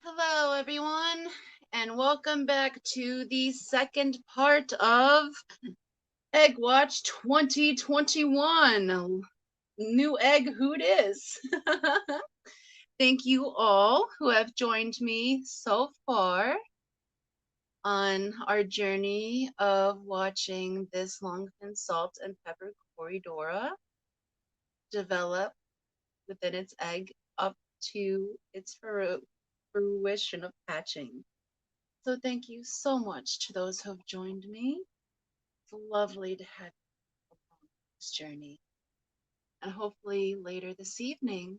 Hello, everyone, and welcome back to the second part of Egg Watch 2021. New egg, who it is. Thank you all who have joined me so far on our journey of watching this longfin salt and pepper corydora develop within its egg up to its fruition of hatching. So thank you so much to those who have joined me. It's lovely to have you along this journey. And hopefully later this evening,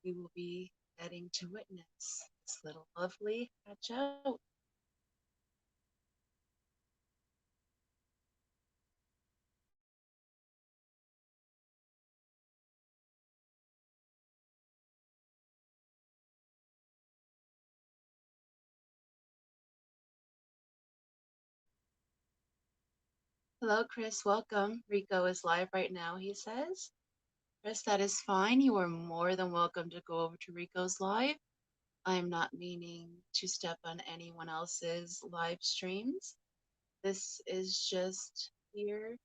we will be getting to witness this little lovely hatch out. Hello, Chris. Welcome. Rico is live right now, he says. Chris, that is fine. You are more than welcome to go over to Rico's live. I am not meaning to step on anyone else's live streams. This is just here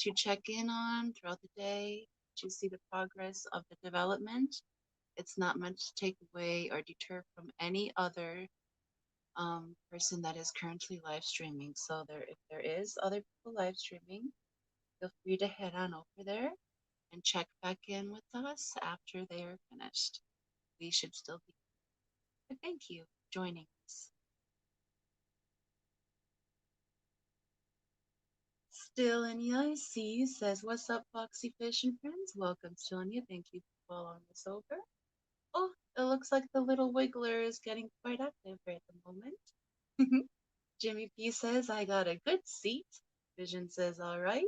to check in on throughout the day, to see the progress of the development. It's not meant to take away or deter from any other person that is currently live streaming. So if there is other people live streaming, feel free to head on over there and check back in with us after they are finished. We should still be. But thank you for joining us. Still in the IC says, "What's up, Foxy Fish and friends? Welcome, Sonia. Thank you for following us over." Oh, it looks like the little wiggler is getting quite active right at the moment. Jimmy P says, "I got a good seat." Vision says, "All right."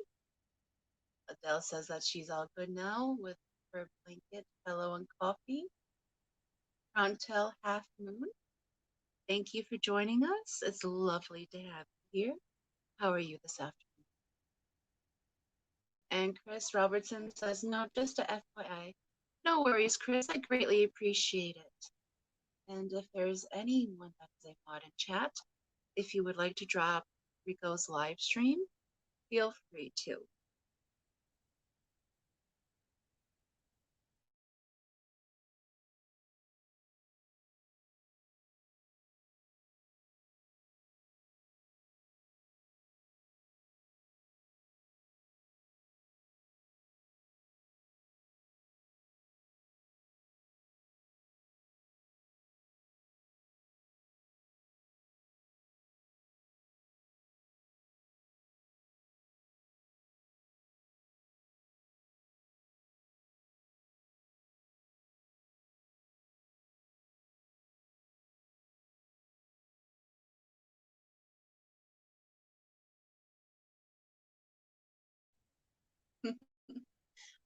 Adele says that she's all good now with her blanket, pillow, and coffee. Chantel Half Moon, thank you for joining us. It's lovely to have you here. How are you this afternoon? And Chris Robertson says, "No, just a FYI." No worries, Chris. I greatly appreciate it. And if there's anyone that is a mod in chat, if you would like to drop Rico's live stream, feel free to.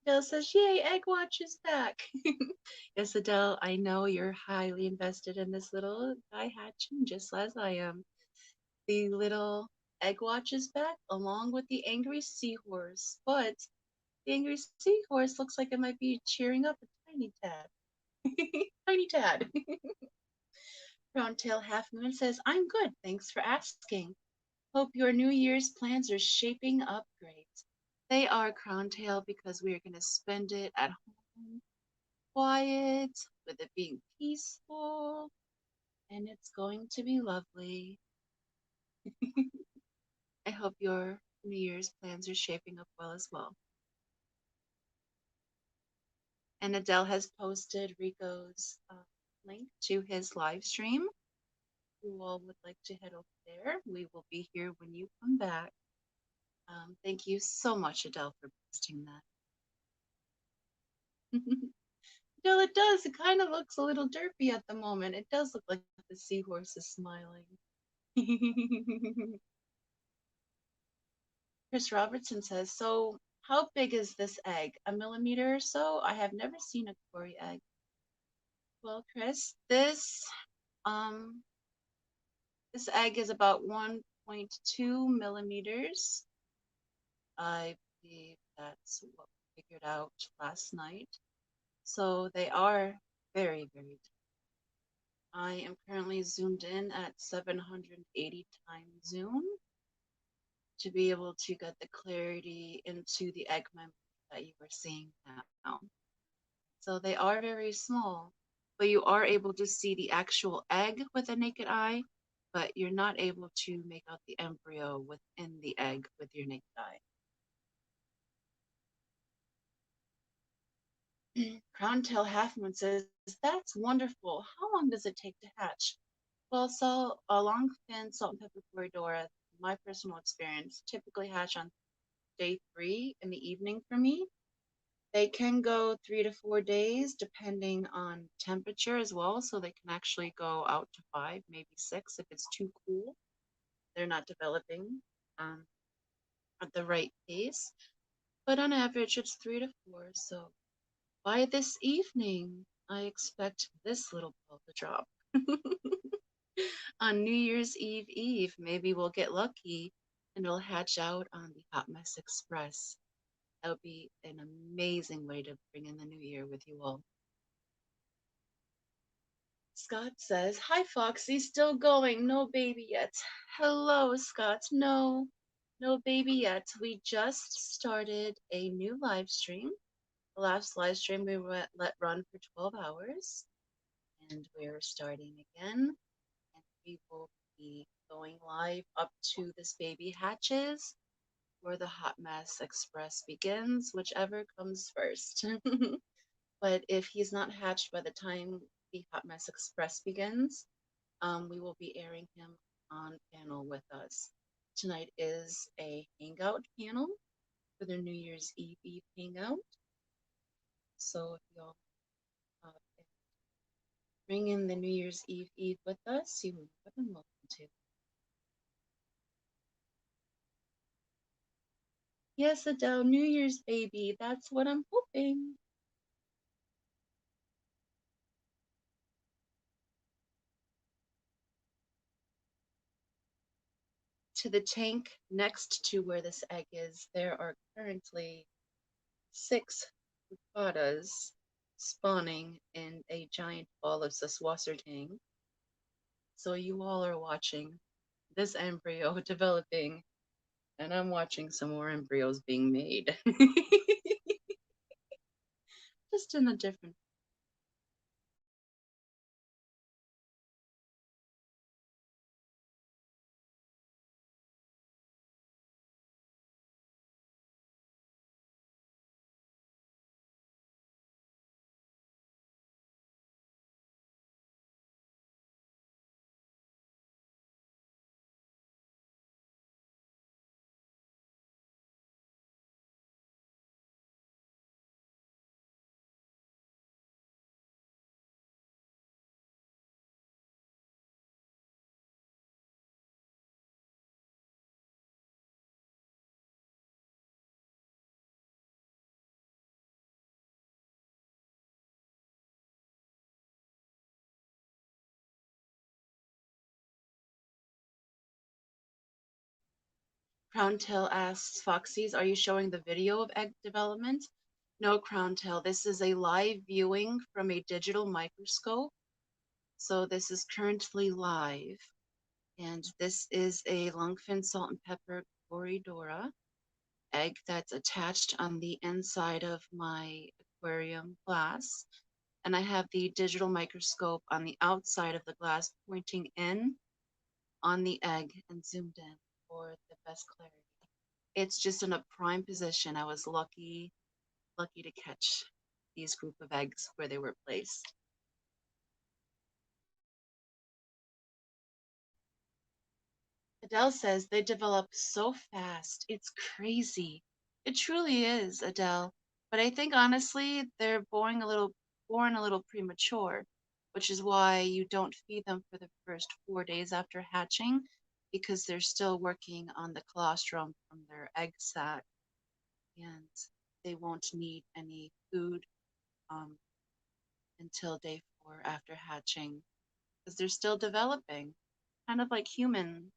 Adele says, "Yay, Egg Watch is back." Yes, Adele, I know you're highly invested in this little guy hatching, just as I am. The little Egg Watch is back, along with the angry seahorse. But the angry seahorse looks like it might be cheering up a tiny tad. Tiny tad. Brown Tail Half Moon says, "I'm good, thanks for asking. Hope your New Year's plans are shaping up great." They are, Crown Tail, because we are going to spend it at home, quiet, with it being peaceful, and it's going to be lovely. I hope your New Year's plans are shaping up well as well. And Adele has posted Rico's link to his live stream. Who all would like to head over there? We will be here when you come back. Thank you so much, Adele, for posting that. Adele, it does. It kind of looks a little derpy at the moment. It does look like the seahorse is smiling. Chris Robertson says, "So how big is this egg? A millimeter or so? I have never seen a Cory egg." Well, Chris, um this egg is about 1.2 millimeters. I believe that's what we figured out last night. So they are very, very tiny. I am currently zoomed in at 780 times zoom to be able to get the clarity into the egg memory that you are seeing now. So they are very small, but you are able to see the actual egg with a naked eye, but you're not able to make out the embryo within the egg with your naked eye. Crown tail half moon says, that's wonderful. How long does it take to hatch? Well, so a longfin salt and pepper corydora, my personal experience, typically hatch on day 3 in the evening for me. They can go 3 to 4 days depending on temperature as well. So they can actually go out to 5, maybe 6 if it's too cool. They're not developing um, at the right pace. But on average, it's 3 to 4. So by this evening, I expect this little ball to drop. On New Year's Eve, maybe we'll get lucky and it'll hatch out on the Hot Mess Express. That would be an amazing way to bring in the new year with you all. Scott says, hi, Foxy, still going. No baby yet. Hello, Scott. No, no baby yet. We just started a new live stream. The last live stream we let run for 12 hours, and we're starting again. And we will be going live up to this baby hatches or the Hot Mess Express begins, whichever comes first. But if he's not hatched by the time the Hot Mess Express begins, we will be airing him on panel with us. Tonight is a hangout panel for their New Year's Eve hangout. So if y'all bring in the New Year's Eve with us, you are more than welcome to. Yes, Adele, New Year's baby. That's what I'm hoping. To the tank next to where this egg is, there are currently 6 cicadas spawning in a giant ball of Saswassertang. So you all are watching this embryo developing, and I'm watching some more embryos being made. Just in a different. Crown Tail asks, Foxies, are you showing the video of egg development? No, Crown Tail, this is a live viewing from a digital microscope. So this is currently live. And this is a longfin salt and pepper corydora egg that's attached on the inside of my aquarium glass. And I have the digital microscope on the outside of the glass pointing in on the egg and zoomed in for the best clarity. It's just in a prime position. I was lucky to catch these group of eggs where they were placed. Adele says they develop so fast. It's crazy. It truly is, Adele. But I think honestly, they're born a little premature, which is why you don't feed them for the first 4 days after hatching, because they're still working on the colostrum from their egg sac, and they won't need any food um, until day 4 after hatching, because they're still developing, kind of like humans.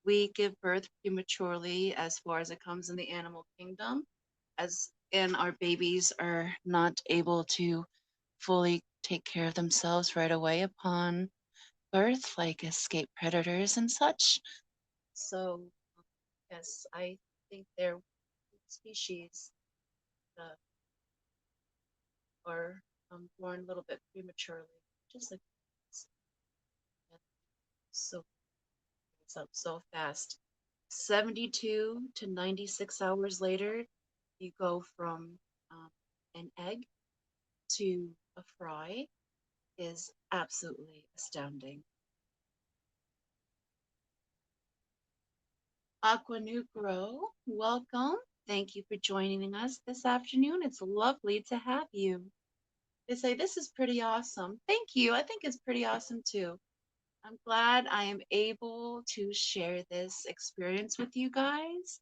We give birth prematurely as far as it comes in the animal kingdom, and our babies are not able to fully take care of themselves right away upon birth, like escape predators and such. So, yes, I think they're species that are born a little bit prematurely, just like us. And so it's up so fast. 72 to 96 hours later, you go from an egg to a fry is absolutely astounding. Aquanucro, welcome. Thank you for joining us this afternoon. It's lovely to have you. They say this is pretty awesome. Thank you. I think it's pretty awesome too. I'm glad I am able to share this experience with you guys.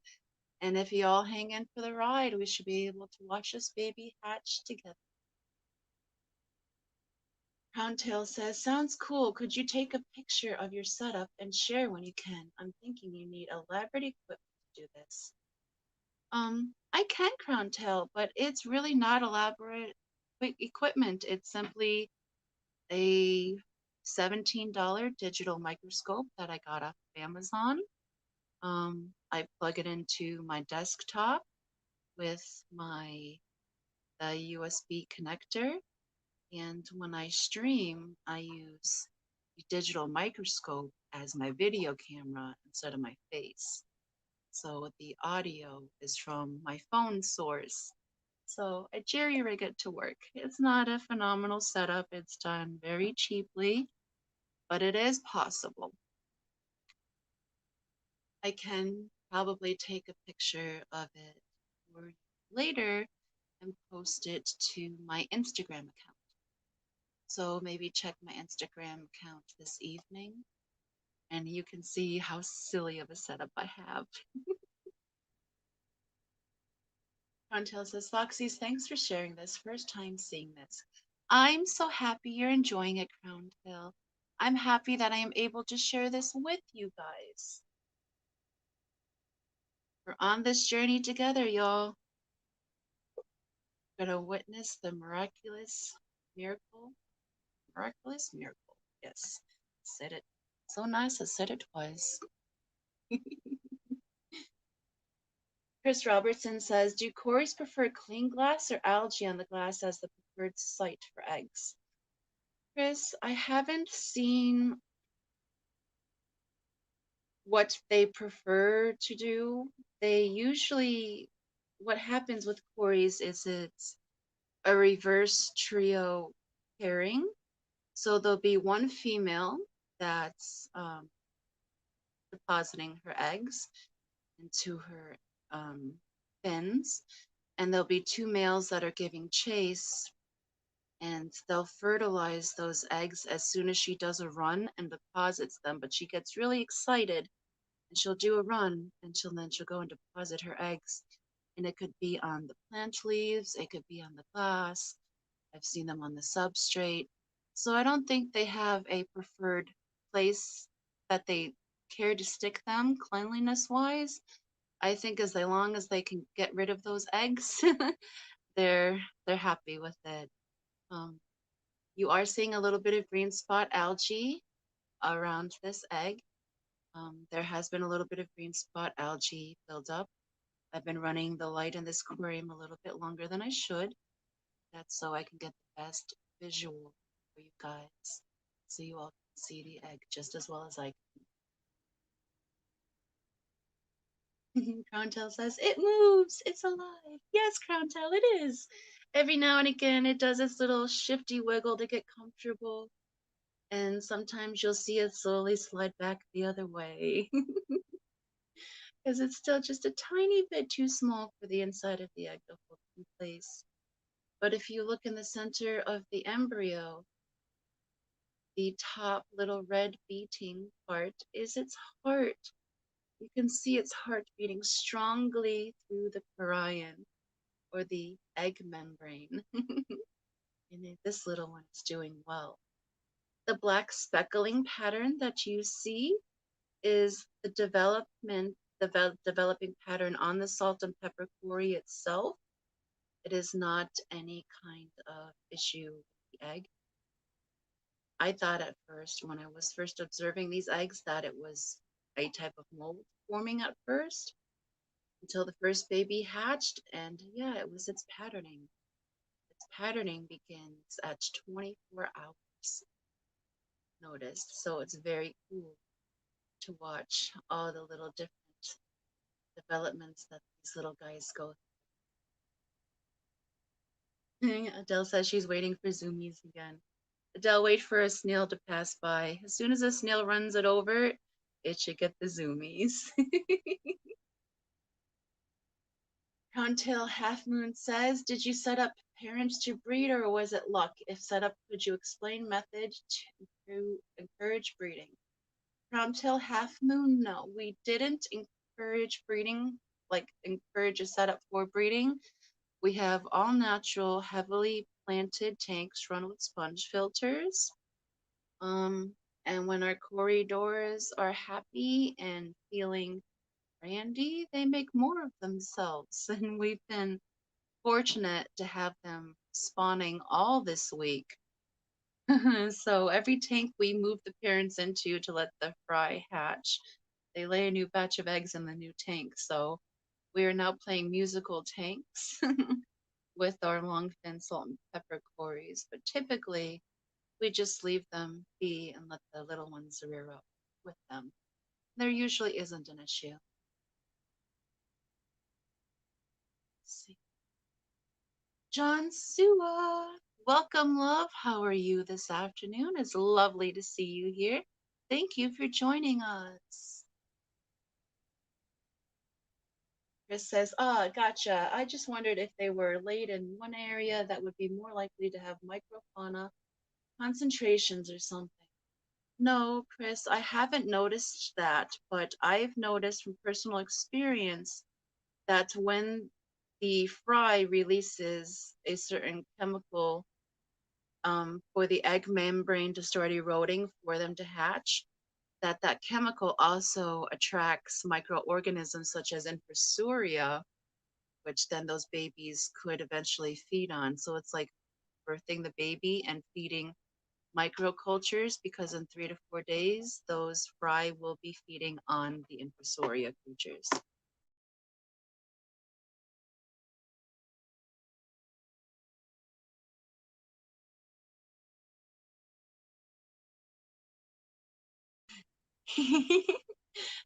And if you all hang in for the ride, we should be able to watch this baby hatch together. Crowntail says, sounds cool. Could you take a picture of your setup and share when you can? I'm thinking you need elaborate equipment to do this. I can Crowntail, but it's really not elaborate equipment. It's simply a $17 digital microscope that I got off of Amazon. I plug it into my desktop with my USB connector, and when I stream, I use a digital microscope as my video camera instead of my face. So the audio is from my phone source. So I jerry rig it to work. It's not a phenomenal setup. It's done very cheaply, but it is possible. I can probably take a picture of it or later and post it to my Instagram account. So maybe check my Instagram account this evening and you can see how silly of a setup I have. Chantel says, Foxy's, thanks for sharing this. First time seeing this. I'm so happy you're enjoying it, Crowntail. I'm happy that I am able to share this with you guys. We're on this journey together, y'all. We're gonna witness the miraculous miracle. Miraculous miracle. Yes. Said it so nice. I said it twice. Chris Robertson says, do Corys prefer clean glass or algae on the glass as the preferred site for eggs? Chris, I haven't seen what they prefer to do. They usually, what happens with Corys is it's a reverse trio pairing. So there'll be one female that's depositing her eggs into her fins, and there'll be two males that are giving chase, and they'll fertilize those eggs as soon as she does a run and deposits them. But she gets really excited and she'll do a run and she'll go and deposit her eggs. And it could be on the plant leaves, it could be on the glass. I've seen them on the substrate. So I don't think they have a preferred place that they care to stick them cleanliness wise. I think as long as they can get rid of those eggs, they're happy with it. Um, you are seeing a little bit of green spot algae around this egg. There has been a little bit of green spot algae buildup. I've been running the light in this aquarium a little bit longer than I should. That's so I can get the best visual for you guys, so you all can see the egg just as well as I can. Crowntail says, it moves, it's alive. Yes, Crowntail, it is. Every now and again, it does its little shifty wiggle to get comfortable. And sometimes you'll see it slowly slide back the other way. Because it's still just a tiny bit too small for the inside of the egg to hold in place. But if you look in the center of the embryo, the top little red beating part is its heart. You can see its heart beating strongly through the chorion, or the egg membrane. And this little one is doing well. The black speckling pattern that you see is the developing pattern on the salt and pepper quarry itself. It is not any kind of issue the egg. I thought at first, when I was first observing these eggs, that it was a type of mold forming at first until the first baby hatched. And yeah, it was its patterning. Its patterning begins at 24 hours notice. So it's very cool to watch all the little different developments that these little guys go through. Adele says she's waiting for zoomies again. Adele, wait for a snail to pass by. As soon as a snail runs it over, it should get the zoomies. Crowntail Half Moon says, did you set up parents to breed or was it luck? If set up, could you explain methods to encourage breeding? Crowntail Half Moon, no, we didn't encourage breeding, like encourage a setup for breeding. We have all natural, heavily planted tanks run with sponge filters. And when our corrydoras are happy and feeling randy, they make more of themselves. And we've been fortunate to have them spawning all this week. So every tank we move the parents into to let the fry hatch, they lay a new batch of eggs in the new tank. So we are now playing musical tanks with our longfin salt and pepper corys. But typically, we just leave them be and let the little ones rear up with them. There usually isn't an issue. Let's see. John Sua, welcome, love. How are you this afternoon? It's lovely to see you here. Thank you for joining us. Chris says, gotcha. I just wondered if they were laid in one area that would be more likely to have microfauna concentrations or something. No, Chris, I haven't noticed that, but I've noticed from personal experience that when the fry releases a certain chemical for the egg membrane to start eroding for them to hatch, that chemical also attracts microorganisms such as infusoria, which then those babies could eventually feed on. So it's like birthing the baby and feeding microcultures because in 3 to 4 days, those fry will be feeding on the infusoria creatures.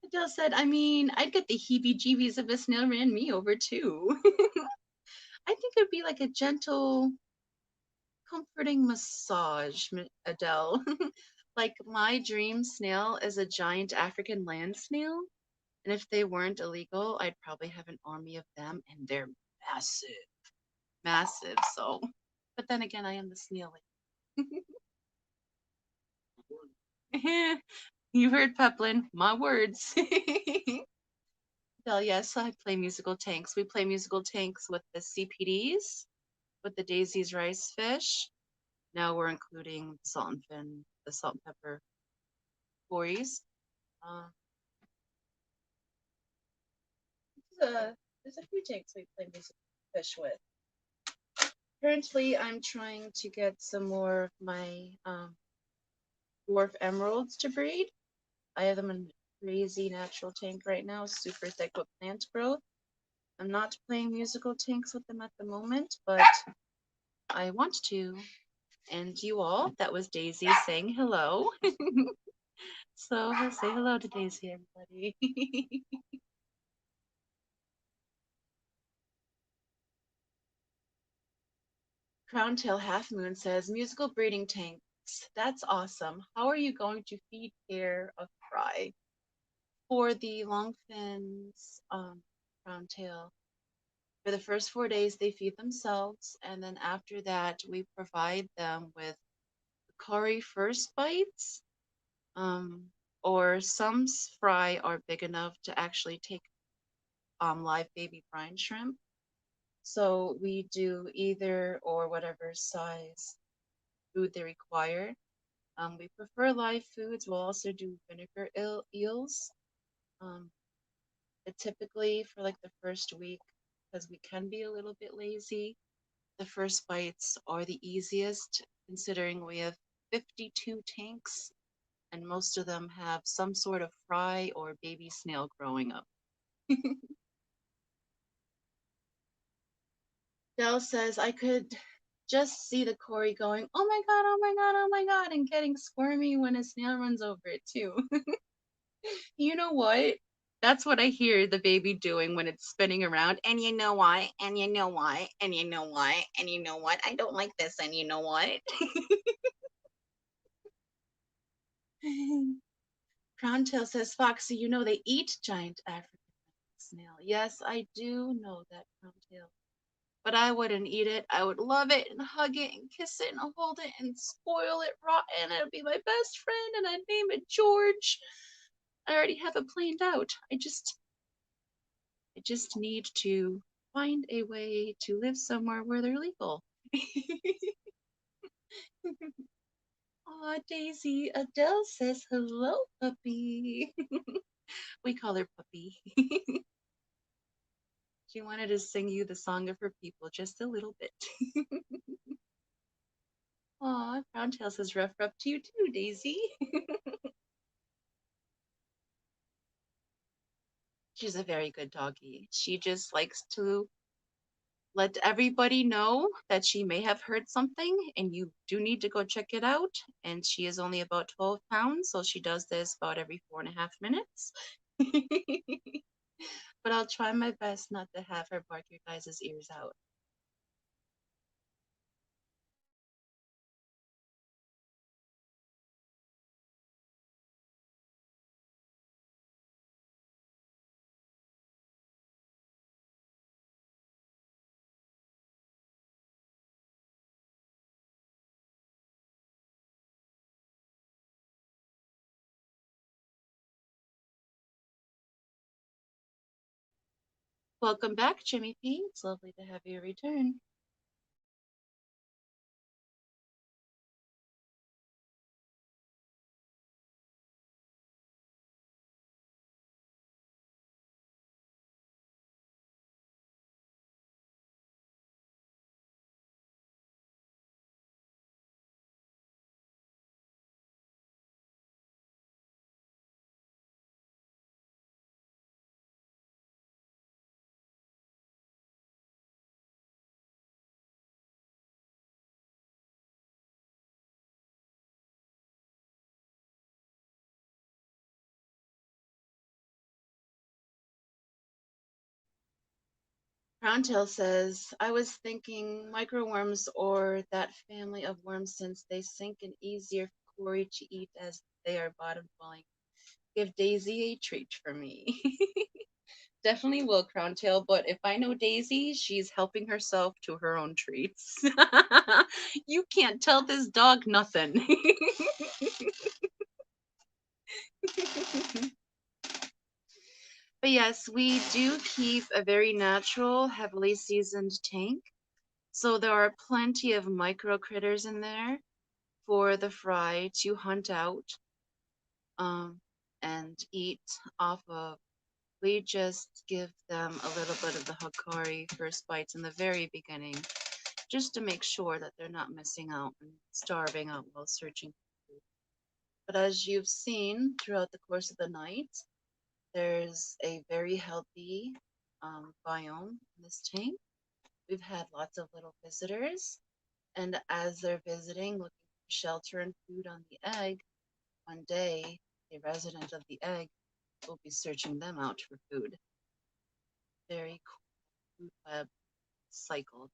Adele said, I mean, I'd get the heebie-jeebies if a snail ran me over too. I think it'd be like a gentle, comforting massage, Adele. Like my dream snail is a giant African land snail. And if they weren't illegal, I'd probably have an army of them, and they're massive, massive. So, but then again, I am the snail. You heard Peplin, my words. Well, yes, I play musical tanks. We play musical tanks with the CPDs, with the Daisy's rice fish. Now we're including the salt and fin, the salt and pepper quarries. Uh, there's a few tanks we play musical fish with. Currently, I'm trying to get some more of my dwarf emeralds to breed. I have them in a crazy natural tank right now, super thick with plant growth. I'm not playing musical tanks with them at the moment, but I want to. And you all, that was Daisy saying hello. So let's say hello to Daisy, everybody. Crowntail Half Moon says, musical breeding tanks. That's awesome. How are you going to feed care of fry? For the longfins, Crowntail, for the first 4 days, they feed themselves. And then after that, we provide them with curry first bites. Or some fry are big enough to actually take live baby brine shrimp. So we do either or whatever size food they require. We prefer live foods. We'll also do vinegar eels. But typically for like the first week, because we can be a little bit lazy, the first bites are the easiest considering we have 52 tanks and most of them have some sort of fry or baby snail growing up. Dell says I could just see the Cory going, oh my god, oh my god, oh my god, and getting squirmy when a snail runs over it too. You know what? That's what I hear the baby doing when it's spinning around. And you know why? And you know why? And you know why? And you know what? I don't like this. And you know what? Crowntail says, Foxy, you know they eat giant African snail. Yes, I do know that, Crowntail. But I wouldn't eat it. I would love it and hug it and kiss it and hold it and spoil it rotten. It'd be my best friend and I'd name it George. I already have it planned out. I just need to find a way to live somewhere where they're legal. Aw, Daisy, Adele says hello, puppy. We call her Puppy. She wanted to sing you the song of her people just a little bit. Aw, Browntail says rough to you too, Daisy. She's a very good doggy. She just likes to let everybody know that she may have heard something and you do need to go check it out. And she is only about 12 pounds, so she does this about every 4.5 minutes. But I'll try my best not to have her bark your guys' ears out. Welcome back, Jimmy P. It's lovely to have you return. Roundtail says, I was thinking microworms or that family of worms since they sink and easier for Cory to eat as they are bottom dwelling. Give Daisy a treat for me. Definitely will, Crowntail, but if I know Daisy, she's helping herself to her own treats. You can't tell this dog nothing. But yes, we do keep a very natural, heavily seasoned tank. So there are plenty of micro critters in there for the fry to hunt out and eat off of. We just give them a little bit of the Hikari first bites in the very beginning, just to make sure that they're not missing out and starving out while searching for food. But as you've seen throughout the course of the night, there's a very healthy biome in this tank. We've had lots of little visitors, and as they're visiting, looking for shelter and food on the egg, one day a resident of the egg will be searching them out for food. Very cool food web cycle.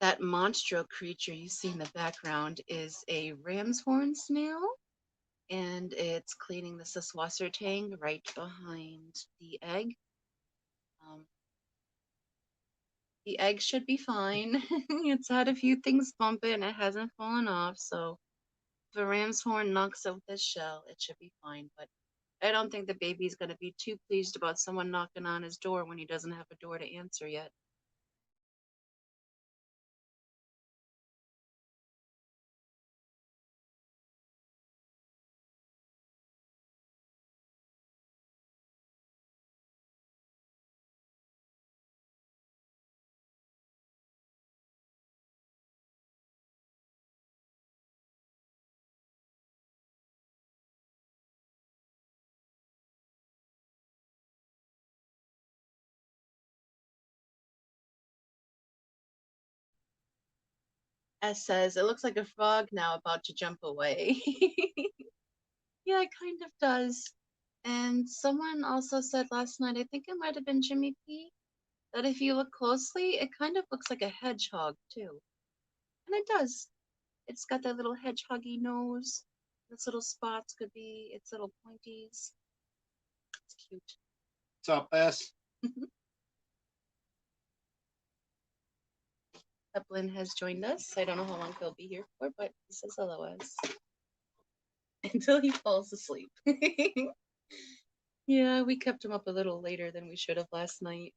That monstro creature you see in the background is a ram's horn snail, and it's cleaning the Saswasser tang right behind the egg. Um, the egg should be fine. It's had a few things bump it and it hasn't fallen off, so if a ram's horn knocks out this shell, it should be fine. But I don't think the baby's going to be too pleased about someone knocking on his door when he doesn't have a door to answer yet. S says, it looks like a frog now about to jump away. Yeah, it kind of does. And someone also said last night, I think it might have been Jimmy P, that if you look closely, it kind of looks like a hedgehog too. And it does. It's got that little hedgehoggy nose. Its little spots could be its little pointies. It's cute. What's up, S? Eplin has joined us. I don't know how long he'll be here for, but he says hello us. Until he falls asleep. Yeah, we kept him up a little later than we should have last night.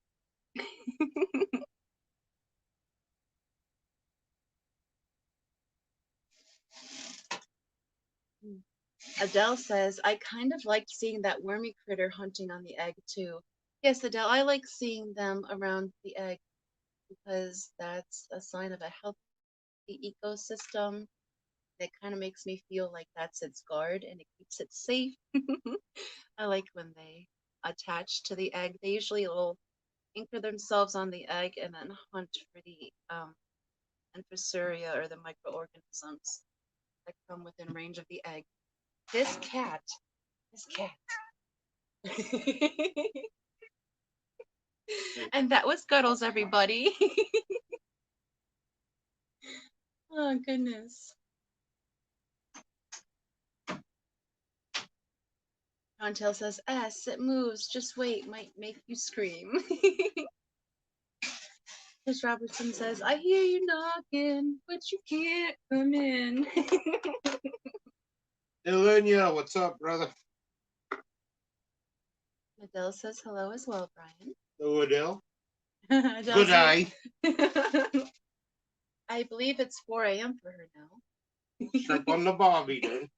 Adele says, I kind of liked seeing that wormy critter hunting on the egg too. Yes, Adele, I like seeing them around the egg because that's a sign of a healthy ecosystem. It kind of makes me feel like that's its guard and it keeps it safe. I like when they attach to the egg. They usually will anchor themselves on the egg and then hunt for the infusoria or the microorganisms that come within range of the egg. This cat. And that was Guddles, everybody. Oh, goodness. Chantel says, S, it moves. Just wait, might make you scream. Chris Robertson says, I hear you knocking, but you can't come in. Ilunia, what's up, brother? Adele says hello as well, Brian. Hello, Adele. Adele Good eye. I believe it's 4 a.m. for her now. Shrimp on the bobby, then.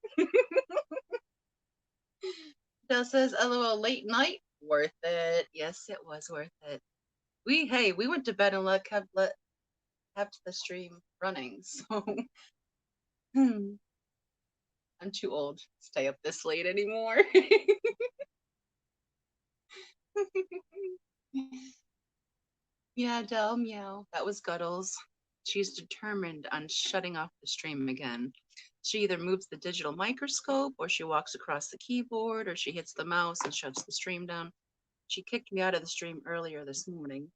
Adele says, LOL, late night? Worth it. Yes, it was worth it. We went to bed and kept the stream running, so I'm too old to stay up this late anymore. Yeah, Del, meow. That was Guddles. She's determined on shutting off the stream again. She either moves the digital microscope, or she walks across the keyboard, or she hits the mouse and shuts the stream down. She kicked me out of the stream earlier this morning.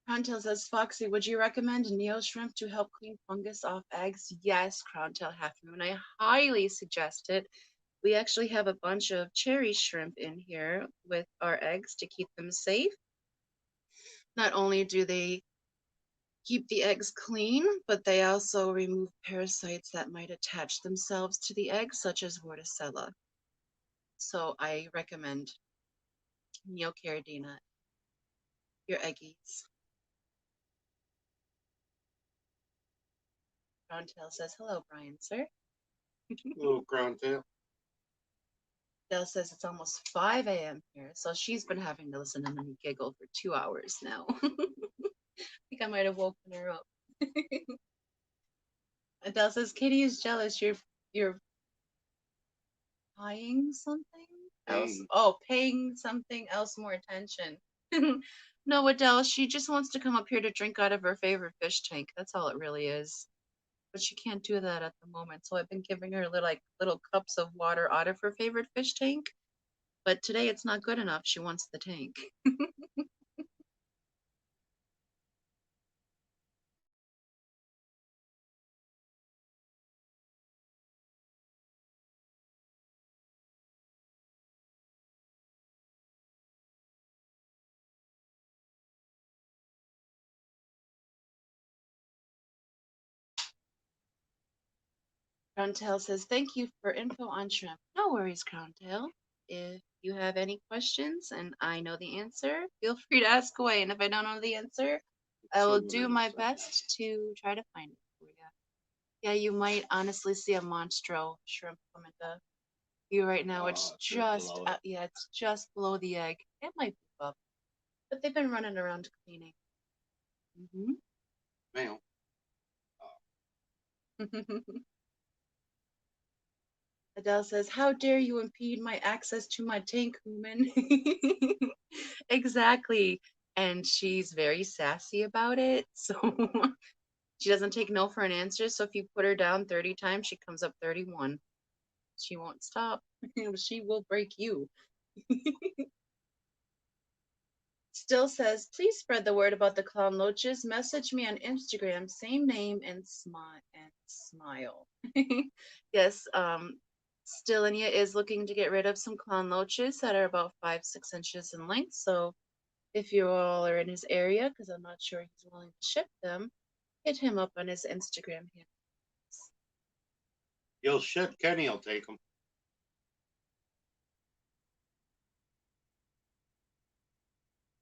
Crowntail says, Foxy, would you recommend Neo shrimp to help clean fungus off eggs? Yes, Crowntail Half Moon. I highly suggest it. We actually have a bunch of cherry shrimp in here with our eggs to keep them safe. Not only do they keep the eggs clean, but they also remove parasites that might attach themselves to the eggs, such as Vorticella. So I recommend Neocaridina, your eggies. Browntail says, hello, Brian, sir. Little crown tail. Dell says it's almost 5 a.m. here, so she's been having to listen to me giggle for 2 hours now. I think I might have woken her up. Adele says, Kitty is jealous. You're buying something else. Oh, paying something else more attention. No, Adele, she just wants to come up here to drink out of her favorite fish tank. That's all it really is. But she can't do that at the moment, so I've been giving her little cups of water out of her favorite fish tank. But today it's not good enough. She wants the tank. Crowntail says, thank you for info on shrimp. No worries, Crowntail. If you have any questions and I know the answer, feel free to ask away. And if I don't know the answer, I will do my best to try to find it for you. Yeah, you might honestly see a monstro shrimp come into view right now. It's just, yeah, it's just below the egg. It might be up, but they've been running around cleaning. Male. Adele says, how dare you impede my access to my tank, human? Exactly. and she's very sassy about it. So she doesn't take no for an answer. So if you put her down 30 times, she comes up 31. She won't stop. She will break you. Still says, please spread the word about the clown loaches. Message me on Instagram, same name and smile. Yes, Stillinia is looking to get rid of some clown loaches that are about 5-6 inches in length. So if you all are in his area, because I'm not sure he's willing to ship them, hit him up on his Instagram handle. You'll shit. Kenny will take them.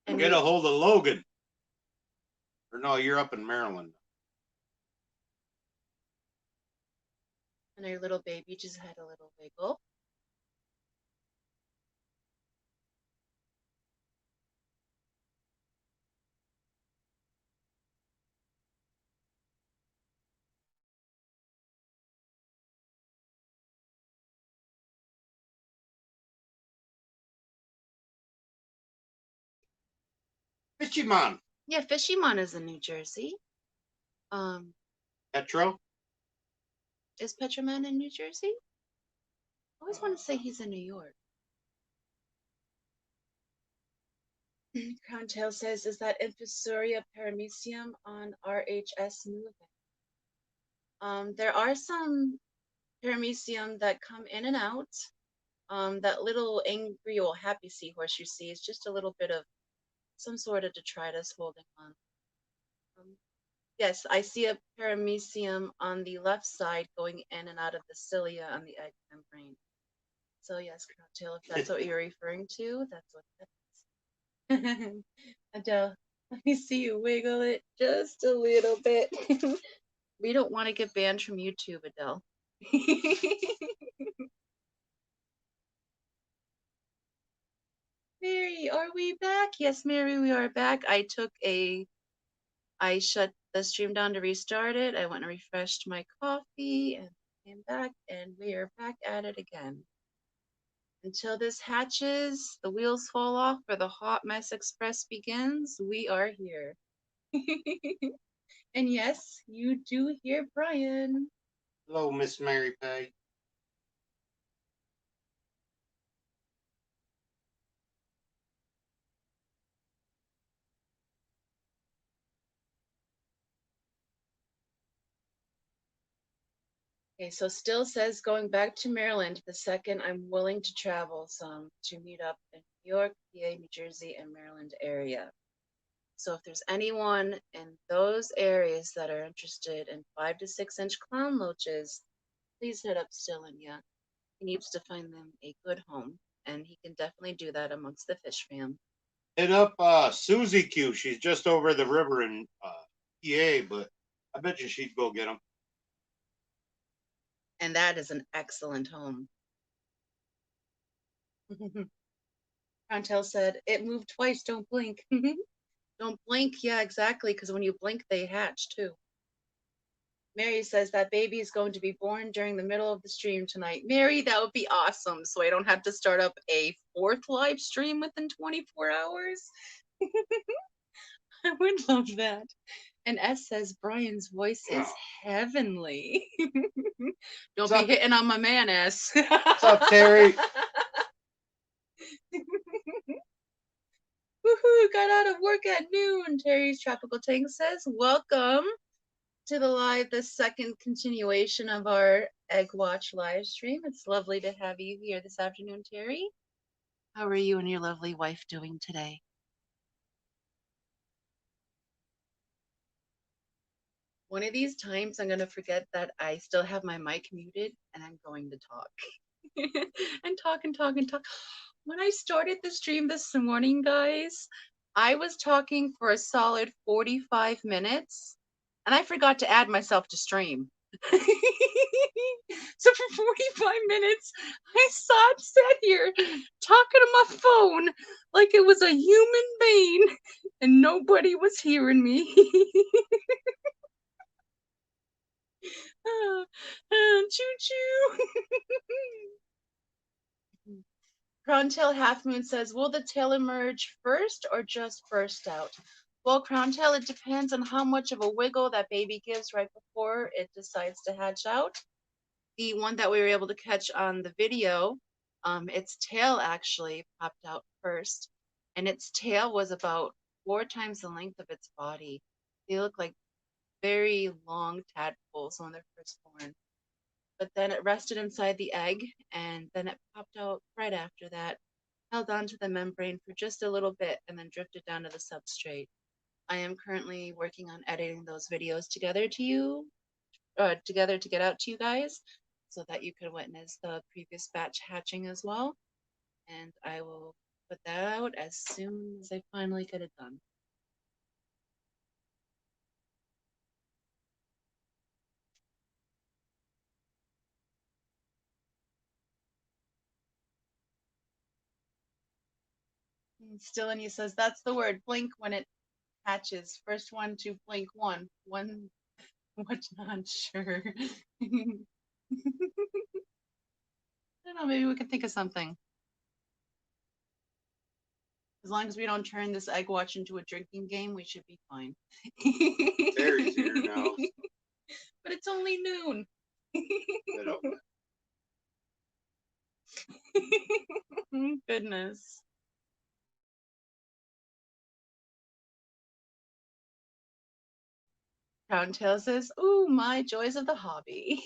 And Get a hold of Logan. Or no, you're up in Maryland. and our little baby just had a little wiggle. Fishy-mon. Yeah, Fishymon is in New Jersey. Petro. Is Petroman in New Jersey? I always want to say he's in New York. Crown Tail says, is that Infusoria paramecium on RHS moving? There are some paramecium that come in and out. That little angry or happy seahorse you see is just a little bit of some sort of detritus holding on. Yes, I see a paramecium on the left side going in and out of the cilia on the egg membrane. So yes, Crown Tail, if that's what you're referring to, that's what that is. Adele, let me see you wiggle it just a little bit. We don't want to get banned from YouTube, Adele. Mary, are we back? Yes, Mary, we are back. I shut the stream down to restart it. I went and refreshed my coffee and came back, and we are back at it again. Until this hatches, the wheels fall off, or the Hot Mess Express begins, we are here. And yes, you do hear Brian. Hello, Miss Mary Peg. Okay, so still says going back to Maryland the second I'm willing to travel some to meet up in New York, PA, New Jersey, and Maryland area. So if there's anyone in those areas that are interested in 5 to 6 inch clown loaches, please hit up Stillinia. He needs to find them a good home, and he can definitely do that amongst the fish fam. Hit up Susie Q. She's just over the river in PA, but I bet you she'd go get them. And that is an excellent home. Chantel said, it moved twice, don't blink. Don't blink, yeah, exactly, because when you blink, they hatch too. Mary says that baby is going to be born during the middle of the stream tonight. Mary, that would be awesome, so I don't have to start up a fourth live stream within 24 hours. I would love that. And S says Brian's voice is heavenly. Don't be hitting on my man, S. What's up, Terry? Woohoo, got out of work at noon. Terry's Tropical Tank says, welcome to the second continuation of our Egg Watch live stream. It's lovely to have you here this afternoon, Terry. How are you and your lovely wife doing today? One of these times I'm going to forget that I still have my mic muted and I'm going to talk. And talk and talk and talk. When I started the stream this morning, guys, I was talking for a solid 45 minutes and I forgot to add myself to stream. So for 45 minutes, I sat here talking to my phone like it was a human being and nobody was hearing me. Choo choo. Crown Tail Half Moon says, will the tail emerge first or just burst out? Well, Crown Tail, it depends on how much of a wiggle that baby gives right before it decides to hatch out. The one that we were able to catch on the video, its tail actually popped out first, and its tail was about 4 times the length of its body. They look like very long tadpoles when they're first born. But then it rested inside the egg, and then it popped out right after that, held onto the membrane for just a little bit, and then drifted down to the substrate. I am currently working on editing those videos together to get out to you guys so that you can witness the previous batch hatching as well. And I will put that out as soon as I finally get it done. And Stillany says that's the word, blink when it hatches. First one to blink one. One, what, not sure. I don't know, maybe we can think of something. As long as we don't turn this egg watch into a drinking game, we should be fine. Terry's here now. But it's only noon. Goodness. Crown Tail says, ooh, my joys of the hobby.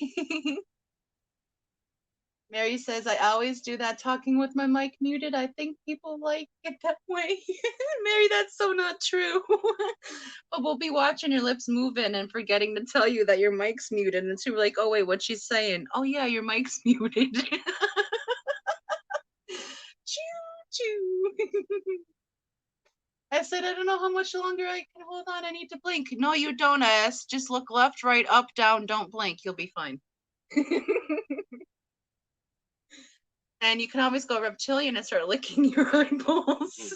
Mary says, I always do that talking with my mic muted. I think people like it that way. Mary, that's so not true. But we'll be watching your lips moving and forgetting to tell you that your mic's muted. And so we're like, oh, wait, what's she saying? Oh, yeah, your mic's muted. Choo choo. I said, I don't know how much longer I can hold on. I need to blink. No, you don't, ass. Just look left, right, up, down. Don't blink. You'll be fine. And you can always go reptilian and start licking your eyeballs.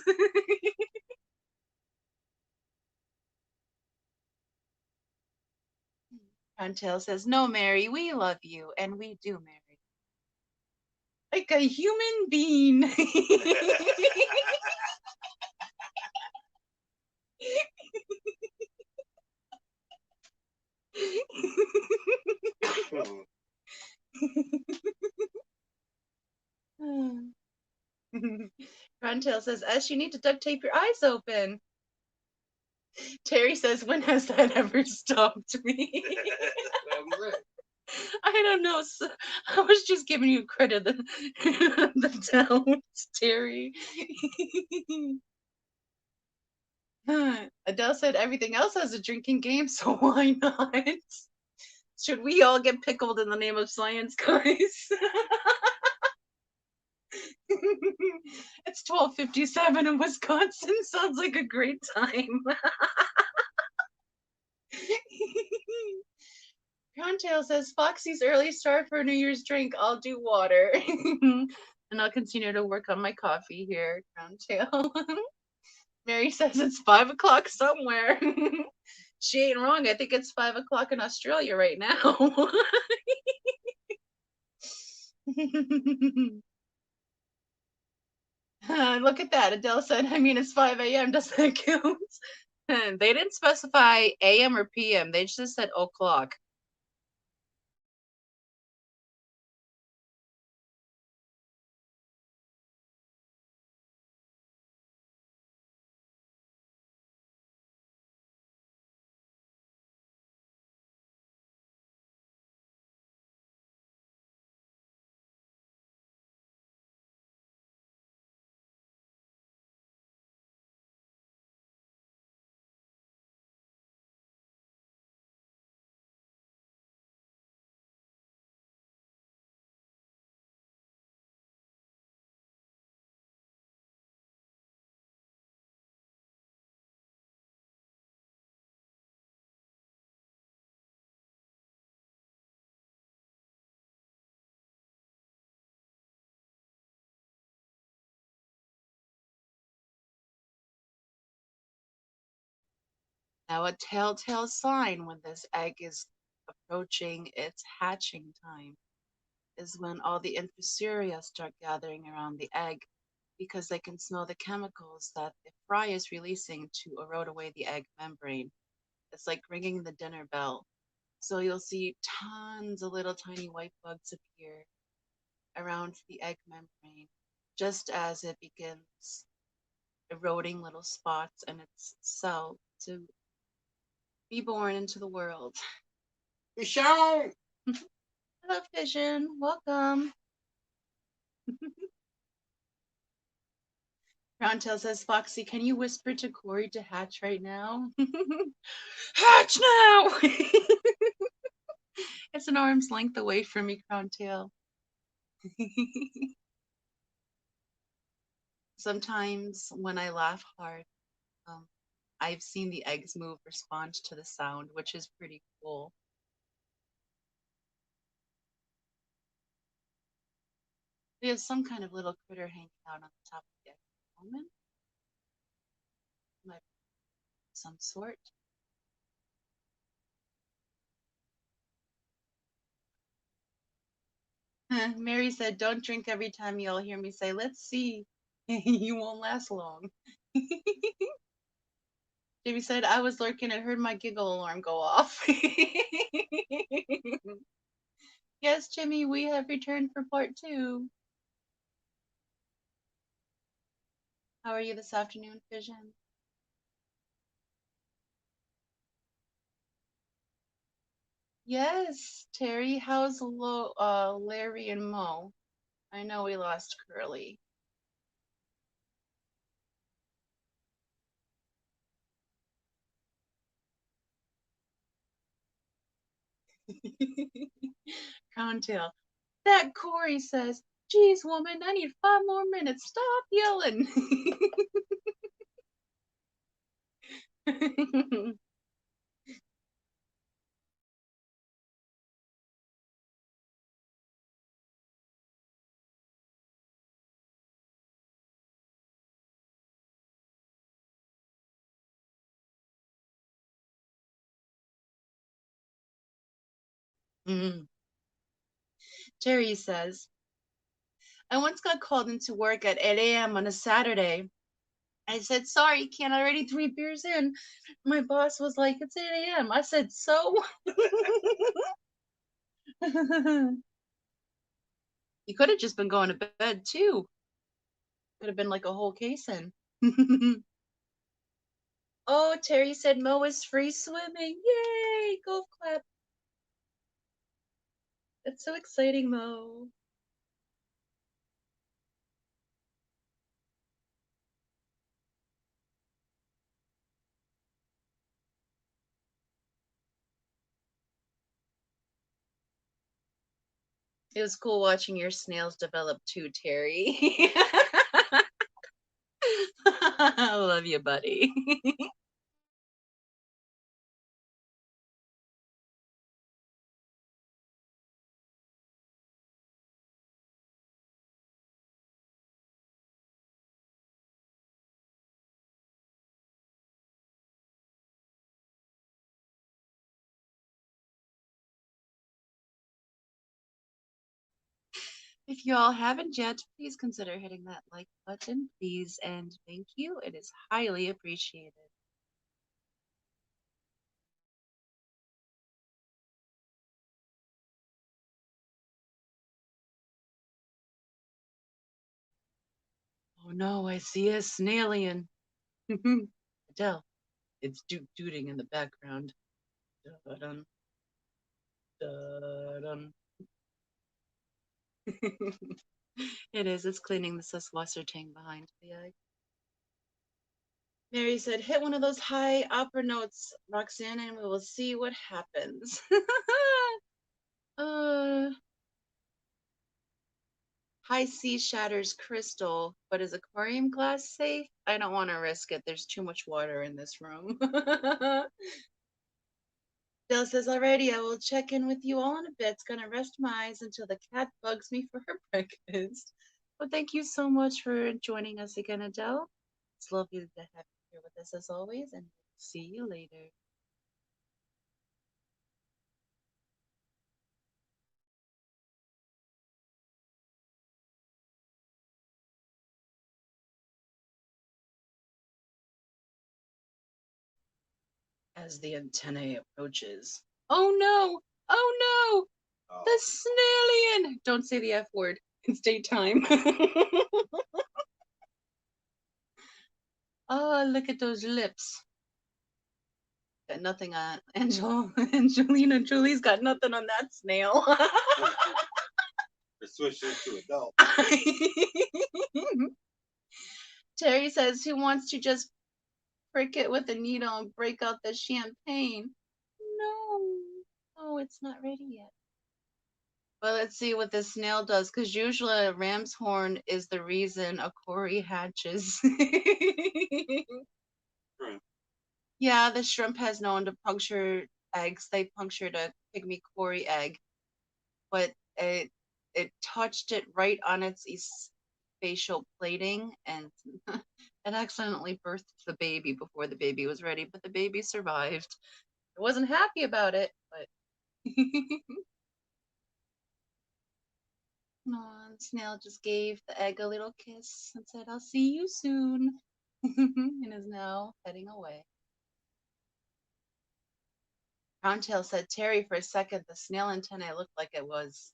Until says, no, Mary, we love you. And we do, Mary. Like a human being. Runtail says, Ash, you need to duct tape your eyes open. Terry says, when has that ever stopped me? I don't know. So I was just giving you credit the doubt, Terry. Adele said everything else has a drinking game, so why not? Should we all get pickled in the name of science, guys? It's 12:57 in Wisconsin. Sounds like a great time. Crowntail says Foxy's early start for New Year's drink. I'll do water. And I'll continue to work on my coffee here, Crowntail. Mary says it's 5 o'clock somewhere. She ain't wrong. I think it's 5 o'clock in Australia right now. Look at that. Adele said, I mean, it's 5 a.m. Does that count? They didn't specify AM or PM. They just said o'clock. Now, a telltale sign when this egg is approaching its hatching time. is when all the infusoria start gathering around the egg because they can smell the chemicals that the fry is releasing to erode away the egg membrane. It's like ringing the dinner bell. So you'll see tons of little tiny white bugs appear around the egg membrane just as it begins eroding little spots in its cell to be born into the world. Michelle! Hello, Fission. Welcome. Roundtail says, Foxy, can you whisper to Corey to hatch right now? Hatch now! It's an arm's length away from me, Crowntail. Sometimes when I laugh hard, um, I've seen the eggs move, respond to the sound, which is pretty cool. There's some kind of little critter hanging out on the top of the egg at the moment. Might be some sort. Mary said, don't drink every time you'll hear me say, let's see. You won't last long. Jimmy said, I was lurking and heard my giggle alarm go off. Yes, Jimmy, we have returned for part 2. How are you this afternoon, Fission? Yes, Terry, how's Larry and Mo? I know we lost Curly. Crowntail. That Corey says, geez, woman, I need 5 more minutes. Stop yelling. Mm. Terry says, I once got called into work at 8 a.m. on a Saturday. I said, sorry, can't already 3 beers in. My boss was like, it's 8 a.m. I said, so? You could have just been going to bed too. Could have been like a whole case in. Oh, Terry said Mo is free swimming. Yay! Golf clap. That's so exciting, Mo. It was cool watching your snails develop too, Terry. I love you, buddy. If you all haven't yet, please consider hitting that like button, please, and thank you. It is highly appreciated. Oh no, I see a snailian. Adele, it's dooting in the background. Dun, dun. It is. It's cleaning the Suswasser tang behind the egg. Mary said, hit one of those high opera notes, Roxanne, and we will see what happens. uh, high C shatters crystal, but is aquarium glass safe? I don't want to risk it. There's too much water in this room. Dell says, alrighty, I will check in with you all in a bit. It's gonna rest my eyes until the cat bugs me for her breakfast. Well, thank you so much for joining us again, Adele. It's lovely to have you here with us as always, and see you later. as the antennae approaches. Oh no! Oh no! The snailian! Don't say the F word. It's daytime. Oh, look at those lips. Got nothing on Angelina Jolie's got nothing on that snail. Switch it to adult. Terry says, who wants to just prick it with a needle and break out the champagne? No. Oh, it's not ready yet. Well, let's see what this snail does, because usually a ram's horn is the reason a cory hatches. Right. Yeah, the shrimp has known to puncture eggs. They punctured a pygmy cory egg, but it touched it right on its facial plating, and it accidentally birthed the baby before the baby was ready, but the baby survived. I wasn't happy about it, but no, the snail just gave the egg a little kiss and said, I'll see you soon, and is now heading away. Roundtail said, Terry, for a second, the snail antennae looked like it was.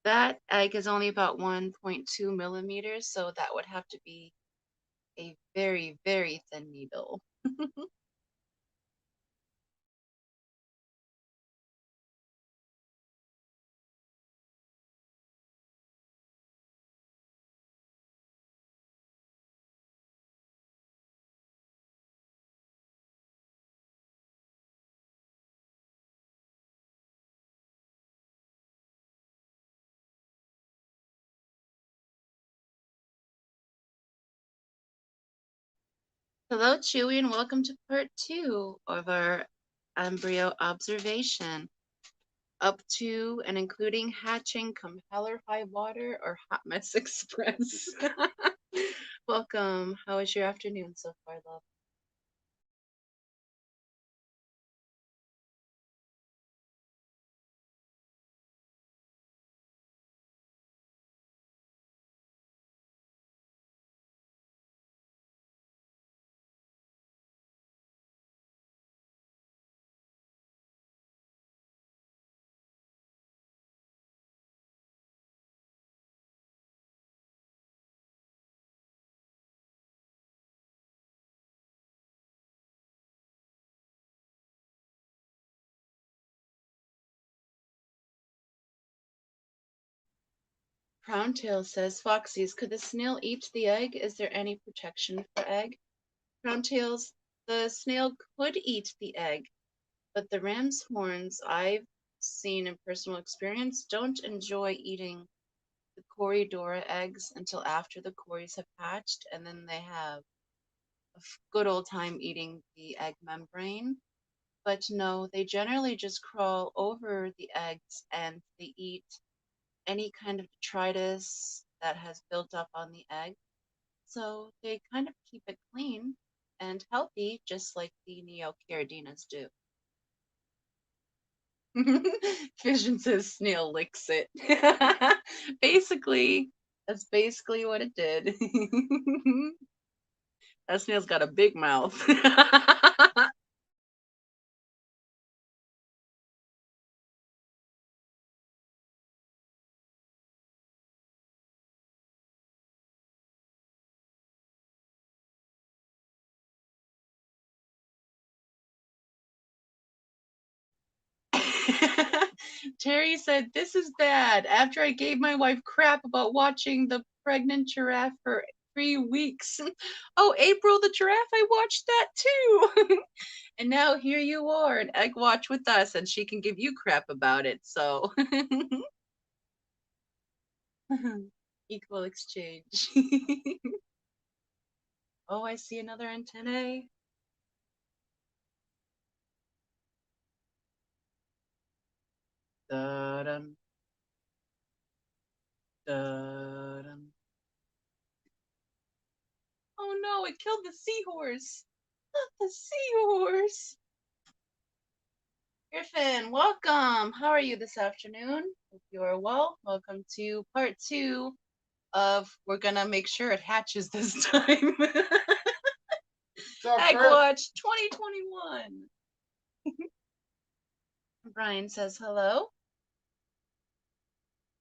That egg is only about 1.2 millimeters, so that would have to be a very, very thin needle. Hello, Chewy, and welcome to part 2 of our embryo observation. Up to and including hatching compeller high water or hot mess express. Welcome. How was your afternoon so far, love? Crowntail says, Foxies, could the snail eat the egg? Is there any protection for egg? Crowntails, the snail could eat the egg, but the ram's horns I've seen in personal experience don't enjoy eating the corydora eggs until after the cories have hatched, and then they have a good old time eating the egg membrane. But no, they generally just crawl over the eggs and they eat any kind of detritus that has built up on the egg. So they kind of keep it clean and healthy, just like the neocaridina's do. Fission says snail licks it. Basically, that's basically what it did. That snail's got a big mouth. Terry said, This is bad. After I gave my wife crap about watching the pregnant giraffe for 3 weeks. Oh, April the giraffe, I watched that too. And now here you are, an egg watch with us, and she can give you crap about it. So equal exchange. Oh, I see another antennae. Da-dum, da-dum. Oh no, it killed the seahorse. Not the seahorse. Griffin, welcome. How are you this afternoon? Hope you are well. Welcome to part 2 of we're gonna make sure it hatches this time. Egg Watch 2021. Brian says hello.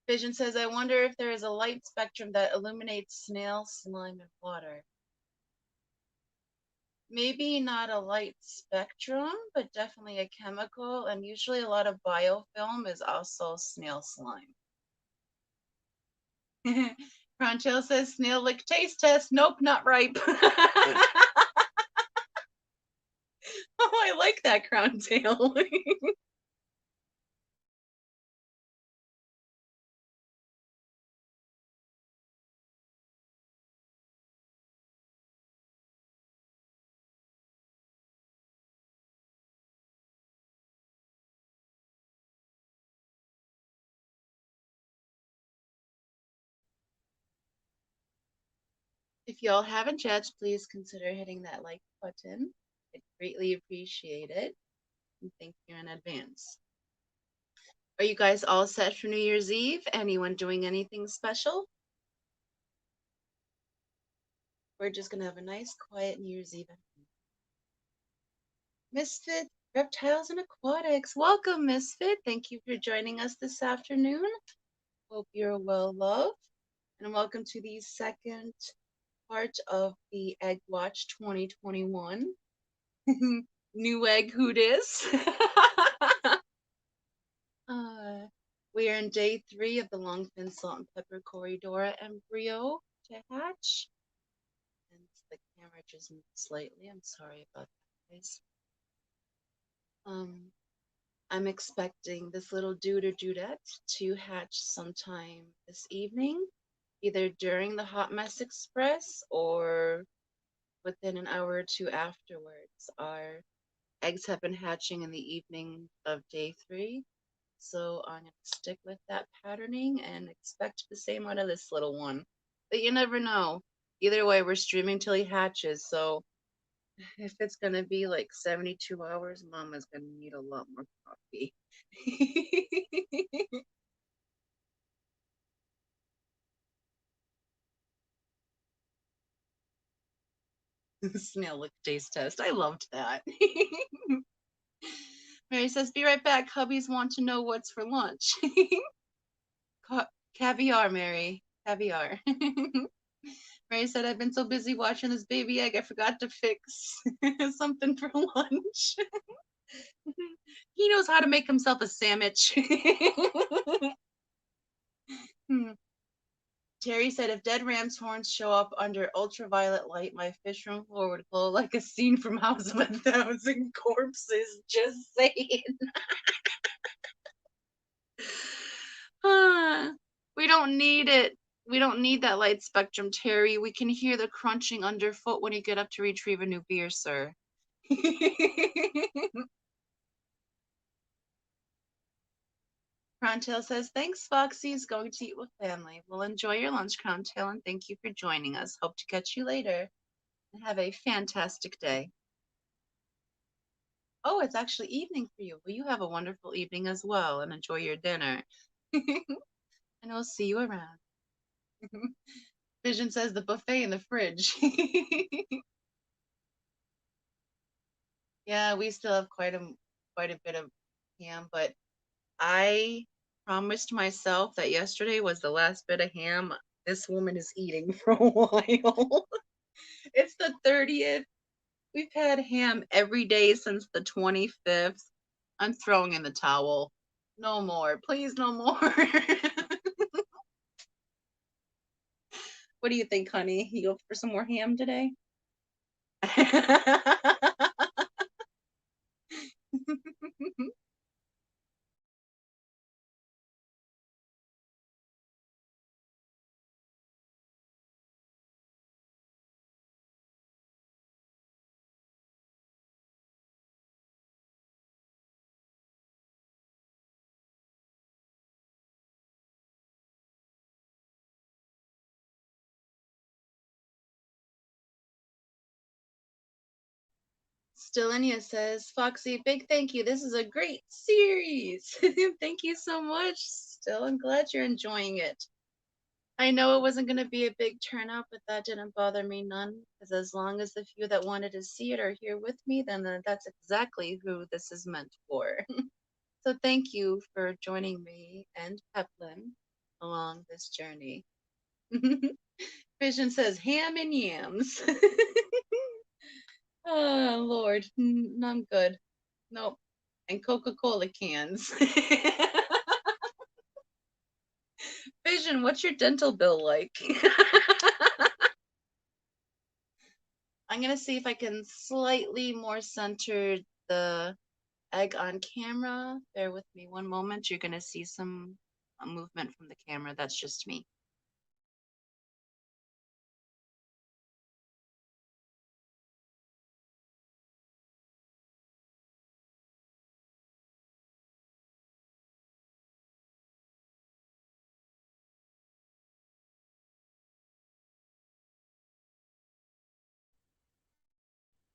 Vision says, I wonder if there is a light spectrum that illuminates snail slime and water. Maybe not a light spectrum, but definitely a chemical, and usually a lot of biofilm is also snail slime. Crontail says snail lick taste test. Nope, not ripe. Oh, I like that, Crontail. If y'all haven't yet, please consider hitting that like button. I'd greatly appreciate it. And thank you in advance. Are you guys all set for New Year's Eve? Anyone doing anything special? We're just going to have a nice, quiet New Year's Eve. Misfit, Reptiles and Aquatics. Welcome, Misfit. Thank you for joining us this afternoon. Hope you're well loved. And welcome to the second part of the Egg Watch 2021. New egg hoot is. We are in day 3 of the longfin salt and pepper corydora embryo to hatch. And the camera just moved slightly. I'm sorry about that, guys. I'm expecting this little dude or dudette to hatch sometime this evening, either during the Hot Mess Express or within an hour or two afterwards. Our eggs have been hatching in the evening of day 3, so I'm going to stick with that patterning and expect the same out of this little one. But you never know. Either way, we're streaming till he hatches, so if it's going to be like 72 hours, Mama's going to need a lot more coffee. Snail lick taste test. I loved that. Mary says, be right back. Hubbies want to know what's for lunch. Caviar, Mary. Caviar. Mary said, I've been so busy watching this baby egg, I forgot to fix something for lunch. He knows how to make himself a sandwich. Terry said, if dead ram's horns show up under ultraviolet light, my fish room floor would glow like a scene from House of a Thousand Corpses. Just saying. We don't need it. We don't need that light spectrum, Terry. We can hear the crunching underfoot when you get up to retrieve a new beer, sir. Crontail says, thanks, Foxy's going to eat with family. Well, enjoy your lunch, Crontail, and thank you for joining us. Hope to catch you later. And have a fantastic day. Oh, it's actually evening for you. Well, you have a wonderful evening as well, and enjoy your dinner. And we'll see you around. Vision says the buffet in the fridge. Yeah, we still have quite a bit of ham, but I promised myself that yesterday was the last bit of ham this woman is eating for a while. It's the 30th. We've had ham every day since the 25th. I'm throwing in the towel. No more. Please, no more. What do you think, honey? You go for some more ham today? Stellinia says, Foxy, big thank you. This is a great series. Thank you so much, Still. I'm glad you're enjoying it. I know it wasn't going to be a big turnout, but that didn't bother me none. Because as long as the few that wanted to see it are here with me, then that's exactly who this is meant for. So thank you for joining me and Peplin along this journey. Vision says ham and yams. Oh, Lord. I'm good. Nope. And Coca-Cola cans. Vision, what's your dental bill like? I'm going to see if I can slightly more center the egg on camera. Bear with me one moment. You're going to see some movement from the camera. That's just me.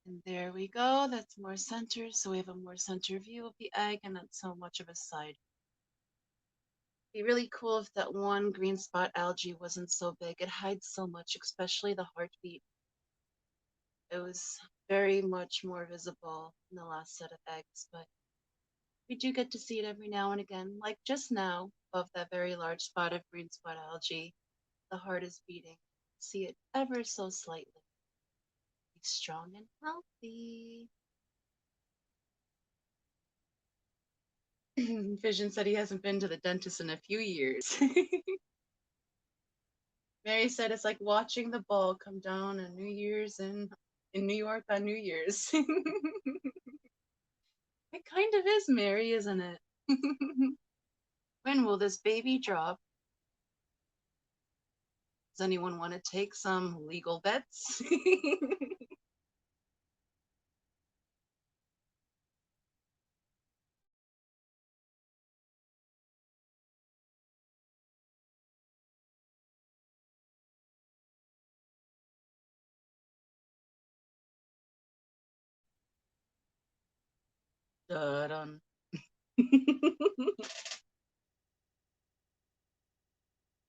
And there we go. That's more centered. So we have a more center view of the egg and not so much of a side. It'd be really cool if that one green spot algae wasn't so big. It hides so much, especially the heartbeat. It was very much more visible in the last set of eggs, but we do get to see it every now and again. Like just now, above that very large spot of green spot algae, the heart is beating. See it ever so slightly. Be strong and healthy. Vision said he hasn't been to the dentist in a few years. Mary said it's like watching the ball come down on New Year's in New York on New Year's. It kind of is, Mary, isn't it? When will this baby drop? Does anyone want to take some legal bets? Dun.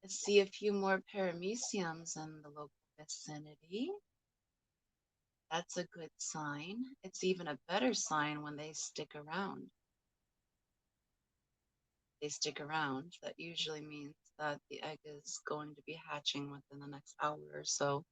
Let's see a few more parameciums in the local vicinity. That's a good sign. It's even a better sign when they stick around. They stick around. That usually means that the egg is going to be hatching within the next hour or so.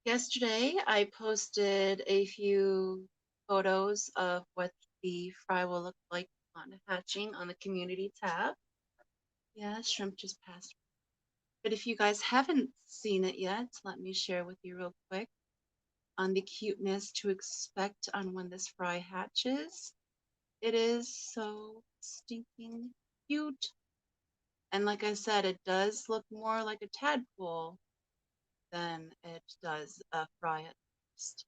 Yesterday, I posted a few photos of what the fry will look like on hatching on the community tab. Yeah, shrimp just passed. But if you guys haven't seen it yet, let me share with you real quick on the cuteness to expect on when this fry hatches. It is so stinking cute. And like I said, it does look more like a tadpole than it does a fry at first.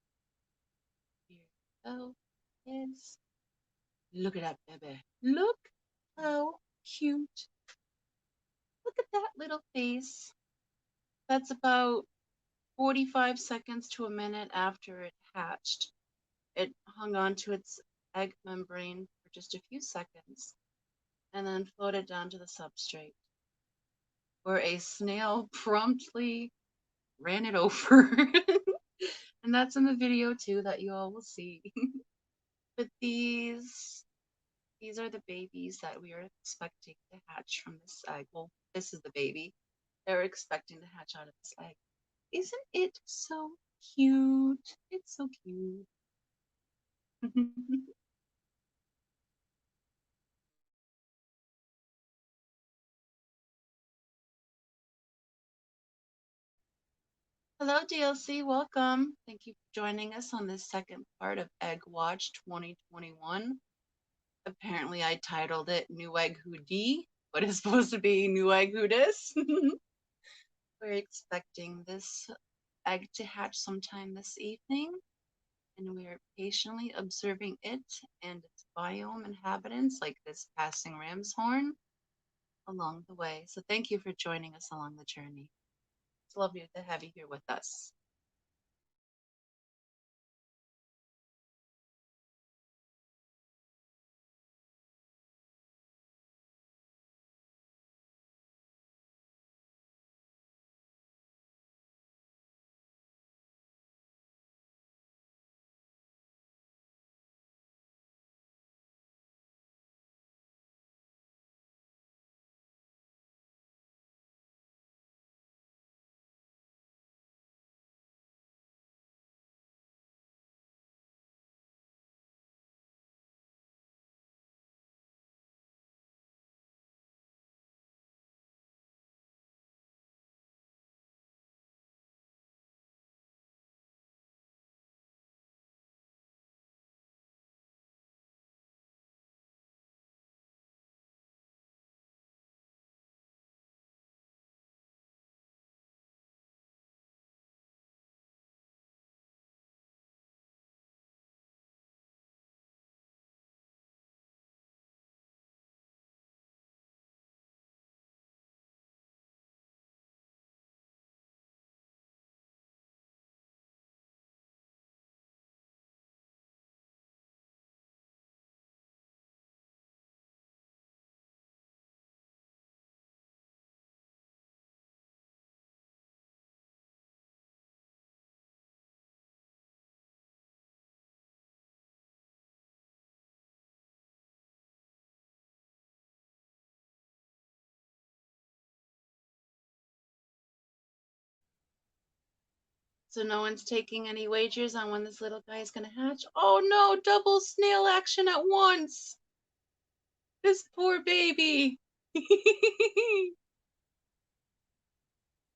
Here we go. Is look at that baby. Look how cute. Look at that little face. That's about 45 seconds to a minute after it hatched. it hung onto its egg membrane for just a few seconds and then floated down to the substrate, where a snail promptly ran it over. And that's in the video too that you all will see. But these are the babies that we are expecting to hatch from this egg. Well, this is the baby they're expecting to hatch out of this egg. Isn't it so cute? It's so cute. Hello, DLC. Welcome. Thank you for joining us on this second part of Egg Watch 2021. Apparently, I titled it New Egg Who D, but it's supposed to be New Egg Who Dis. We're expecting this egg to hatch sometime this evening, and we are patiently observing it and its biome inhabitants, like this passing ram's horn, along the way. So thank you for joining us along the journey. It's lovely to have you here with us. So no one's taking any wagers on when this little guy is going to hatch? Oh no, double snail action at once! This poor baby!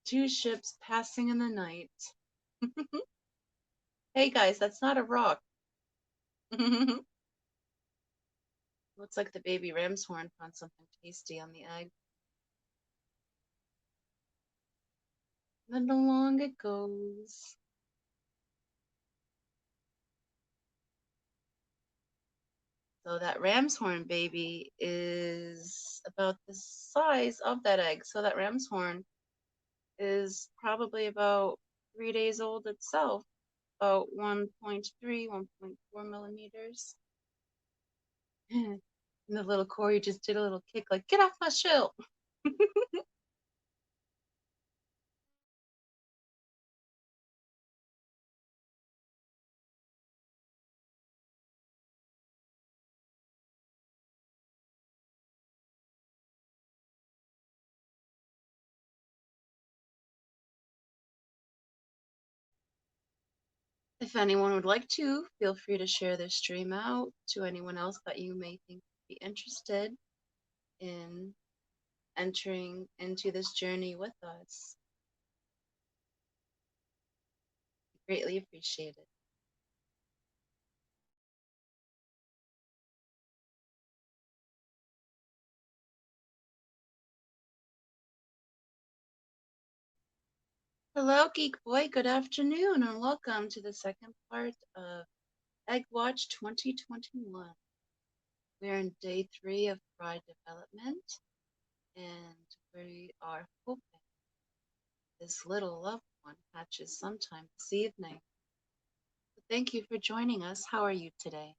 Two ships passing in the night. Hey guys, that's not a rock. Looks like the baby ram's horn found something tasty on the egg. And along it goes. So that ram's horn baby is about the size of that egg. So that ram's horn is probably about 3 days old itself, about 1.3, 1.4 millimeters. And the little Cory just did a little kick like, get off my shell. If anyone would like to, feel free to share this stream out to anyone else that you may think would be interested in entering into this journey with us. Greatly appreciated. Hello, Geek Boy. Good afternoon, and welcome to the second part of Egg Watch 2021. We're in day 3 of fry development, and we are hoping this little loved one hatches sometime this evening. But Thank you for joining us. How are you today?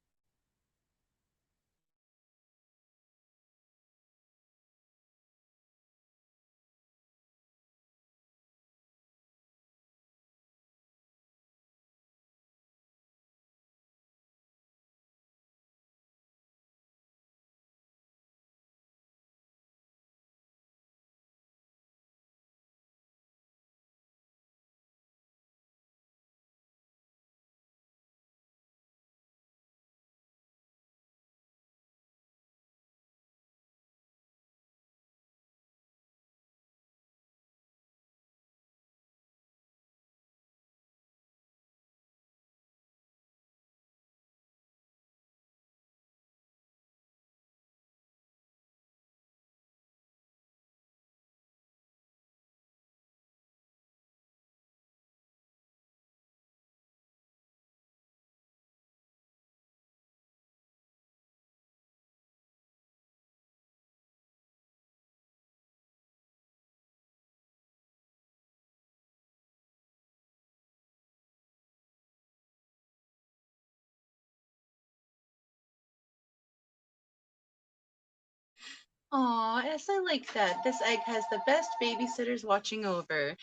Aw, yes, I like that. This egg has the best babysitters watching over.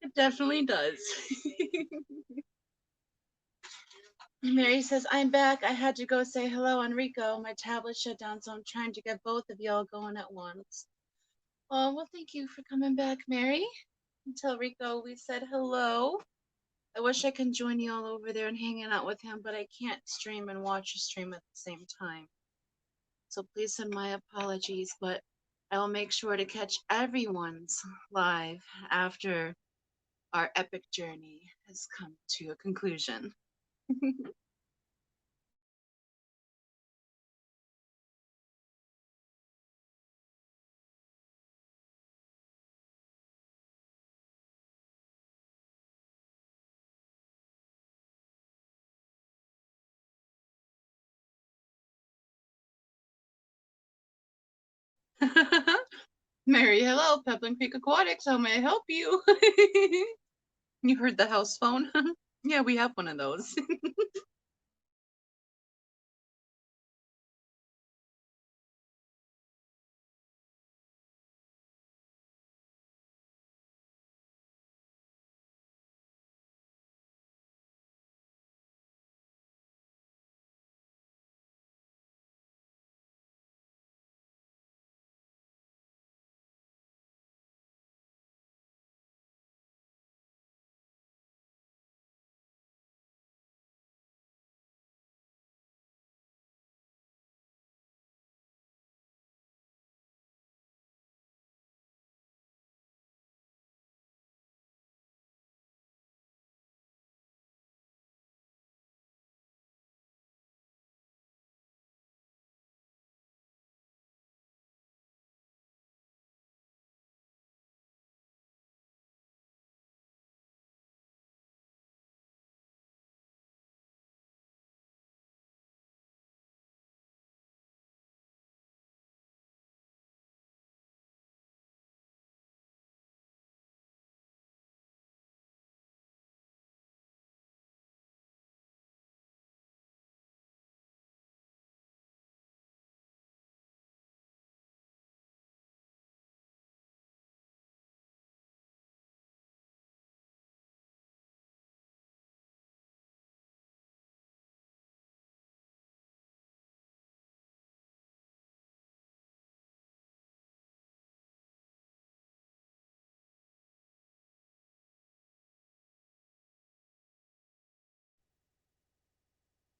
It definitely does. Mary says, I'm back. I had to go say hello, Enrico. My tablet shut down, so I'm trying to get both of y'all going at once. Oh, well, thank you for coming back, Mary. Tell Rico we said hello. I wish I could join you all over there and hanging out with him, but I can't stream and watch a stream at the same time. So please send my apologies, but I will make sure to catch everyone's live after our epic journey has come to a conclusion. Mary, hello, Pepin Creek Aquatics. How may I help you? You heard the house phone? Yeah, we have one of those.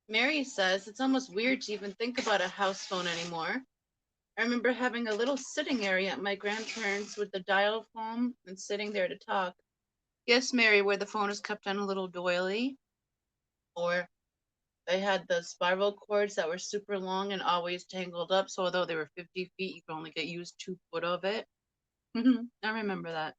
Mary says it's almost weird to even think about a house phone anymore. I remember having a little sitting area at my grandparents' with the dial phone and sitting there to talk. Yes, Mary, where the phone is kept on a little doily, or they had the spiral cords that were super long and always tangled up. So although they were 50 feet, you could only get used 2 foot of it. I remember that.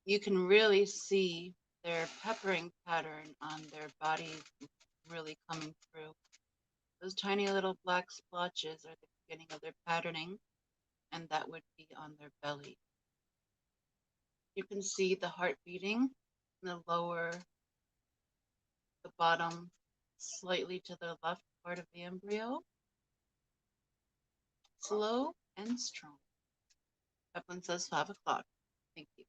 you can really see their peppering pattern on their body really coming through. Those tiny little black splotches are the beginning of their patterning, and that would be on their belly. You can see the heart beating in the lower, the bottom, slightly to the left part of the embryo. Slow and strong. Evelyn says 5 o'clock. Thank you.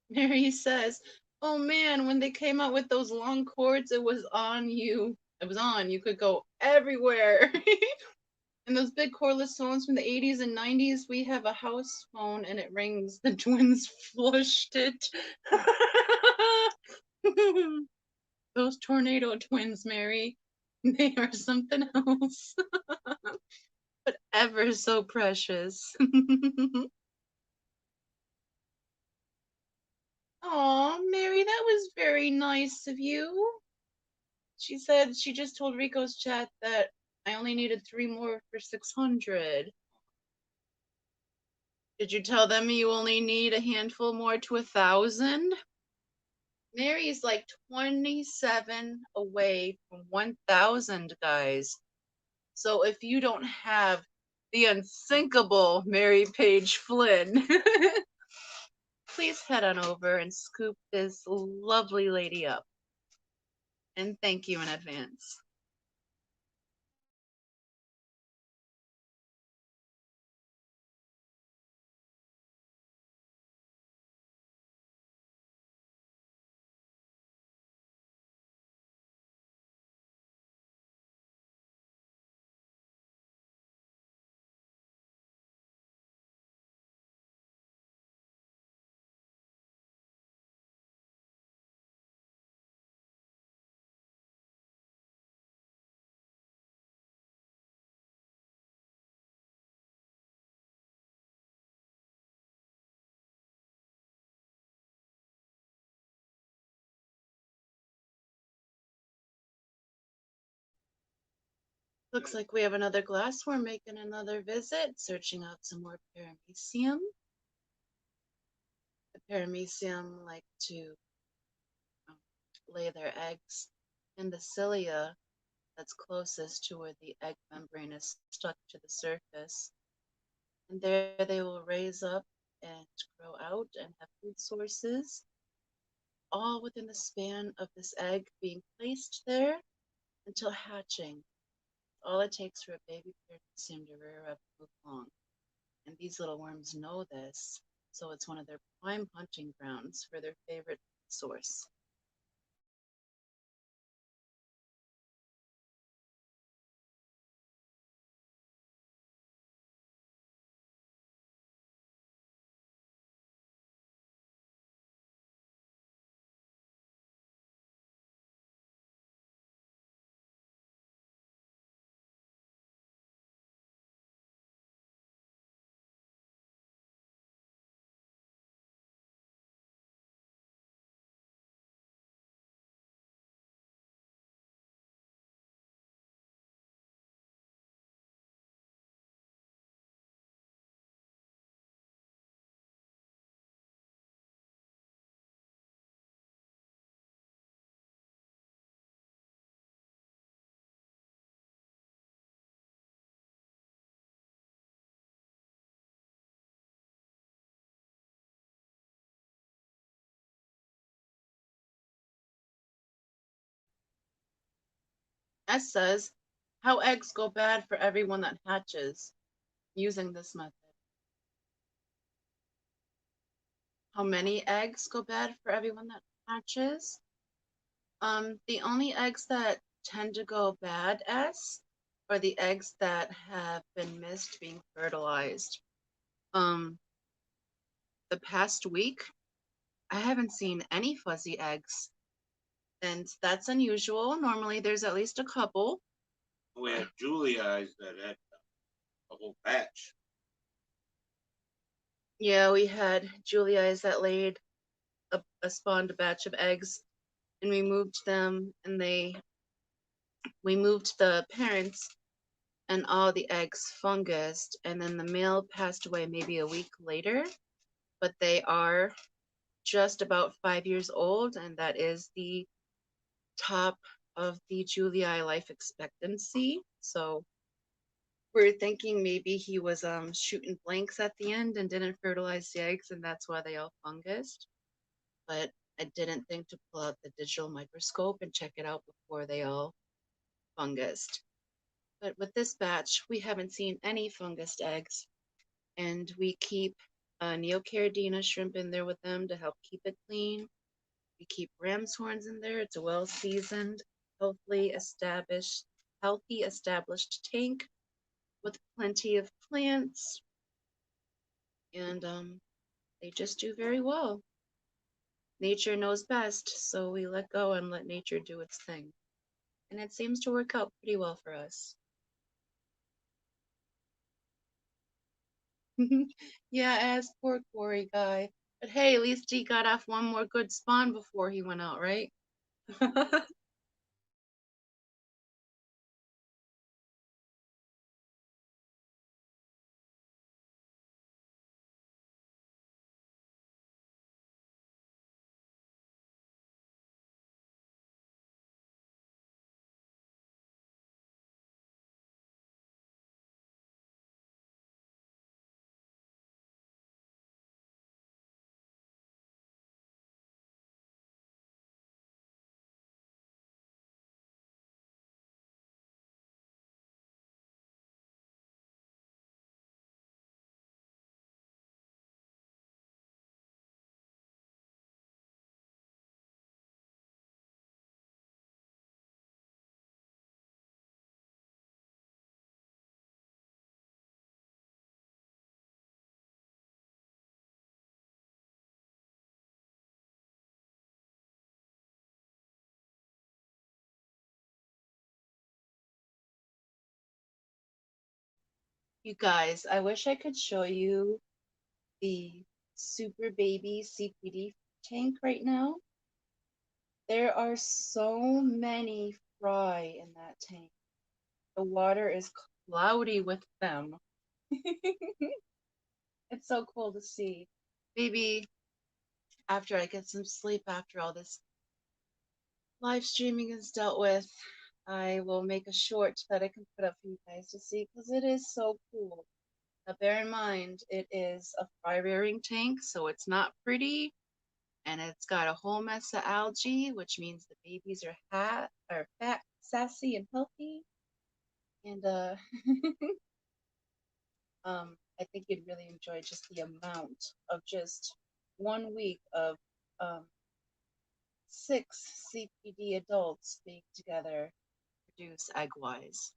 Mary says, "Oh man, when they came out with those long cords, it was on you. It was on. You could go everywhere." And those big cordless phones from the 80s and 90s, we have a house phone and it rings. The twins flushed it. Those tornado twins, Mary. They are something else. But ever so precious. Aw, Mary, that was very nice of you. She said she just told Rico's chat that I only needed 3 more for 600. Did you tell them you only need a handful more to 1,000? Mary's like 27 away from 1,000, guys. So if you don't have the unsinkable Mary Page Flynn, please head on over and scoop this lovely lady up. And thank you in advance. Looks like we have another glass. We're making another visit, searching out some more paramecium. The paramecium like to lay their eggs in the cilia that's closest to where the egg membrane is stuck to the surface. And there they will raise up and grow out and have food sources, all within the span of this egg being placed there until hatching. All it takes for a baby paramecium to rear up and move along. And these little worms know this, so it's one of their prime hunting grounds for their favorite source. S says, how eggs go bad for everyone that hatches using this method. How many eggs go bad for everyone that hatches. The only eggs that tend to go bad S are the eggs that have been missed being fertilized. Um, the past week, I haven't seen any fuzzy eggs, and that's unusual. Normally, there's at least a couple. We had Julie eyes that had a whole batch. Yeah, we had Julia's that laid a spawned batch of eggs, and we moved them, and we moved the parents, and all the eggs fungused, and then the male passed away maybe a week later. But they are just about 5 years old, and that is the top of the Julii life expectancy. So we're thinking maybe he was shooting blanks at the end and didn't fertilize the eggs, and that's why they all fungused. But I didn't think to pull out the digital microscope and check it out before they all fungused. But with this batch, we haven't seen any fungused eggs, and we keep Neocaridina shrimp in there with them to help keep it clean. We keep ram's horns in there. It's a well seasoned, healthy established tank with plenty of plants, and they just do very well. Nature knows best, so we let go and let nature do its thing. And it seems to work out pretty well for us. Yeah, as poor Corey guy. But hey, at least he got off one more good spawn before he went out, right? You guys, I wish I could show you the super baby CPD tank right now. There are so many fry in that tank. The water is cloudy with them. It's so cool to see. Maybe after I get some sleep, after all this live streaming is dealt with, I will make a short that I can put up for you guys to see because it is so cool. Now, bear in mind, it is a fry rearing tank, so it's not pretty, and it's got a whole mess of algae, which means the babies are fat, sassy, and healthy. And I think you'd really enjoy just the amount of just 1 week of um, 6 CPD adults being together produce egg-wise.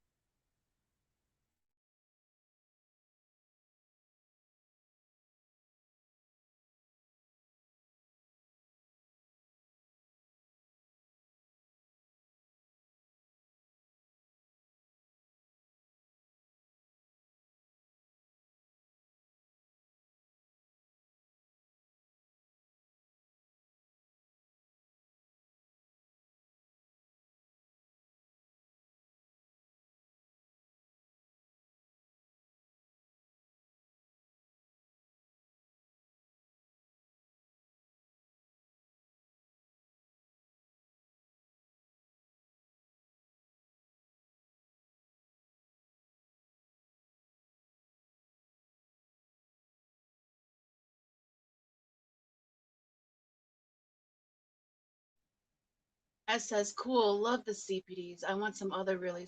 S says, cool, love the CPDs. I want some other really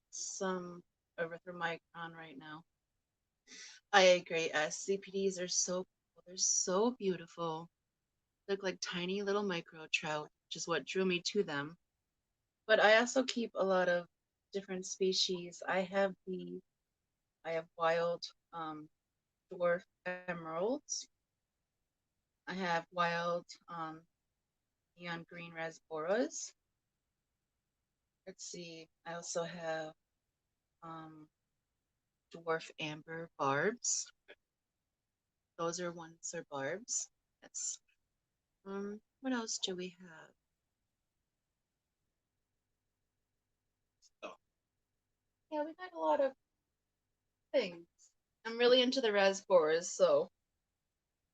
some erythromicron right now. I agree, S. CPDs are so cool. They're so beautiful. Look like tiny little micro trout, which is what drew me to them. But I also keep a lot of different species. I have wild dwarf emeralds. I have wild neon green rasboras. Let's see. I also have um, dwarf amber barbs. Those are ones are barbs. That's what else do we have? Oh, Yeah, we got a lot of things. I'm really into the rasboras, so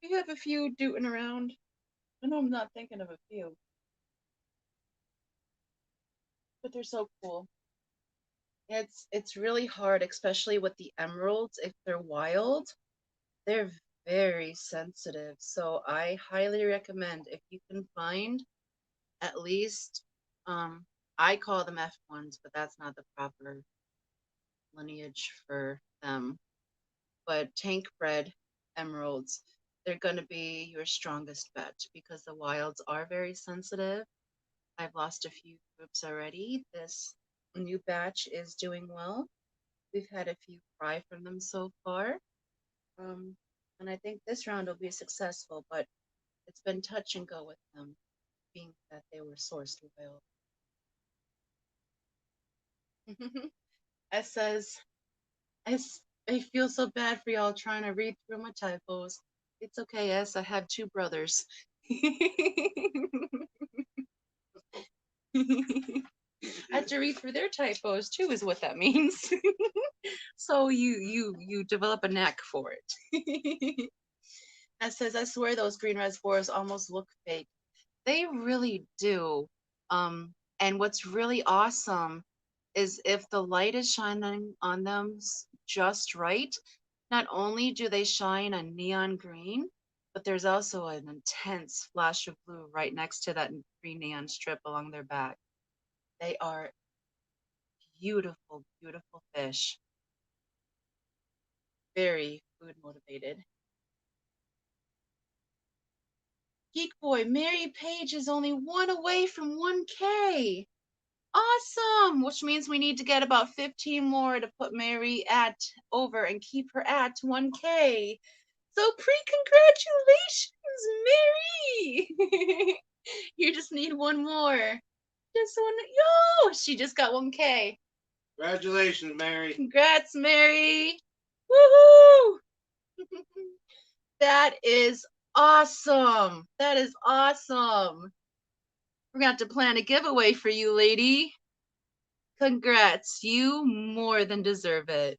we have a few dooting around. I know I'm not thinking of a few, but they're so cool. It's really hard, especially with the emeralds. If they're wild, they're very sensitive. So I highly recommend if you can find at least I call them F1s, but that's not the proper lineage for them. But tank bred emeralds, they're going to be your strongest bet because the wilds are very sensitive. I've lost a few groups already. This new batch is doing well. We've had a few fry from them so far. Um, and I think this round will be successful, but it's been touch and go with them, being that they were sourced wild. S says, I feel so bad for y'all trying to read through my typos. It's okay, S. I have two brothers. I have to read through their typos too, is what that means. So you develop a knack for it. That says, I swear those green reservoirs almost look fake. They really do. And what's really awesome is if the light is shining on them just right, not only do they shine a neon green, but there's also an intense flash of blue right next to that green neon strip along their back. They are beautiful, beautiful fish. Very food motivated. Geek Boy, Mary Page is only one away from 1K. Awesome! Which means we need to get about 15 more to put Mary at over and keep her at 1K. So pre-congratulations, Mary! You just need one more. Just one. Yo! She just got 1K. congratulations, Mary. Congrats, Mary! Woohoo! That is awesome. That is awesome. We're going to have to plan a giveaway for you, lady. Congrats. You more than deserve it.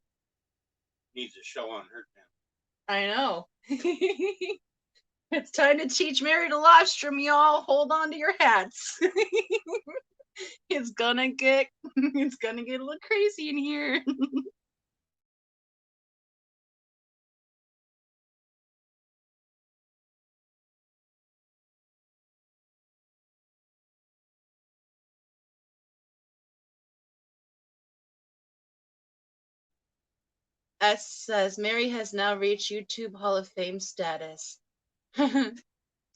Needs a show on her channel. I know. It's time to teach Mary to live stream, y'all. Hold on to your hats. It's gonna get it's gonna get a little crazy in here. S says Mary has now reached YouTube Hall of Fame status.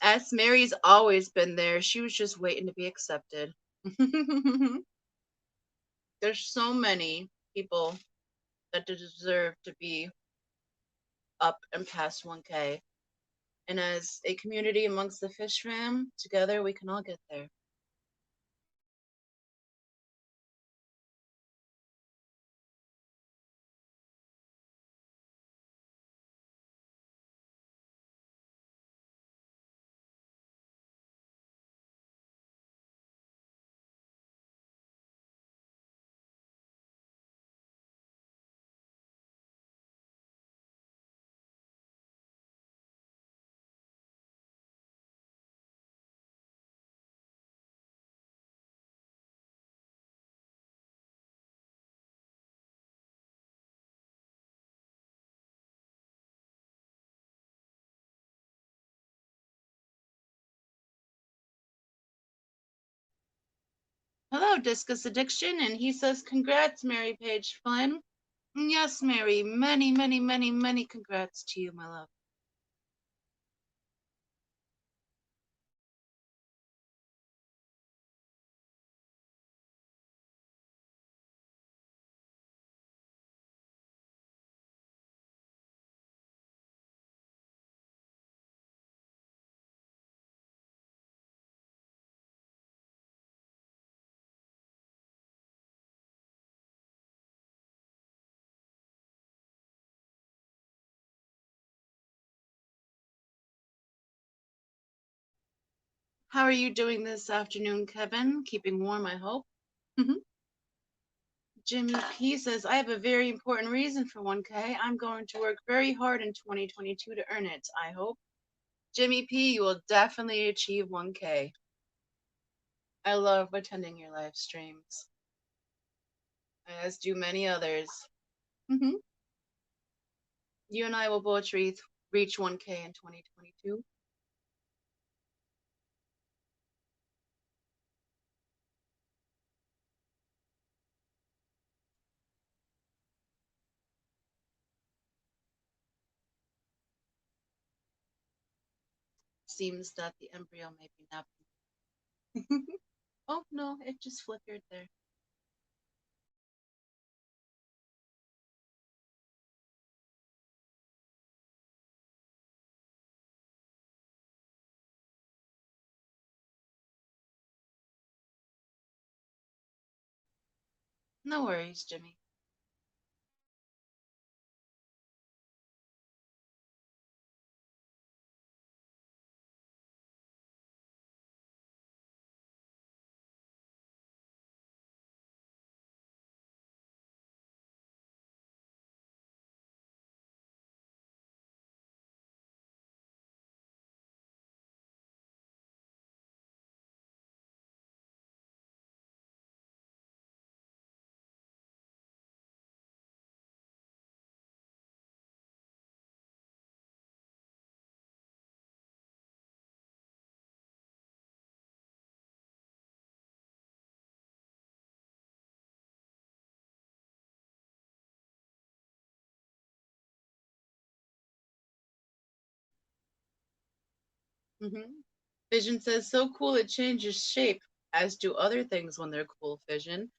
S Mary's always been there. She was just waiting to be accepted. There's so many people that deserve to be up and past 1K. And as a community amongst the fish fam, together we can all get there. Hello, Discus Addiction, and he says, congrats, Mary Page Flynn. Yes, Mary, many, many, many, many congrats to you, my love. How are you doing this afternoon, Kevin? Keeping warm, I hope. Jimmy P says, I have a very important reason for 1K. I'm going to work very hard in 2022 to earn it, I hope. Jimmy P, you will definitely achieve 1K. I love attending your live streams, as do many others. You and I will both reach 1K in 2022. Seems that the embryo may be napping. Oh no, it just flickered there. No worries, Jimmy. Fission says, so cool it changes shape, as do other things when they're cool, Fission.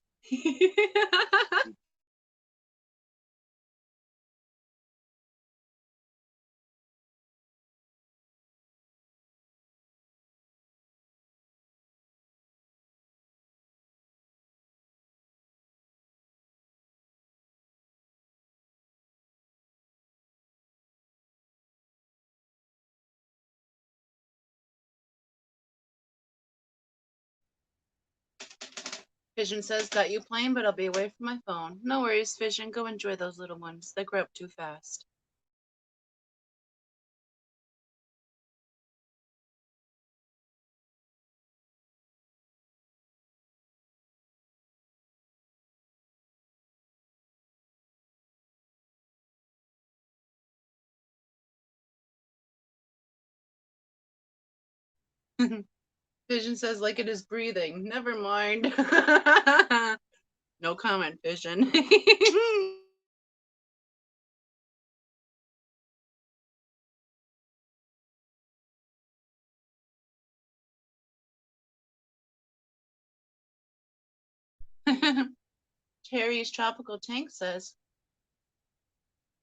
Fission says, got you playing, but I'll be away from my phone. No worries, Fission. Go enjoy those little ones. They grow up too fast. Fission says, like it is breathing. Never mind. No comment, Fission. Terry's Tropical Tank says,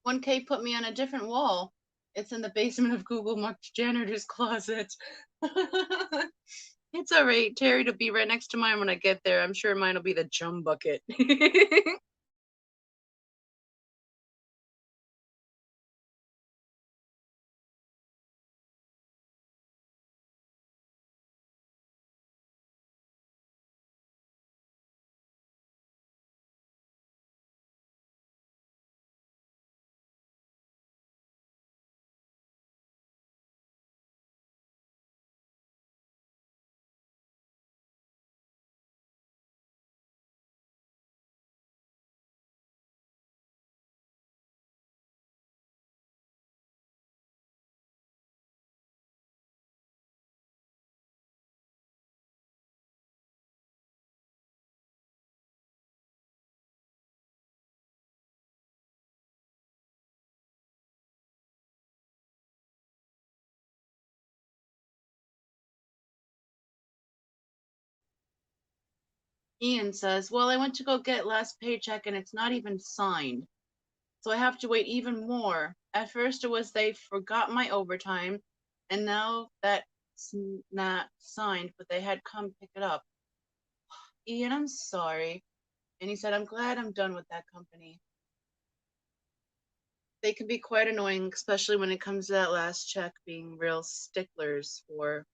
1K put me on a different wall. It's in the basement of Google Mark's janitor's closet. It's all right. Terry will be right next to mine when I get there. I'm sure mine will be the chum bucket. Ian says, well, I went to go get last paycheck and it's not even signed. So I have to wait even more. At first it was they forgot my overtime, and now that's not signed, but they had come pick it up. Ian, I'm sorry. And he said, I'm glad I'm done with that company. They can be quite annoying, especially when it comes to that last check being real sticklers for.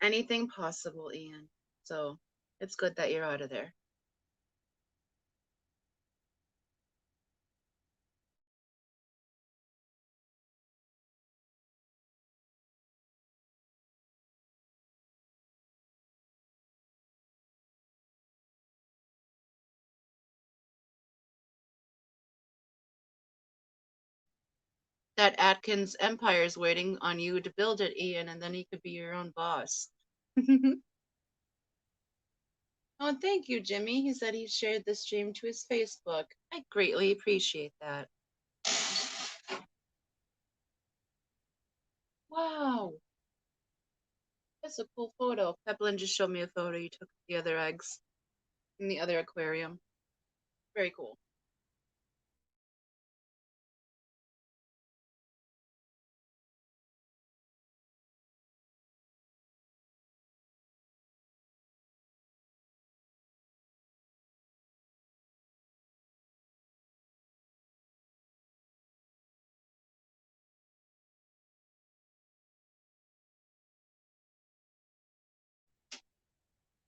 anything possible, Ian. So it's good that you're out of there. That Atkins empire is waiting on you to build it, Ian, and then he could be your own boss. Oh, thank you, Jimmy. He said he shared the stream to his Facebook. I greatly appreciate that. Wow, that's a cool photo. Peplin just showed me a photo you took of the other eggs in the other aquarium. Very cool.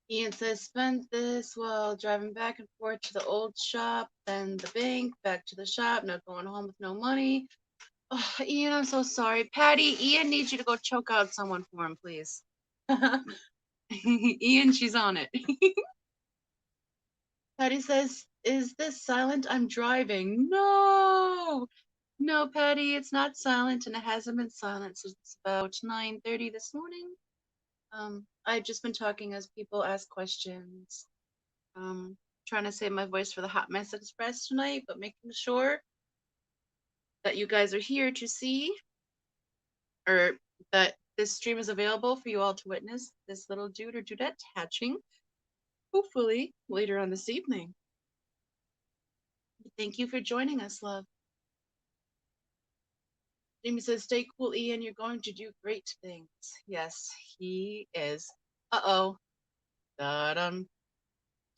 Ian says, spent this while driving back and forth to the old shop, then the bank, back to the shop, now going home with no money. Oh, Ian, I'm so sorry. Patty, Ian needs you to go choke out someone for him, please. Ian, she's on it. Patty says, is this silent? I'm driving. No! No, Patty, it's not silent, and it hasn't been silent since about 9:30 this morning. I've just been talking as people ask questions. Trying to save my voice for the Hot Mess Express tonight, but making sure that you guys are here to see, or that this stream is available for you all to witness this little dude or dudette hatching, hopefully later on this evening. Thank you for joining us, love. Jamie says, stay cool, Ian. You're going to do great things. Yes, he is. Uh-oh. Da-dun,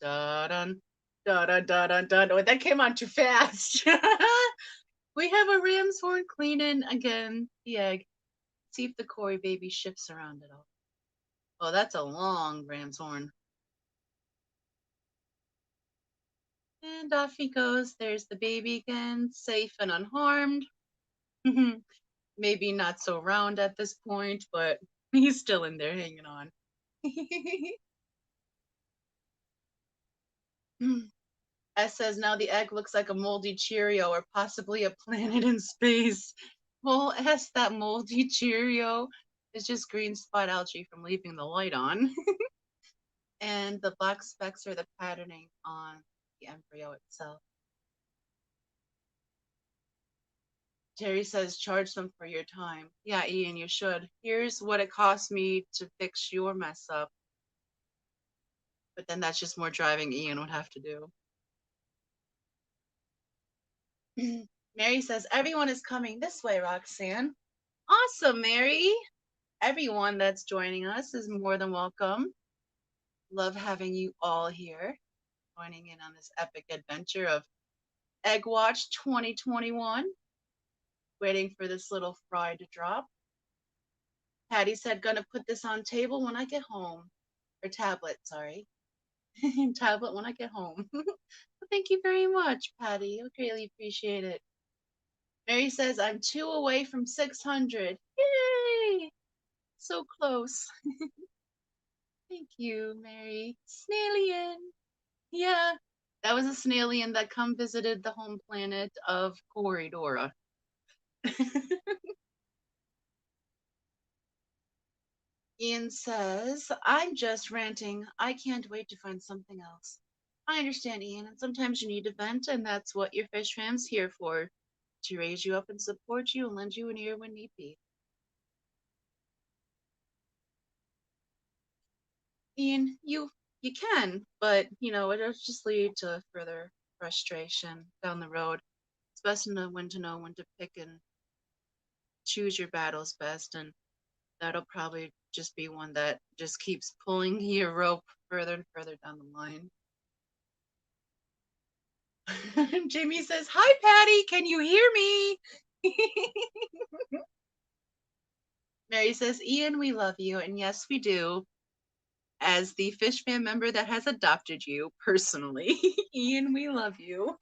da-dun, da-dun. Oh, that came on too fast. We have a ram's horn cleaning again the egg. See if the Cory baby shifts around at all. Oh, that's a long ram's horn. And off he goes. There's the baby again, safe and unharmed. Maybe not so round at this point, but he's still in there hanging on. S says now the egg looks like a moldy Cheerio or possibly a planet in space. Well, S, that moldy Cheerio is just green spot algae from leaving the light on. And the black specks are the patterning on the embryo itself. Terry says, charge them for your time. Yeah, Ian, you should. Here's what it cost me to fix your mess up. But then that's just more driving Ian would have to do. Mary says, everyone is coming this way, Roxanne. Awesome, Mary. Everyone that's joining us is more than welcome. Love having you all here, joining in on this epic adventure of Egg Watch 2021. Waiting for this little fry to drop. Patty said, gonna put this on table when I get home. Or tablet, sorry. Tablet when I get home. Well, thank you very much, Patty. I greatly appreciate it. Mary says, I'm 2 away from 600. Yay! So close. Thank you, Mary. Snailian. Yeah, that was a snailian that come visited the home planet of Corydora. Ian says, I'm just ranting. I can't wait to find something else. I understand, Ian, and sometimes you need to vent, and that's what your fish fam's here for, to raise you up and support you and lend you an ear when need be. Ian, you can, but it'll just lead to further frustration down the road. It's best to know when to pick and choose your battles best, and that'll probably just be one that just keeps pulling your rope further and further down the line. Jamie says, hi, Patty, can you hear me? Mary says, Ian, we love you. And yes, we do. As the Fishman member that has adopted you personally, Ian, we love you.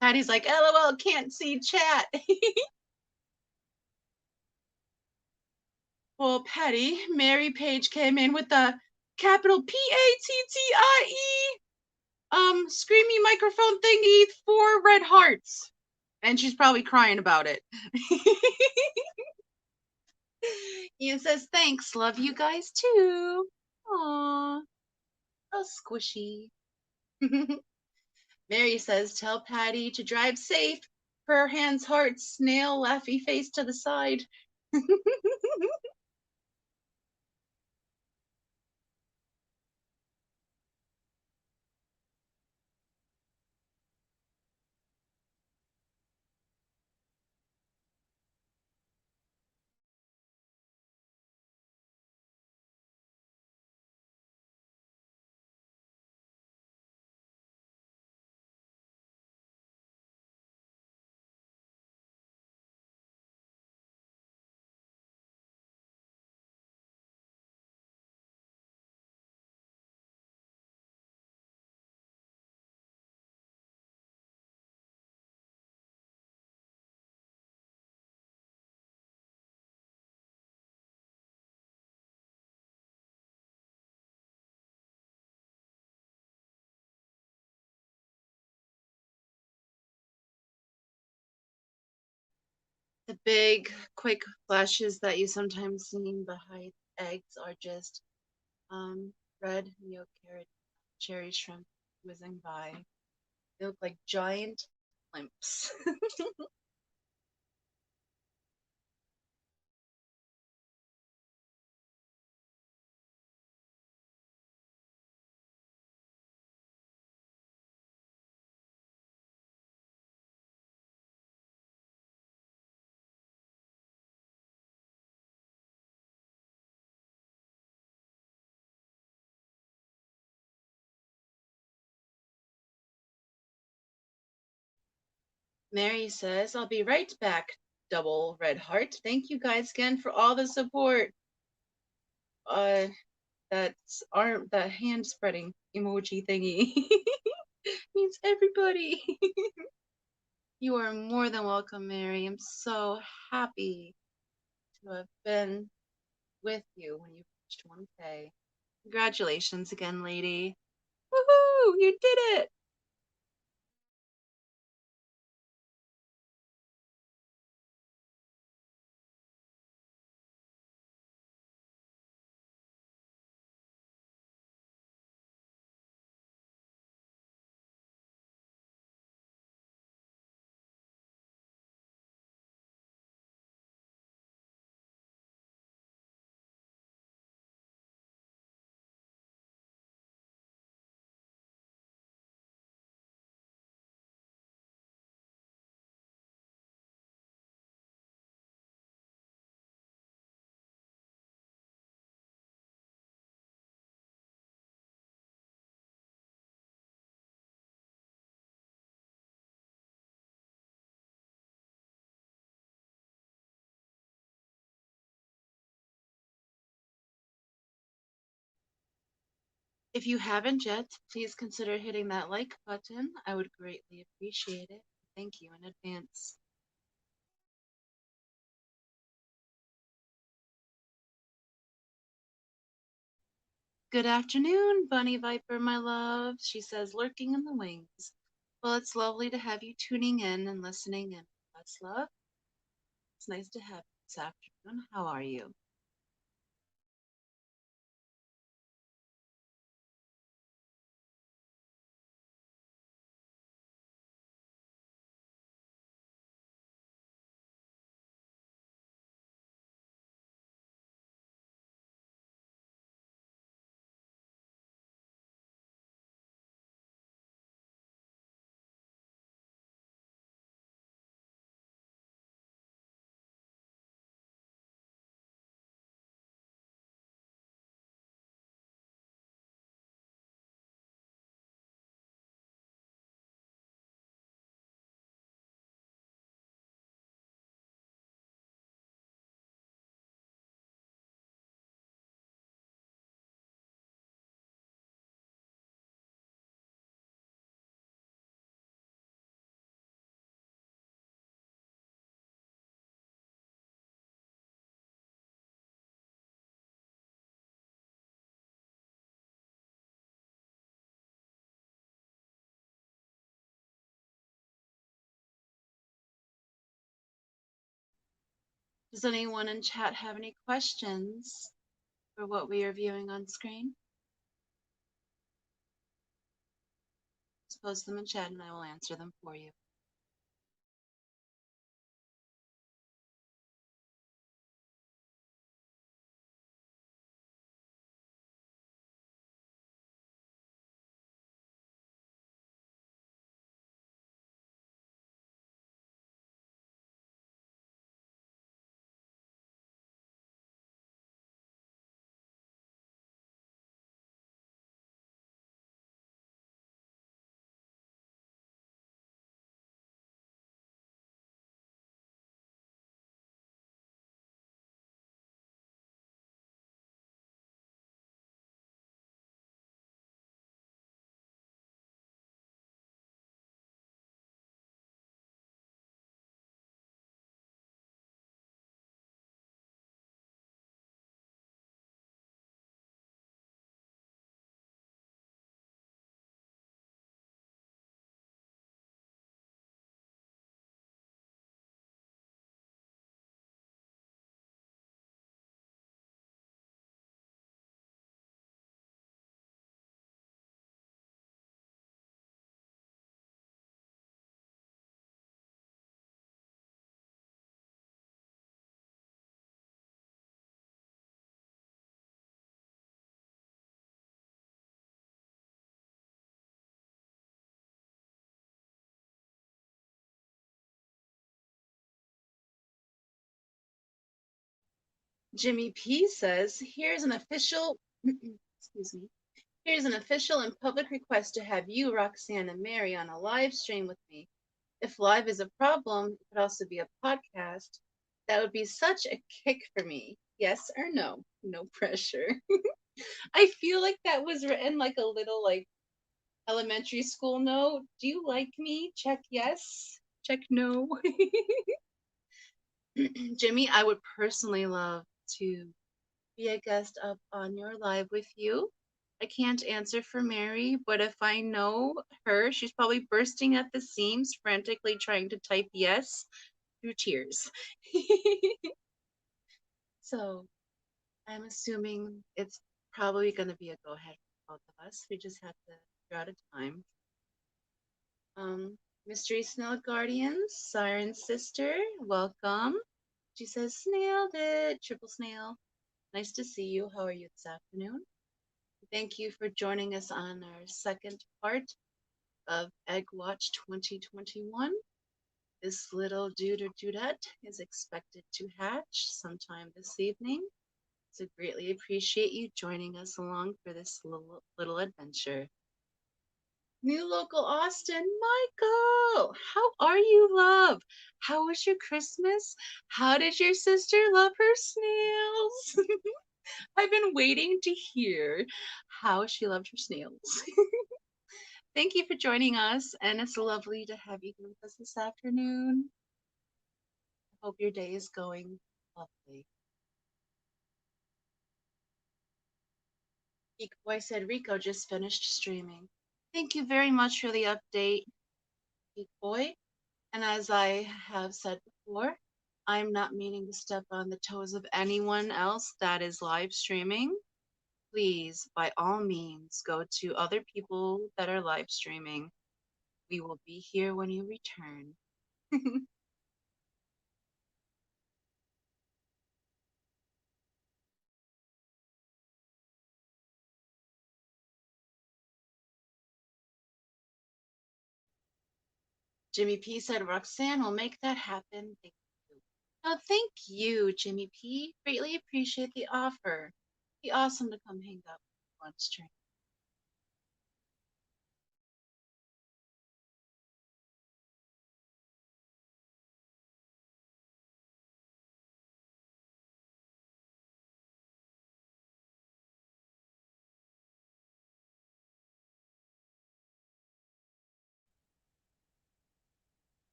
Patty's like, LOL, can't see chat. Well, Patty, Mary Page came in with the capital PATTIE screamy microphone thingy, 4 red hearts. And she's probably crying about it. Ian says, thanks, love you guys too. Aww, so squishy. Mary says, tell Patty to drive safe. Her hands, heart, snail, laughy face to the side. The big, quick flashes that you sometimes see behind eggs are just red yolk carrot cherry shrimp whizzing by. They look like giant blimps. Mary says, I'll be right back. Double red heart. Thank you guys again for all the support. Uh, that's arm, that hand spreading emoji thingy means everybody. You are more than welcome, Mary. I'm so happy to have been with you when you reached 1K. Congratulations again, lady. Woohoo! You did it! If you haven't yet, please consider hitting that like button. I would greatly appreciate it. Thank you in advance. Good afternoon, Bunny Viper, my love. She says, lurking in the wings. Well, it's lovely to have you tuning in and listening in. Let's love. It's nice to have you this afternoon. How are you? Does anyone in chat have any questions for what we are viewing on screen? Just post them in chat and I will answer them for you. Jimmy P says, here's an official, excuse me, here's an official and public request to have you, Roxanne, and Mary on a live stream with me. If live is a problem, it could also be a podcast. That would be such a kick for me. Yes or no? No pressure. I feel like that was written like a little like elementary school note. Do you like me? Check yes. Check no. Jimmy, I would personally love to be a guest up on your live with you. I can't answer for Mary, but if I know her, she's probably bursting at the seams, frantically trying to type yes through tears. So I'm assuming it's probably going to be a go ahead for both of us. We just have to figure out a time. Mystery Snail Guardians, Siren Sister, welcome. She says, snailed it, triple snail. Nice to see you. How are you this afternoon? Thank you for joining us on our second part of Egg Watch 2021. This little dude or dudette is expected to hatch sometime this evening. So greatly appreciate you joining us along for this little adventure. New local Austin, Michael, how are you, love? How was your Christmas? How did your sister love her snails? I've been waiting to hear how she loved her snails. Thank you for joining us, and it's lovely to have you here with us this afternoon. I hope your day is going lovely. Geek Boy said Rico just finished streaming. Thank you very much for the update, Geek Boy. And as I have said before, I'm not meaning to step on the toes of anyone else that is live streaming. Please, by all means, go to other people that are live streaming. We will be here when you return. Jimmy P said Roxanne will make that happen. Thank you. Oh, thank you, Jimmy P. Greatly appreciate the offer. Be awesome to come hang out on stream.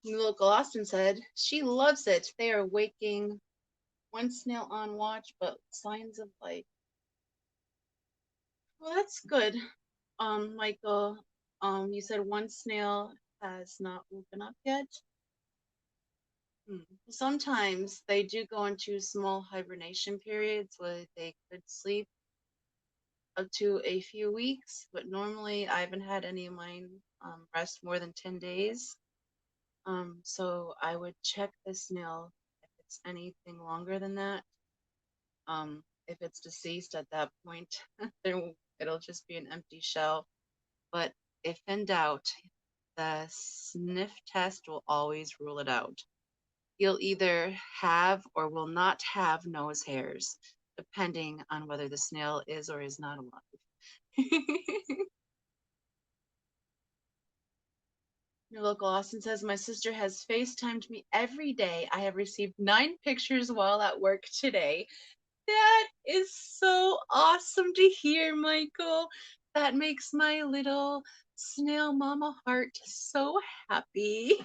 Local Austin said she loves it. They are waking one snail on watch, but signs of life. Well, that's good. Michael, you said one snail has not woken up yet. Sometimes they do go into small hibernation periods where they could sleep up to a few weeks, but normally I haven't had any of mine rest more than 10 days. So I would check the snail if it's anything longer than that. If it's deceased at that point, then it'll just be an empty shell. But if in doubt, the sniff test will always rule it out. You'll either have or will not have nose hairs, depending on whether the snail is or is not alive. Your local Austin says, my sister has FaceTimed me every day. I have received 9 pictures while at work today. That is so awesome to hear, Michael. That makes my little snail mama heart so happy.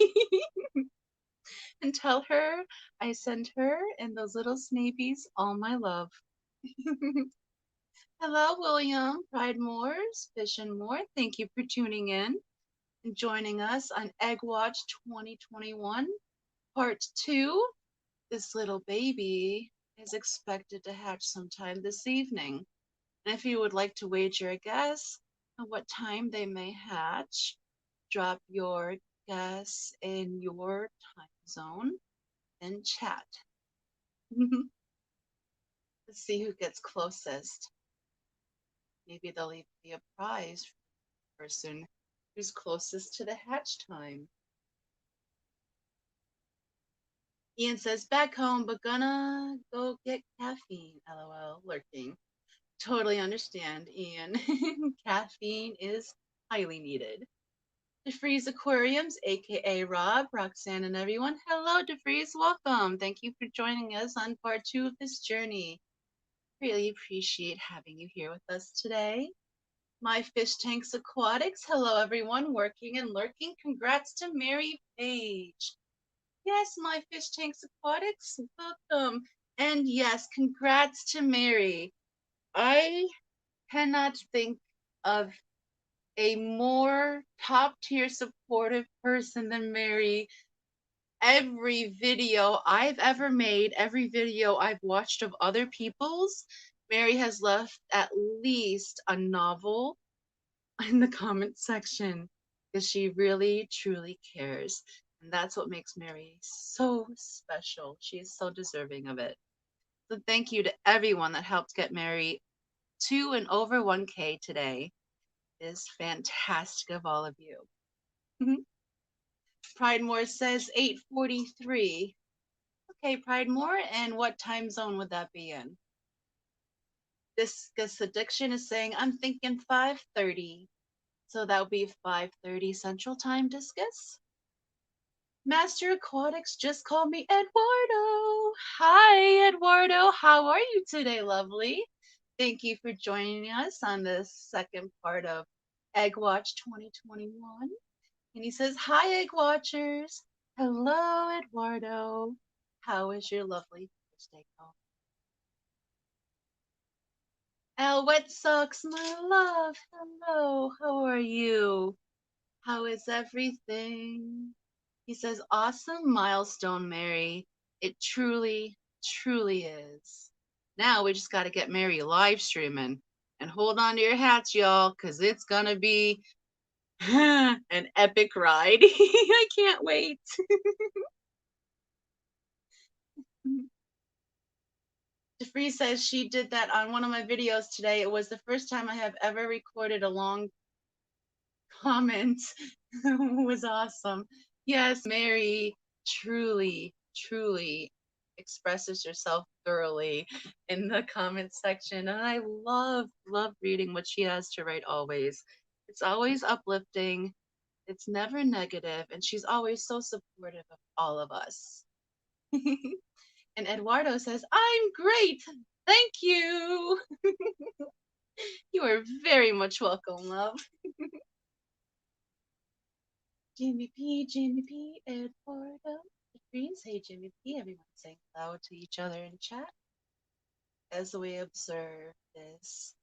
And tell her I send her and those little snapies all my love. Hello, William, Pride Moors, Fish and More. Thank you for tuning in and joining us on Egg Watch 2021, Part 2. This little baby is expected to hatch sometime this evening. And if you would like to wager a guess on what time they may hatch, drop your guess in your time zone and chat. Let's see who gets closest. Maybe they'll even be a prize for the person who's closest to the hatch time. Ian says, back home, but gonna go get caffeine. LOL, lurking. Totally understand, Ian. Caffeine is highly needed. DeFreeze Aquariums, aka Rob, Roxanne, and everyone. Hello, DeFreeze. Welcome. Thank you for joining us on part 2 of this journey. Really appreciate having you here with us today. My Fish Tanks Aquatics. Hello, everyone. Working and lurking. Congrats to Mary Page. Yes, My Fish Tanks Aquatics. Welcome. And yes, congrats to Mary. I cannot think of a more top tier supportive person than Mary. Every video I've ever made, every video I've watched of other people's, Mary has left at least a novel in the comment section because she really truly cares. And that's what makes Mary so special. She is so deserving of it. So thank you to everyone that helped get Mary to and over 1K today. It is fantastic of all of you. Pridemore says 8:43. Okay, Pridemore, and what time zone would that be in? Discus Addiction is saying, I'm thinking 5:30. So that would be 5:30 Central Time, Discus. Master Aquatics just called me Eduardo. Hi, Eduardo. How are you today, lovely? Thank you for joining us on the second part of Egg Watch 2021. And he says, hi, Egg Watchers. Hello, Eduardo. How is your lovely Thursday going? El Wet Socks, my love. Hello. How are you? How is everything? He says, awesome milestone, Mary. It truly, truly is. Now we just got to get Mary live streaming. And hold on to your hats, y'all, because it's going to be an epic ride. I can't wait. DeFree says she did that on one of my videos today. It was the first time I have ever recorded a long comment. It was awesome. Yes, Mary truly, truly expresses herself thoroughly in the comment section. And I love reading what she has to write always. It's always uplifting. It's never negative, and she's always so supportive of all of us. And Eduardo says, I'm great. Thank you. You are very much welcome, love. Jimmy P, Eduardo. Please, hey Jimmy P. Everyone saying hello to each other in chat as we observe this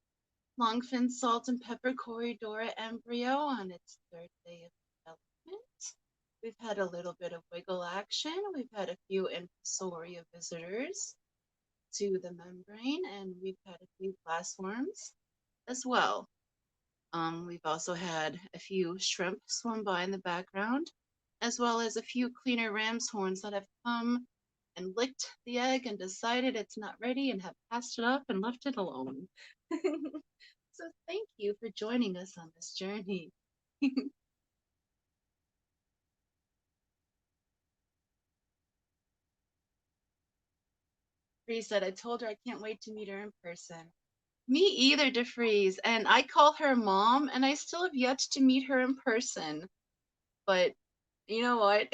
longfin salt and pepper corydora embryo on its 3rd day of development. We've had a little bit of wiggle action. We've had a few infusoria visitors to the membrane, and we've had a few glassworms as well. We've also had a few shrimp swim by in the background, as well as a few cleaner ram's horns that have come and licked the egg and decided it's not ready and have passed it up and left it alone. So thank you for joining us on this journey. Bree said, I told her I can't wait to meet her in person. Me either, DeFreeze. And I call her mom, and I still have yet to meet her in person. But you know what?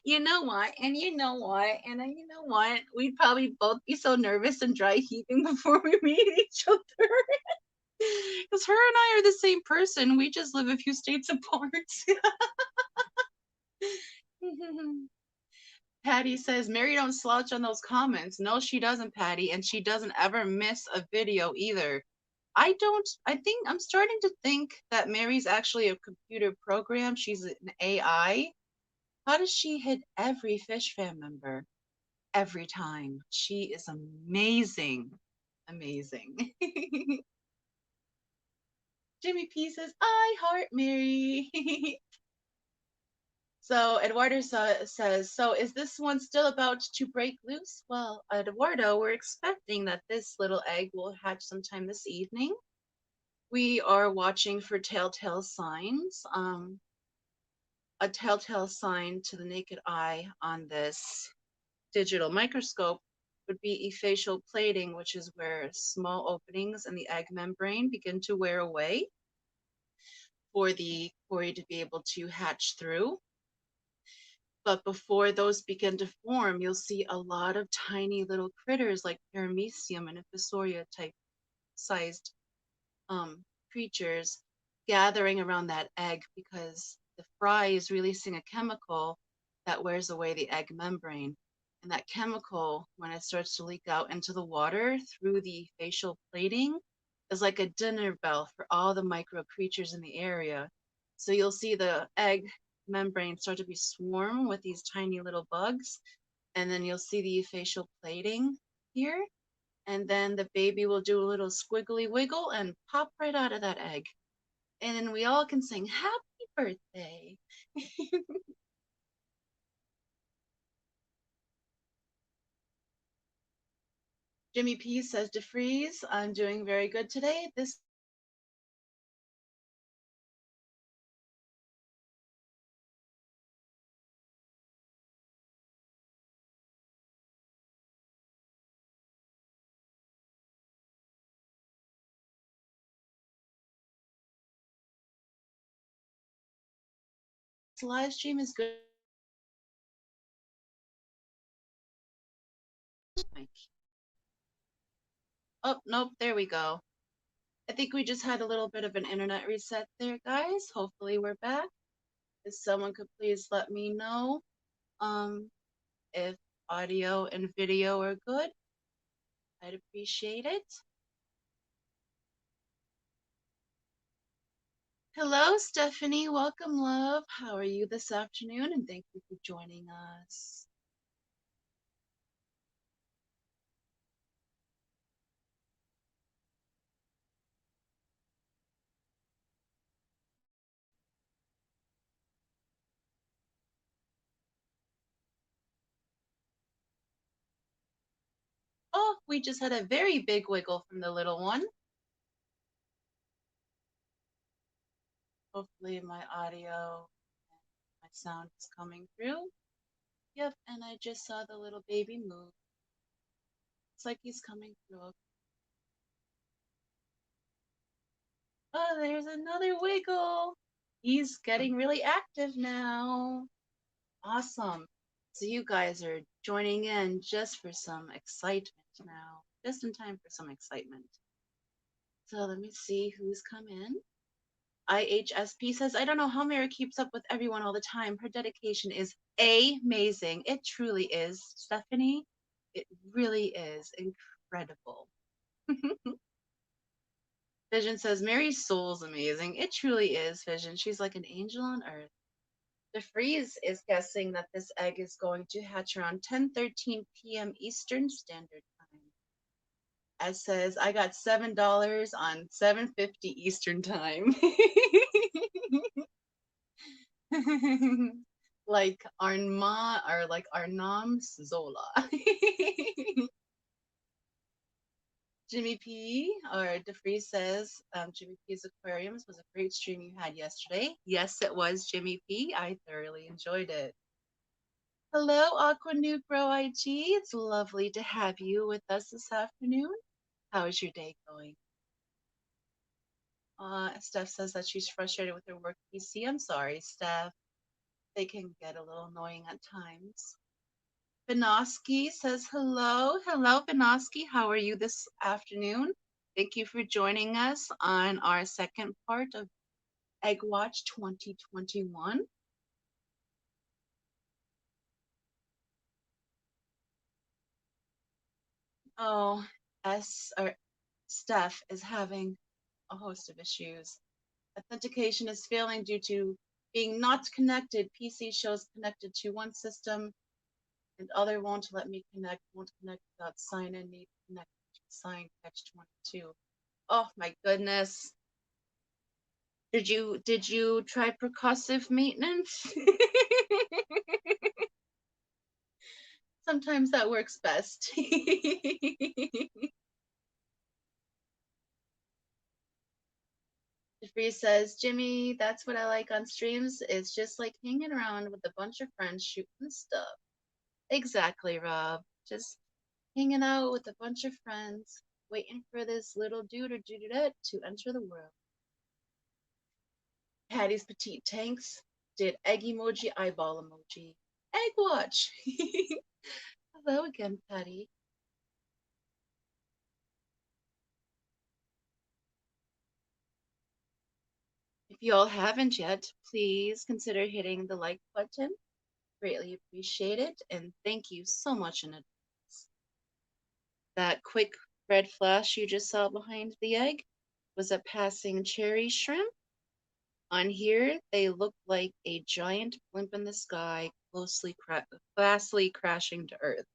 You know what? And you know what? And then you know what? We'd probably both be so nervous and dry heaving before we meet each other. Because her and I are the same person. We just live a few states apart. Patty says, Mary don't slouch on those comments. No, she doesn't, Patty. And she doesn't ever miss a video either. I think I'm starting to think that Mary's actually a computer program. She's an AI. How does she hit every Fish fan member every time? She is amazing. Amazing. Jimmy P says, I heart Mary. So Eduardo says, so is this one still about to break loose? Well, Eduardo, we're expecting that this little egg will hatch sometime this evening. We are watching for telltale signs. A telltale sign to the naked eye on this digital microscope would be ephacial plating, which is where small openings in the egg membrane begin to wear away for the cory to be able to hatch through. But before those begin to form, you'll see a lot of tiny little critters like paramecium and infusoria type sized creatures gathering around that egg because the fry is releasing a chemical that wears away the egg membrane. And that chemical, when it starts to leak out into the water through the facial plating, is like a dinner bell for all the micro creatures in the area. So you'll see the egg membrane start to be swarm with these tiny little bugs. And then you'll see the facial plating here, and then the baby will do a little squiggly wiggle and pop right out of that egg. And then we all can sing happy birthday. Jimmy P says to freeze, I'm doing very good today. This live stream is good. Oh, nope, there we go. I think we just had a little bit of an internet reset there, guys. Hopefully we're back. If someone could please let me know if audio and video are good, I'd appreciate it. Hello, Stephanie. Welcome, love. How are you this afternoon? And thank you for joining us. Oh, we just had a very big wiggle from the little one. Hopefully my audio and my sound is coming through. Yep, and I just saw the little baby move. It's like he's coming through. Oh, there's another wiggle. He's getting really active now. Awesome. So you guys are joining in just for some excitement now. Just in time for some excitement. So let me see who's come in. IHSP says, I don't know how Mary keeps up with everyone all the time. Her dedication is amazing. It truly is, Stephanie. It really is incredible. Vision says, Mary's soul's amazing. It truly is, Vision. She's like an angel on earth. DeFreeze is guessing that this egg is going to hatch around 10:13 p.m. Eastern Standard Time. As says, I got $7 on 7:50 Eastern Time. Like Arma or like Arnam Zola. Jimmy P or DeFreeze says, Jimmy P's Aquariums was a great stream you had yesterday. Yes, it was, Jimmy P. I thoroughly enjoyed it. Hello, Aqua Negro IG. It's lovely to have you with us this afternoon. How is your day going? Steph says that she's frustrated with her work PC. I'm sorry, Steph. They can get a little annoying at times. Benoski says hello. Hello, Benoski. How are you this afternoon? Thank you for joining us on our second part of Egg Watch 2021. Oh, Steph is having a host of issues. Authentication is failing due to being not connected. PC shows connected to one system and other won't let me connect, won't connect without sign in, need to connect to sign catch 22. Oh my goodness. Did you try percussive maintenance? Sometimes that works best. Jeffrey says, Jimmy, that's what I like on streams. It's just like hanging around with a bunch of friends shooting stuff. Exactly, Rob. Just hanging out with a bunch of friends, waiting for this little dude or dudette to enter the world. Patty's Petite Tanks did egg emoji, eyeball emoji. Egg watch. Hello again, Patty. If you all haven't yet, please consider hitting the like button. Greatly appreciate it, and thank you so much in advance. That quick red flash you just saw behind the egg was a passing cherry shrimp. On here, they look like a giant blimp in the sky, vastly crashing to Earth.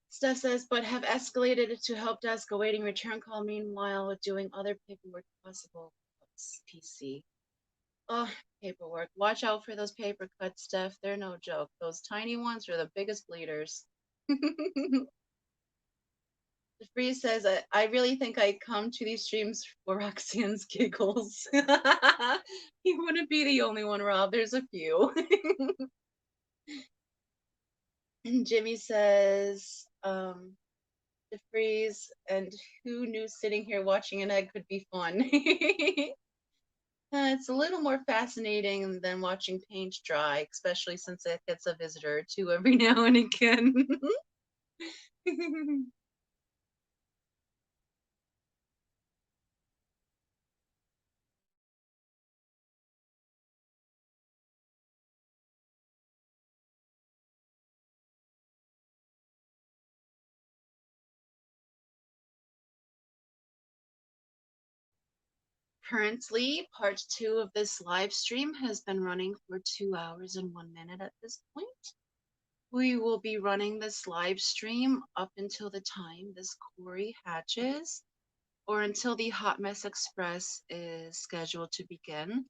Steph says, but have escalated it to help desk awaiting return call, meanwhile doing other paperwork possible. PC. Oh, paperwork. Watch out for those paper cuts, Steph. They're no joke. Those tiny ones are the biggest bleeders. The Free says, I really think I come to these streams for Roxanne's giggles. You wouldn't be the only one, Rob. There's a few. Jimmy says, DeFreeze, and who knew sitting here watching an egg could be fun? It's a little more fascinating than watching paint dry, especially since it gets a visitor or two every now and again. Currently, part two of this live stream has been running for 2 hours and 1 minute at this point. We will be running this live stream up until the time this Cory hatches, or until the Hot Mess Express is scheduled to begin,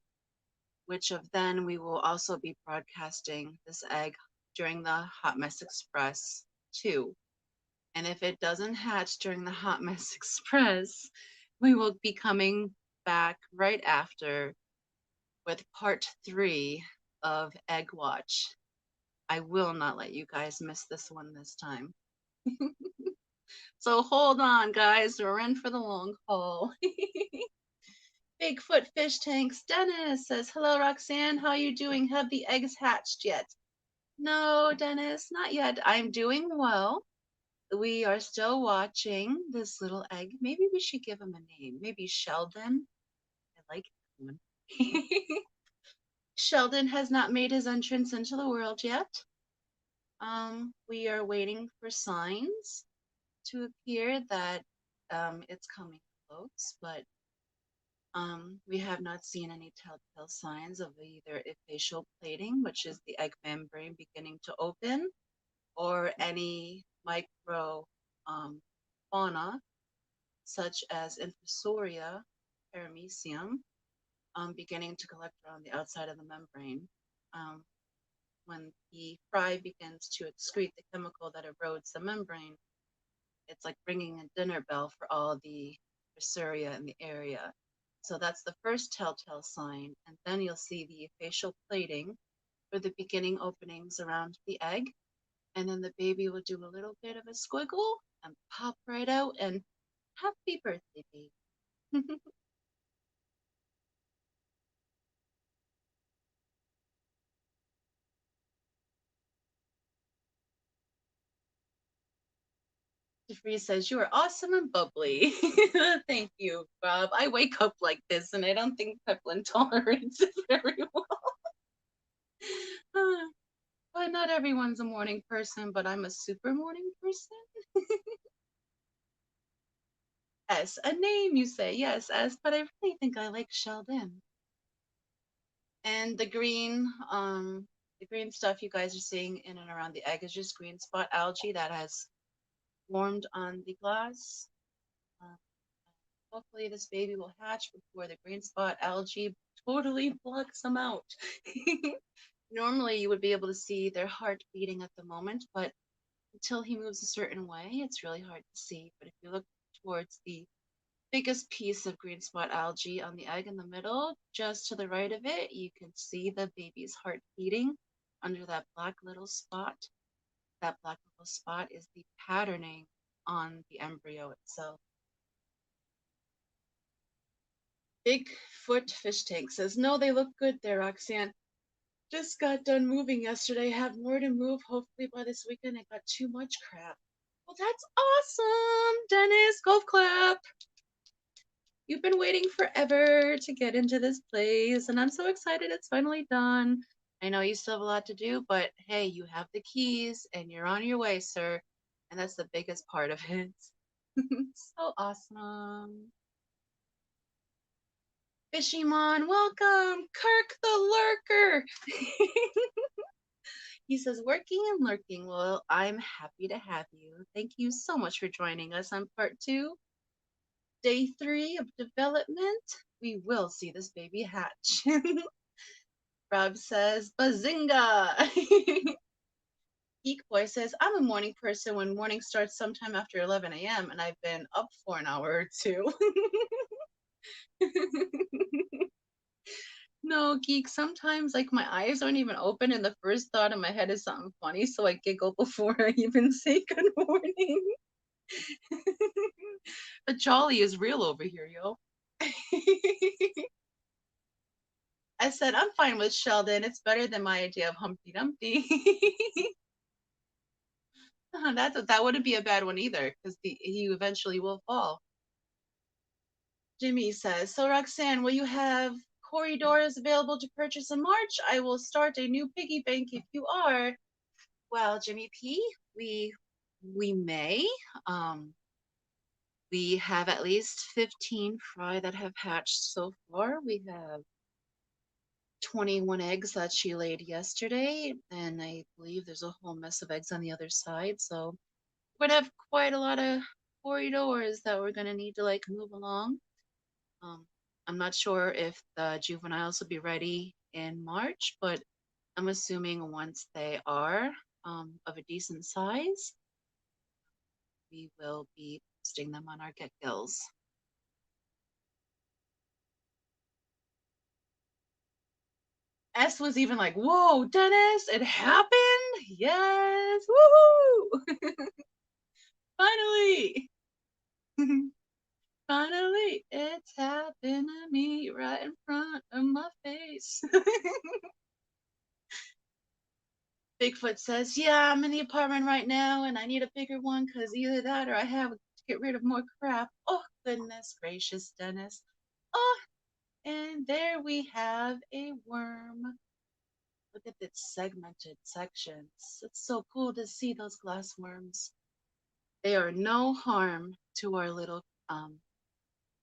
which of then we will also be broadcasting this egg during the Hot Mess Express too. And if it doesn't hatch during the Hot Mess Express, we will be coming back right after with part 3 of Egg Watch. I will not let you guys miss this one this time. So hold on, guys. We're in for the long haul. Bigfoot Fish Tanks. Dennis says, hello, Roxanne. How are you doing? Have the eggs hatched yet? No, Dennis, not yet. I'm doing well. We are still watching this little egg. Maybe we should give him a name. Maybe Sheldon. I like that one. Sheldon has not made his entrance into the world yet. We are waiting for signs to appear that it's coming close, but We have not seen any telltale signs of either facial plating, which is the egg membrane beginning to open, or any micro fauna, such as infusoria, paramecium, beginning to collect around the outside of the membrane. Um, when the fry begins to excrete the chemical that erodes the membrane, it's like ringing a dinner bell for all the Infusoria in the area. So that's the first telltale sign. And then you'll see the facial plating for the beginning openings around the egg. And then the baby will do a little bit of a squiggle and pop right out and happy birthday, baby. Jeffrey says, "You are awesome and bubbly." Thank you, Rob. I wake up like this and I don't think Peplin tolerates it very well. But not everyone's a morning person, but I'm a super morning person. S, a name you say, yes, S, but I really think I like Sheldon. And the green stuff you guys are seeing in and around the egg is just green spot algae that has formed on the glass. Uh, Hopefully this baby will hatch before the green spot algae totally blocks them out. Normally you would be able to see their heart beating at the moment, but until he moves a certain way, it's really hard to see. But if you look towards the biggest piece of green spot algae on the egg in the middle, just to the right of it, you can see the baby's heart beating under that black little spot. That black little spot is the patterning on the embryo itself. Bigfoot fish tank says, "No, they look good there, Roxanne. Just got done moving yesterday. Have more to move. Hopefully by this weekend. I got too much crap." Well, that's awesome, Dennis. Golf clap. You've been waiting forever to get into this place, and I'm so excited it's finally done. I know you still have a lot to do, but hey, you have the keys and you're on your way, sir. And that's the biggest part of it. So awesome. Fishymon, welcome. Kirk the Lurker. He says, "Working and lurking." Well, I'm happy to have you. Thank you so much for joining us on part 2, day 3 of development. We will see this baby hatch. Rob says, "Bazinga!" Geek Boy says, "I'm a morning person when morning starts sometime after 11 a.m. and I've been up for an hour or two." No, Geek, sometimes like my eyes aren't even open and the first thought in my head is something funny, so I giggle before I even say good morning. The jolly is real over here, yo. I said, "I'm fine with Sheldon. It's better than my idea of Humpty Dumpty." That wouldn't be a bad one either, because he eventually will fall. Jimmy says, "So Roxanne, will you have corrydoras available to purchase in March? I will start a new piggy bank if you are." Well, Jimmy P, we may. Um, we have at least 15 fry that have hatched so far. We have 21 eggs that she laid yesterday, and I believe there's a whole mess of eggs on the other side. So we're gonna have quite a lot of corridors that we're gonna need to like move along. Um, I'm not sure if the juveniles will be ready in March, but I'm assuming once they are of a decent size, we will be posting them on our Get Gills. S was even like, "Whoa, Dennis, it happened! Yes, woohoo! Finally, finally, it's happened to me right in front of my face." Bigfoot says, "Yeah, I'm in the apartment right now and I need a bigger one because either that or I have to get rid of more crap." Oh, goodness gracious, Dennis. Oh, and there we have a worm. Look at its segmented sections. It's so cool to see those glass worms. They are no harm to our little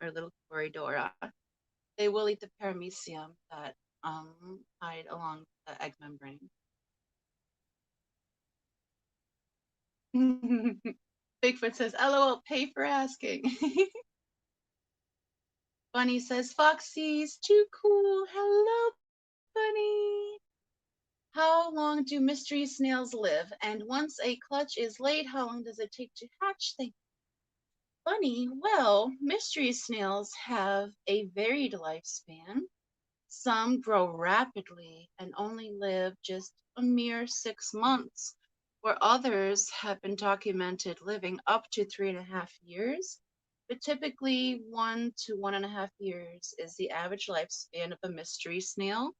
corydora. They will eat the paramecium that hide along the egg membrane. Bigfoot says, LOL, pay for asking. Bunny says, Foxy's too cool. Hello, Bunny. How long do mystery snails live? And once a clutch is laid, how long does it take to hatch? Thank Bunny. Well, mystery snails have a varied lifespan. Some grow rapidly and only live just a mere 6 months, where others have been documented living up to 3.5 years. But typically, 1 to 1.5 years is the average lifespan of a mystery snail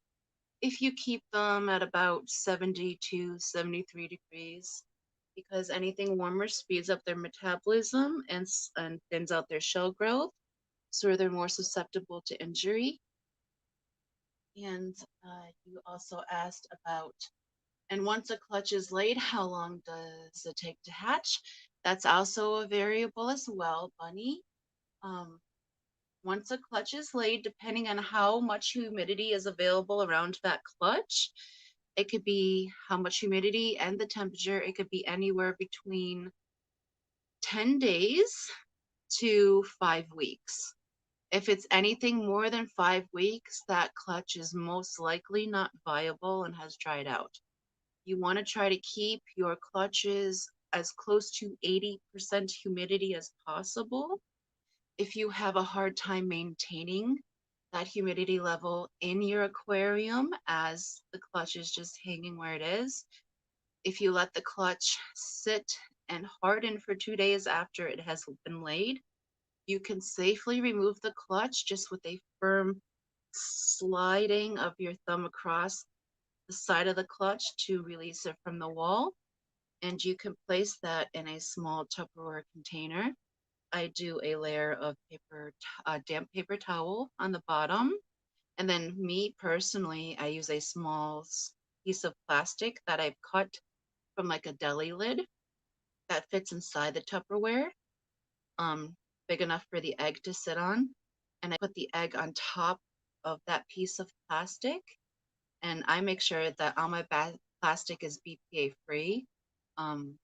if you keep them at about 70 to 73 degrees, because anything warmer speeds up their metabolism and thins out their shell growth, so they're more susceptible to injury. And you also asked about, and once a clutch is laid, how long does it take to hatch? That's also a variable as well, Bunny. Um, Once a clutch is laid, depending on how much humidity is available around that clutch, it could be how much humidity and the temperature, it could be anywhere between 10 days to 5 weeks. If it's anything more than 5 weeks, that clutch is most likely not viable and has dried out. You want to try to keep your clutches as close to 80% humidity as possible. If you have a hard time maintaining that humidity level in your aquarium as the clutch is just hanging where it is, if you let the clutch sit and harden for 2 days after it has been laid, you can safely remove the clutch just with a firm sliding of your thumb across the side of the clutch to release it from the wall. And you can place that in a small Tupperware container. I do a layer of damp paper towel on the bottom. And then me personally, I use a small piece of plastic that I've cut from like a deli lid that fits inside the Tupperware, um, big enough for the egg to sit on. And I put the egg on top of that piece of plastic. And I make sure that all my plastic is BPA free, um,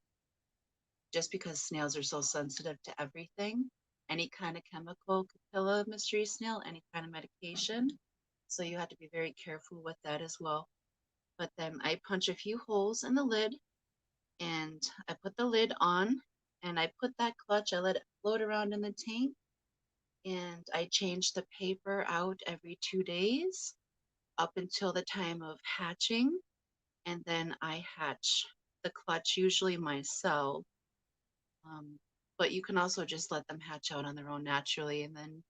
just because snails are so sensitive to everything. Any kind of chemical could kill a mystery snail, any kind of medication. So you have to be very careful with that as well. But then I punch a few holes in the lid and I put the lid on and I put that clutch, I let it float around in the tank, and I change the paper out every 2 days up until the time of hatching. And then I hatch the clutch usually myself. Um, but you can also just let them hatch out on their own naturally and then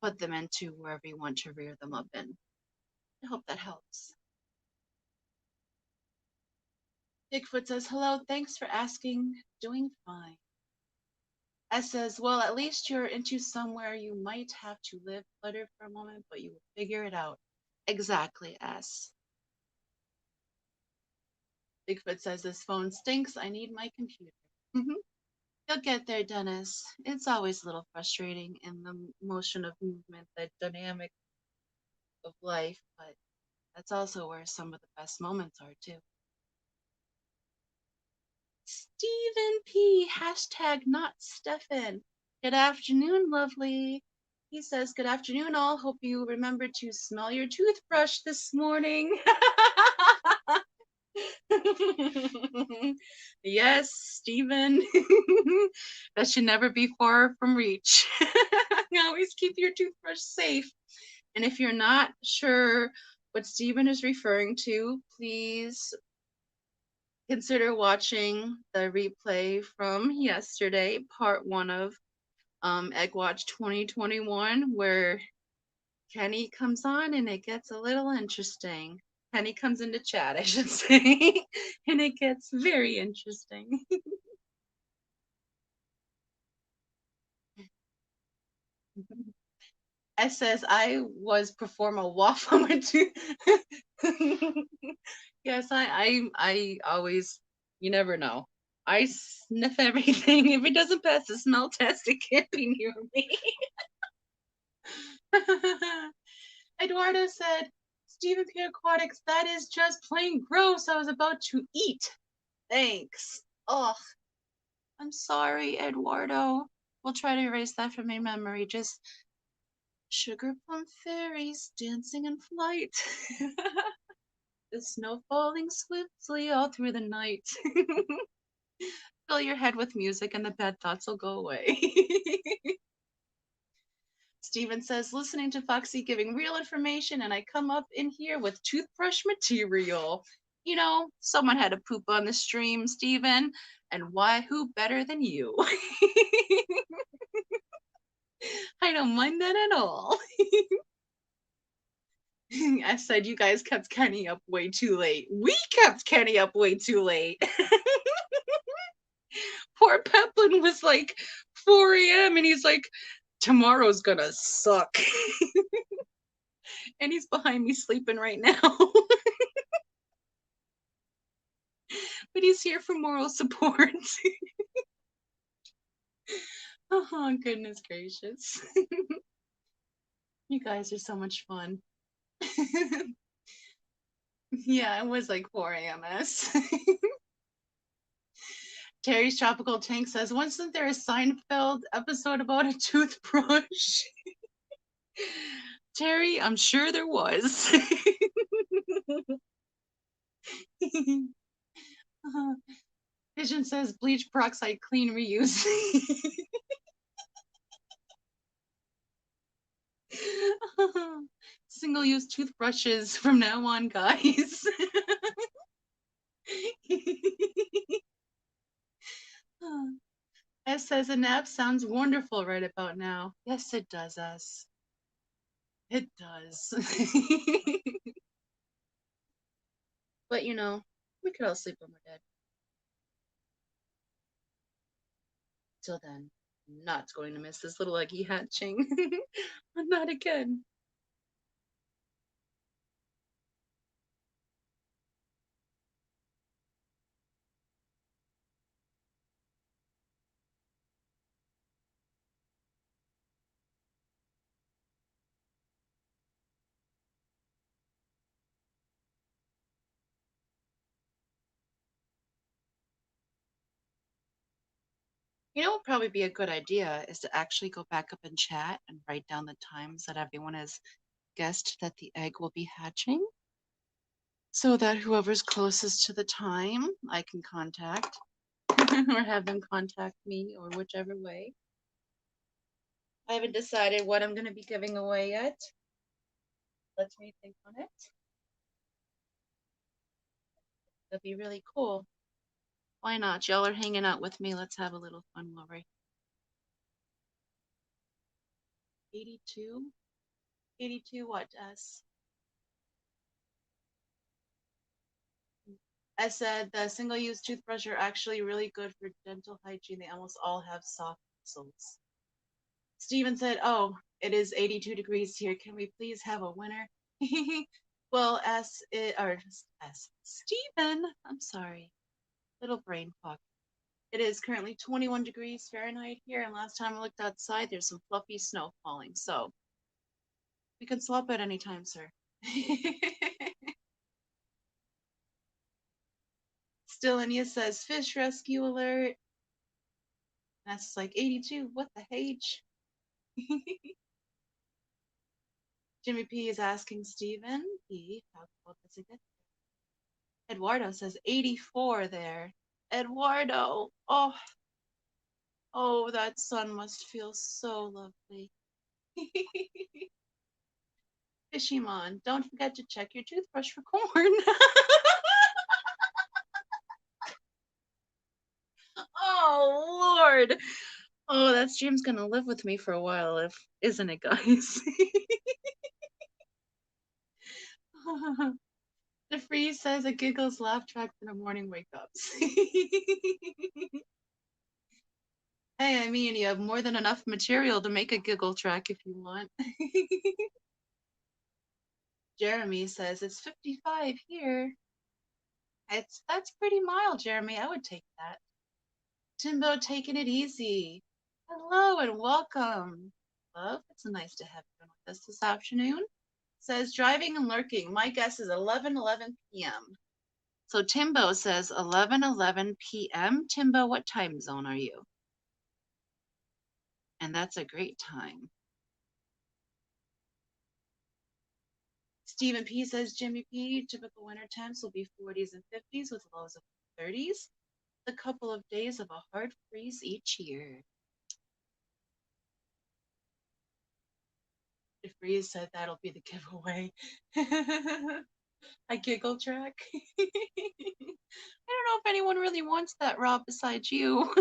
put them into wherever you want to rear them up in. I hope that helps. Bigfoot says, hello, thanks for asking. Doing fine. S says, well, at least you're into somewhere you might have to live clutter for a moment, but you will figure it out. Exactly, S. Bigfoot says, this phone stinks. I need my computer. You'll get there, Dennis. It's always a little frustrating in the motion of movement, the dynamic of life, but that's also where some of the best moments are, too. Stephen P. Hashtag not Stefan. Good afternoon, lovely. He says, good afternoon, all. Hope you remember to smell your toothbrush this morning. Yes, Stephen. That should never be far from reach. Always keep your toothbrush safe. And if you're not sure what Stephen is referring to, please consider watching the replay from yesterday, part one of Egg Watch 2021, where Kenny comes on and it gets a little interesting. Kenny comes into chat, I should say, and it gets very interesting. It says I was perform a waffle too. Yes, I always, you never know. I sniff everything. If it doesn't pass the smell test, it can't be near me. Eduardo said, Stephen P. Aquatics, that is just plain gross. I was about to eat. Thanks. Ugh. I'm sorry, Eduardo. We'll try to erase that from my memory. Just sugar plum fairies dancing in flight. The snow falling swiftly all through the night. Fill your head with music and the bad thoughts will go away. Steven says, listening to Foxy giving real information, and I come up in here with toothbrush material. You know, someone had to poop on the stream, Steven, and why, who better than you? I don't mind that at all. I said you guys kept Kenny up way too late. We kept Kenny up way too late. Poor Peplin was like 4 a.m. and he's like, tomorrow's gonna suck. And he's behind me sleeping right now. But he's here for moral support. Oh, goodness gracious. You guys are so much fun. Yeah, it was like 4 a.m.s. Terry's Tropical Tank says, wasn't there a Seinfeld episode about a toothbrush? Terry, I'm sure there was. Vision says bleach peroxide clean reuse. Single-use toothbrushes from now on, guys. S says a nap sounds wonderful right about now. Yes, it does, S. It does. But you know, we could all sleep when we're dead. Till then, I'm not going to miss this little eggy hatching. Not again. You know what would probably be a good idea is to actually go back up in chat and write down the times that everyone has guessed that the egg will be hatching, so that whoever's closest to the time I can contact or have them contact me or whichever way. I haven't decided what I'm going to be giving away yet. Let me think on it. That'd be really cool. Why not? Y'all are hanging out with me. Let's have a little fun while we're 82. 82 what, S? I said the single-use toothbrush are actually really good for dental hygiene. They almost all have soft bristles. Steven said, oh, it is 82 degrees here. Can we please have a winner? Well, Steven, I'm sorry. Little brain fuck. It is currently 21 degrees Fahrenheit here, and last time I looked outside, there's some fluffy snow falling. So we can swap at any time, sir. Stillania says, fish rescue alert. That's like 82. What the H? Jimmy P is asking Steven P. How about this again? Eduardo says 84 there. Eduardo. Oh, that sun must feel so lovely. Fishimon, don't forget to check your toothbrush for corn. Oh, Lord. Oh, that stream's gonna live with me for a while, if isn't it, guys? The freeze says a giggles laugh track for the morning wake ups. Hey, I mean, you have more than enough material to make a giggle track if you want. Jeremy says it's 55 here. That's pretty mild, Jeremy. I would take that. Timbo taking it easy. Hello and welcome. Love, it's nice to have you with us this afternoon. says driving and lurking. My guess is 11:11 p.m. So Timbo says 11:11 p.m. Timbo, what time zone are you? And that's a great time. Stephen P says Jimmy P, typical winter temps will be 40s and 50s with lows of 30s. A couple of days of a hard freeze each year. If Breeze said that'll be the giveaway. I giggle track. I don't know if anyone really wants that, Rob, besides you.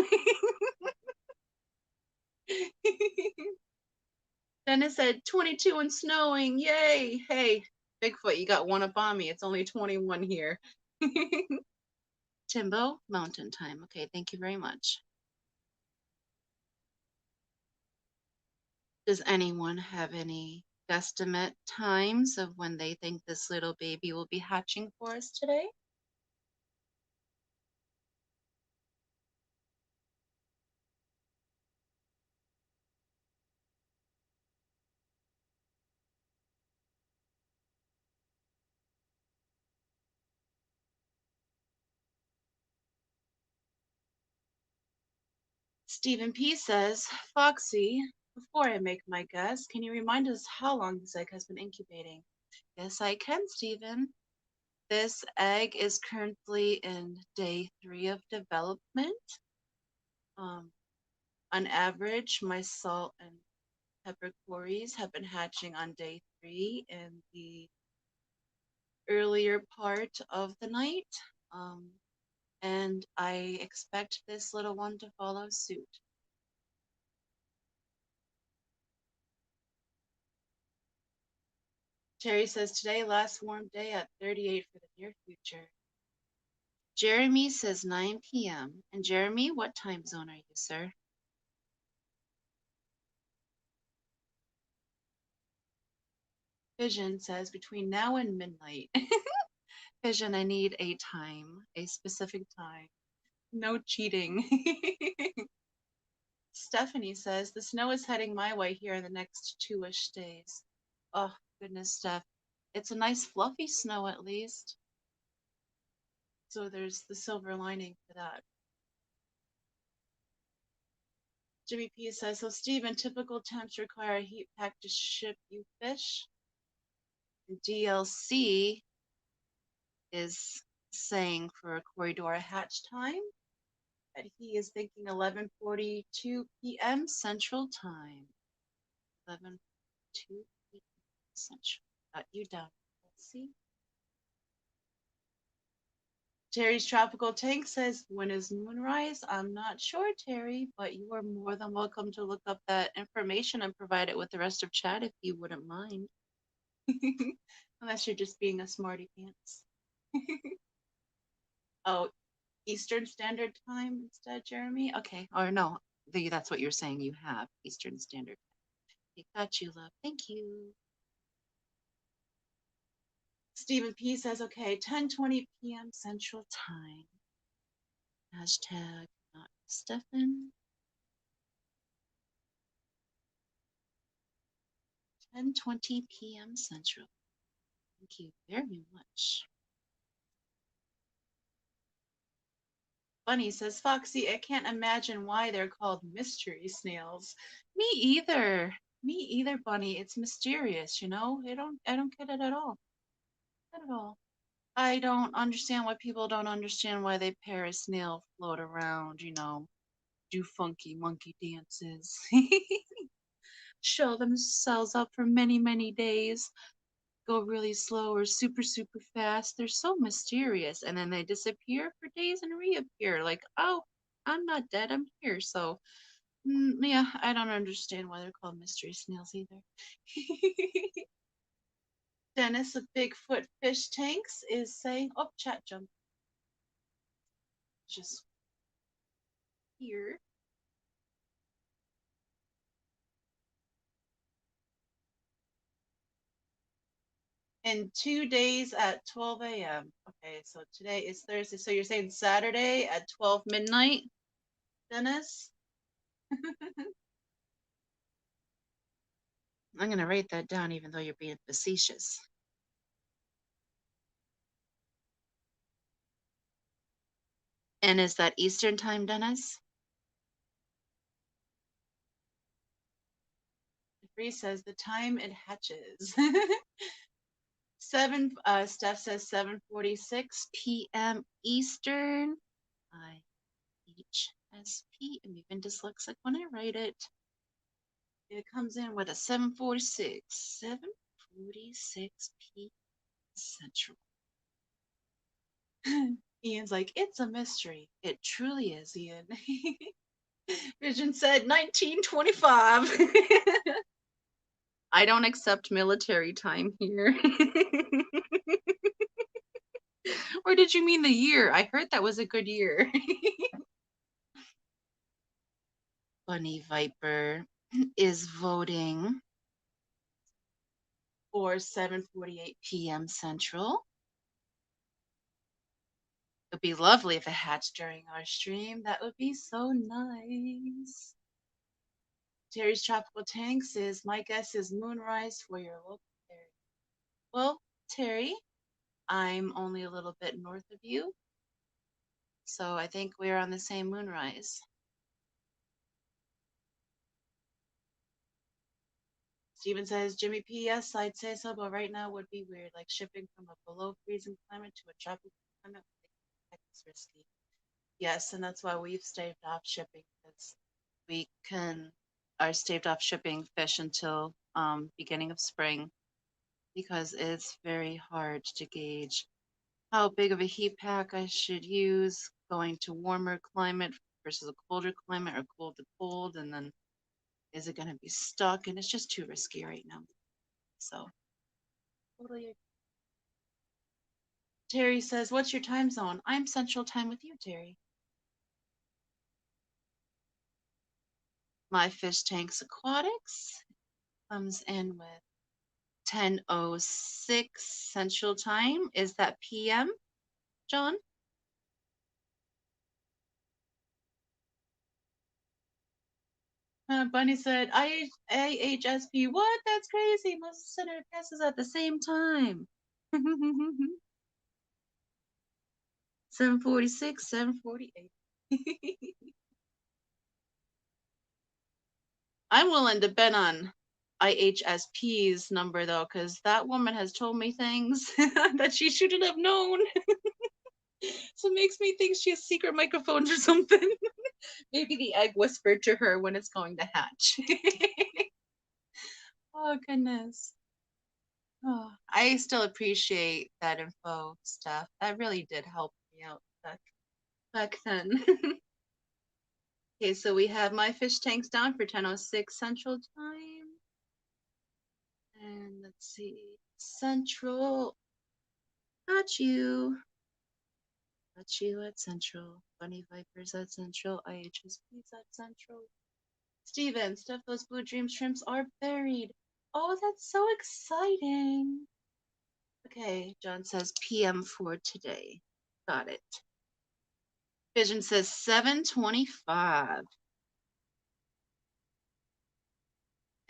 Dennis said 22 and snowing. Yay. Hey, Bigfoot, you got one up on me. It's only 21 here. Timbo, mountain time. Okay, thank you very much. Does anyone have any guesstimate times of when they think this little baby will be hatching for us today? Stephen P says, Foxy, before I make my guess, can you remind us how long this egg has been incubating? Yes, I can, Stephen. This egg is currently in day 3 of development. On average, my salt and pepper quarries have been hatching on day 3 in the earlier part of the night. And I expect this little one to follow suit. Terry says today, last warm day at 38 for the near future. Jeremy says 9 p.m. And Jeremy, what time zone are you, sir? Vision says between now and midnight. Vision, I need a time, a specific time. No cheating. Stephanie says the snow is heading my way here in the next 2-ish days. Oh, goodness, Steph. It's a nice fluffy snow at least. So there's the silver lining for that. Jimmy P says, so Stephen, typical temps require a heat pack to ship you fish. DLC is saying for a corydora hatch time that he is thinking 11:42 p.m. Central Time. 11:42 p.m. Central. Got you down. Let's see. Terry's Tropical Tank says, when is moonrise? I'm not sure, Terry, but you are more than welcome to look up that information and provide it with the rest of chat if you wouldn't mind. Unless you're just being a smarty pants. Oh, Eastern Standard Time instead, Jeremy? Okay. Or no, that's what you're saying you have, Eastern Standard Time. Got you, love. Thank you. Stephen P says, okay, 10:20 p.m. Central Time. Hashtag not Stefan. 10:20 p.m. Central. Thank you very much. Bunny says, Foxy, I can't imagine why they're called mystery snails. Me either. Me either, Bunny. It's mysterious, you know? I don't get it at all. Not at all. I don't understand why people don't understand why they pair a snail float around, you know, do funky monkey dances, show themselves up for many, many days, go really slow or super, super fast. They're so mysterious. And then they disappear for days and reappear like, oh, I'm not dead, I'm here. So, yeah, I don't understand why they're called mystery snails either. Dennis of Bigfoot Fish Tanks is saying, oh, chat jump. Just here. In 2 days at 12 a.m. Okay, so today is Thursday. So you're saying Saturday at 12 midnight, Dennis? I'm going to write that down even though you're being facetious. And is that Eastern time, Dennis? Bree says the time it hatches. Steph says 7:46 p.m. Eastern. IHSP. I'm even dyslexic when I write it. It comes in with a 7:46. 7:46 p.m. Central. Ian's like, it's a mystery. It truly is, Ian. Vision said 1925. I don't accept military time here. Or did you mean the year? I heard that was a good year. Bunny Viper is voting for 7:48 p.m. Central. It'd be lovely if it hatched during our stream. That would be so nice. Terry's Tropical Tanks is, my guess is moonrise for your local area. Well, Terry, I'm only a little bit north of you, so I think we're on the same moonrise. Steven says, Jimmy P, yes, I'd say so, but right now would be weird, like shipping from a below freezing climate to a tropical climate. It's risky. Yes, and that's why we've staved off shipping, because we are staved off shipping fish until beginning of spring, because it's very hard to gauge how big of a heat pack I should use going to warmer climate versus a colder climate, or cold to cold, and then is it going to be stuck? And it's just too risky right now. So totally. Terry says, what's your time zone? I'm Central Time with you, Terry. My Fish Tanks Aquatics comes in with 10:06 Central Time. Is that PM, John? Bunny said, IHSP. What? That's crazy. Most center passes at the same time. 7:46, 7:48. I'm willing to bet on IHSP's number though, because that woman has told me things that she shouldn't have known. So it makes me think she has secret microphones or something. Maybe the egg whispered to her when it's going to hatch. Oh goodness. Oh, I still appreciate that info stuff. That really did help me out back then. Okay, so we have my fish tanks down for 10:06 Central Time. And let's see. Central. Got you. Got you at Central. Bunny Vipers at Central. IHSP's at Central. Steven, Steph, those blue dream shrimps are buried. Oh, that's so exciting. Okay, John says PM for today. Got it. Vision says 7:25.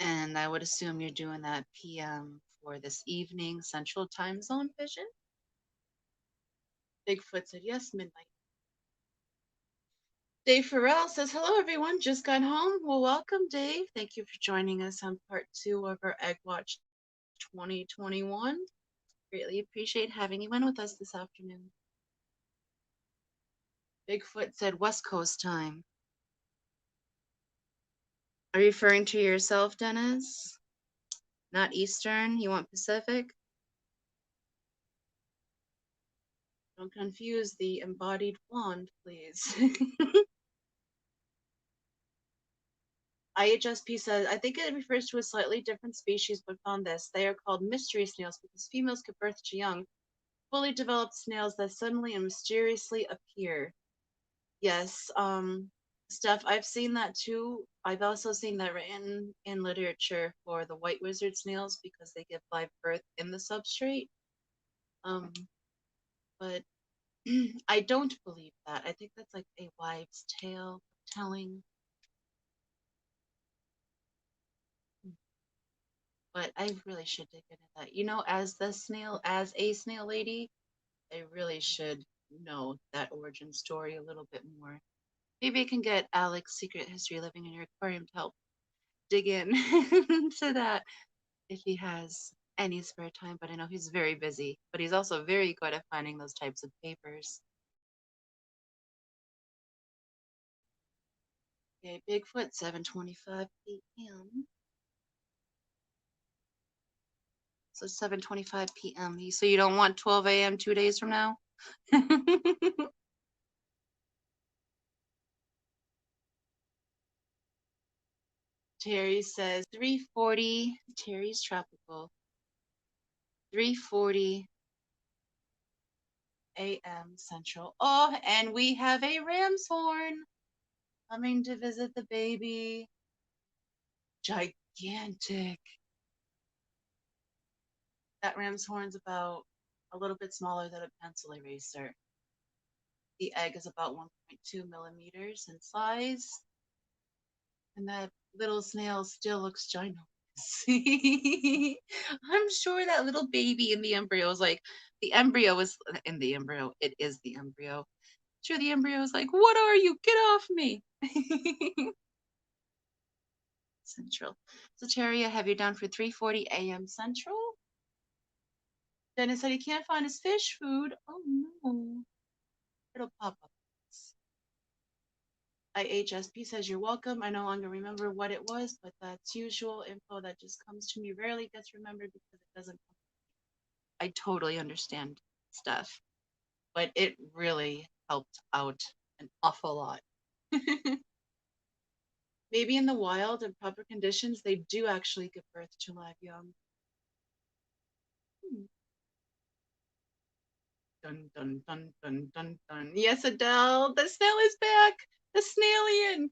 And I would assume you're doing that PM for this evening Central Time Zone, Vision. Bigfoot said yes, midnight. Dave Farrell says, hello, everyone. Just got home. Well, welcome, Dave. Thank you for joining us on part 2 of our Egg Watch 2021. Greatly appreciate having you in with us this afternoon. Bigfoot said West Coast time. Are you referring to yourself, Dennis? Not Eastern? You want Pacific? Don't confuse the embodied blonde, please. IHSP says, I think it refers to a slightly different species, but found this. They are called mystery snails because females give birth to young, fully developed snails that suddenly and mysteriously appear. Yes, Steph, I've seen that too. I've also seen that written in literature for the white wizard snails because they give live birth in the substrate. But I don't believe that. I think that's like a wives' tale telling. But I really should dig into that. You know, as a snail lady, I really should know that origin story a little bit more. Maybe I can get Alex Secret History Living in Your Aquarium to help dig in to that if he has any spare time. But I know he's very busy, but he's also very good at finding those types of papers. Okay, Bigfoot, 7:25 p.m. So 7:25 p.m. So you don't want 12 a.m. 2 days from now? Terry says 3:40. Terry's tropical. 3:40 a.m. Central. Oh, and we have a ram's horn coming to visit the baby. Gigantic. That ram's horn's about a little bit smaller than a pencil eraser. The egg is about 1.2 millimeters in size, and that little snail still looks ginormous. I'm sure that little baby in the embryo is like, the embryo is in the embryo. It is the embryo. Sure, the embryo is like, what are you? Get off me. Central. So, Terry, I have you down for 3:40 a.m. Central. Dennis said he can't find his fish food. Oh no. It'll pop up. IHSP says you're welcome. I no longer remember what it was, but that's usual info that just comes to me. Rarely gets remembered because it doesn't. I totally understand stuff, but it really helped out an awful lot. Maybe in the wild, in proper conditions, they do actually give birth to live young. Hmm. Dun dun dun dun dun dun. Yes, Adele, the snail is back. The snailian.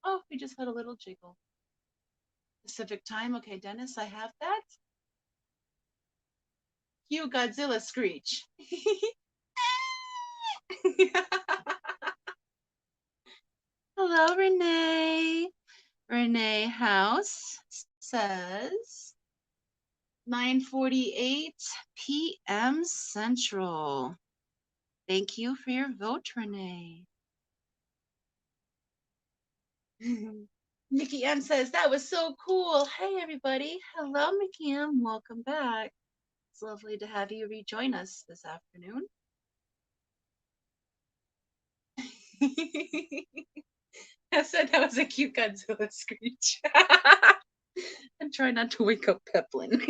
Oh, we just had a little jiggle. Pacific time. Okay, Dennis, I have that. Cue Godzilla screech. Hello, Renee. Renee House says 9:48 p.m. Central. Thank you for your vote, Renee. Mickey M says that was so cool. Hey, everybody. Hello, Mickey M. Welcome back. It's lovely to have you rejoin us this afternoon. I said that was a cute Godzilla screech. I'm trying not to wake up Peplin.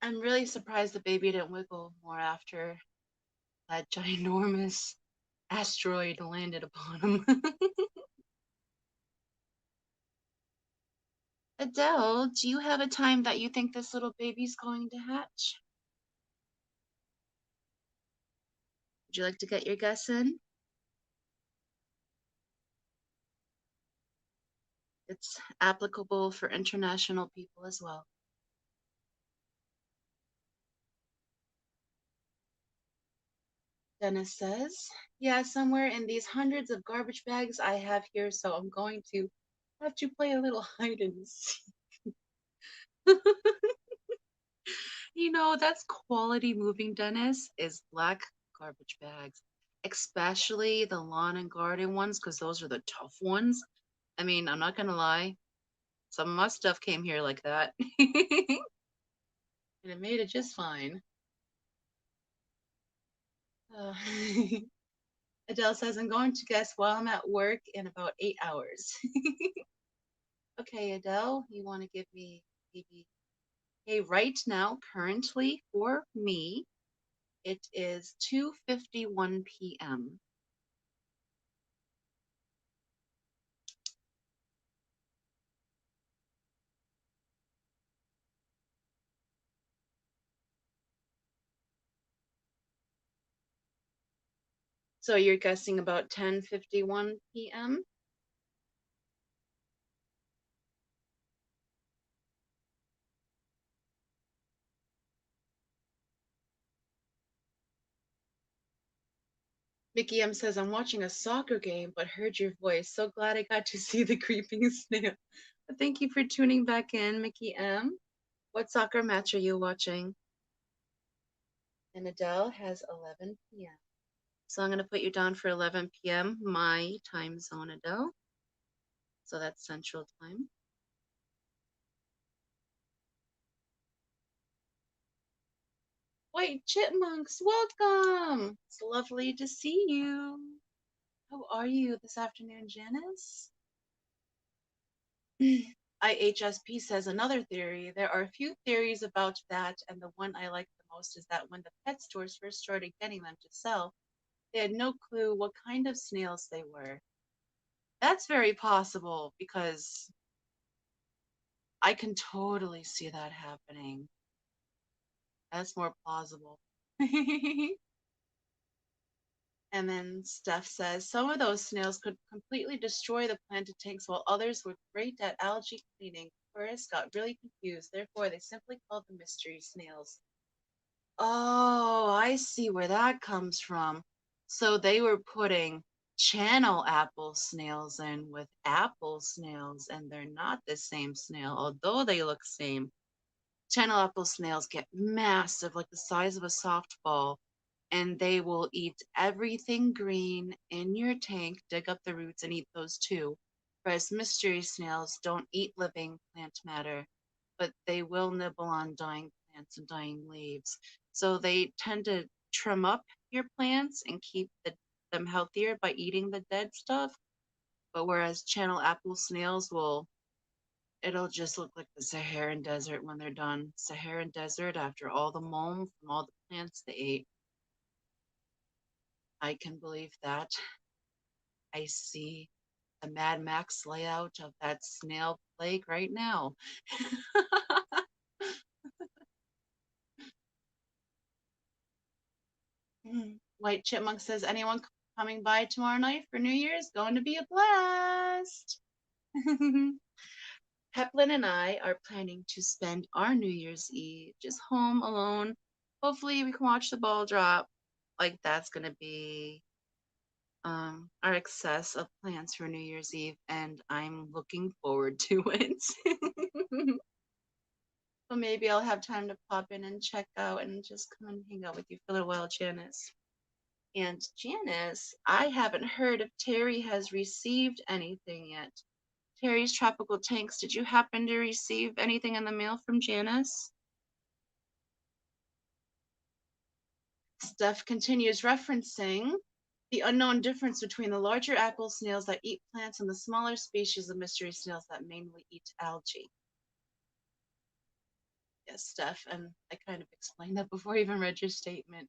I'm really surprised the baby didn't wiggle more after that ginormous asteroid landed upon him. Adele, do you have a time that you think this little baby's going to hatch? Would you like to get your guess in? It's applicable for international people as well. Dennis says, yeah, somewhere in these hundreds of garbage bags I have here, so I'm going to have to play a little hide and seek. You know, that's quality moving, Dennis, is black garbage bags, especially the lawn and garden ones, because those are the tough ones. I mean, I'm not gonna lie, some of my stuff came here like that. And it made it just fine. Uh, Adele says, I'm going to guess while I'm at work in about 8 hours. Okay, Adele, you want to give me maybe, hey, right now, currently for me, it is 2:51 p.m. So you're guessing about 10:51 p.m.? Mickey M says, I'm watching a soccer game, but heard your voice. So glad I got to see the creeping snail. Thank you for tuning back in, Mickey M. What soccer match are you watching? And Adele has 11 p.m. So I'm going to put you down for 11 p.m. my time zone, Adele. So that's Central Time. White Chipmunks, welcome! It's lovely to see you. How are you this afternoon, Janice? IHSP says another theory. There are a few theories about that, and the one I like the most is that when the pet stores first started getting them to sell, they had no clue what kind of snails they were. That's very possible because I can totally see that happening. That's more plausible. And then Steph says some of those snails could completely destroy the planted tanks, while others were great at algae cleaning. Tourists got really confused, therefore, they simply called them mystery snails. Oh, I see where that comes from. So they were putting channel apple snails in with apple snails, and they're not the same snail, although they look same. Channel apple snails get massive, like the size of a softball, and they will eat everything green in your tank, dig up the roots, and eat those too. Whereas mystery snails don't eat living plant matter, but they will nibble on dying plants and dying leaves. So they tend to trim up your plants and keep them healthier by eating the dead stuff. But whereas channel apple snails will, it'll just look like the Saharan desert when they're done. Saharan desert after all the mold from all the plants they ate. I can believe that. I see the Mad Max layout of that snail plague right now. White Chipmunk says, anyone coming by tomorrow night for New Year's? Going to be a blast. Peplin and I are planning to spend our New Year's Eve just home alone. Hopefully, we can watch the ball drop. Like, that's going to be our excess of plans for New Year's Eve, and I'm looking forward to it. So maybe I'll have time to pop in and check out and just come and hang out with you for a little while, Janice. And Janice, I haven't heard if Terry has received anything yet. Terry's Tropical Tanks, did you happen to receive anything in the mail from Janice? Steph continues referencing the unknown difference between the larger apple snails that eat plants and the smaller species of mystery snails that mainly eat algae. Yes, Steph, and I kind of explained that before I even read your statement.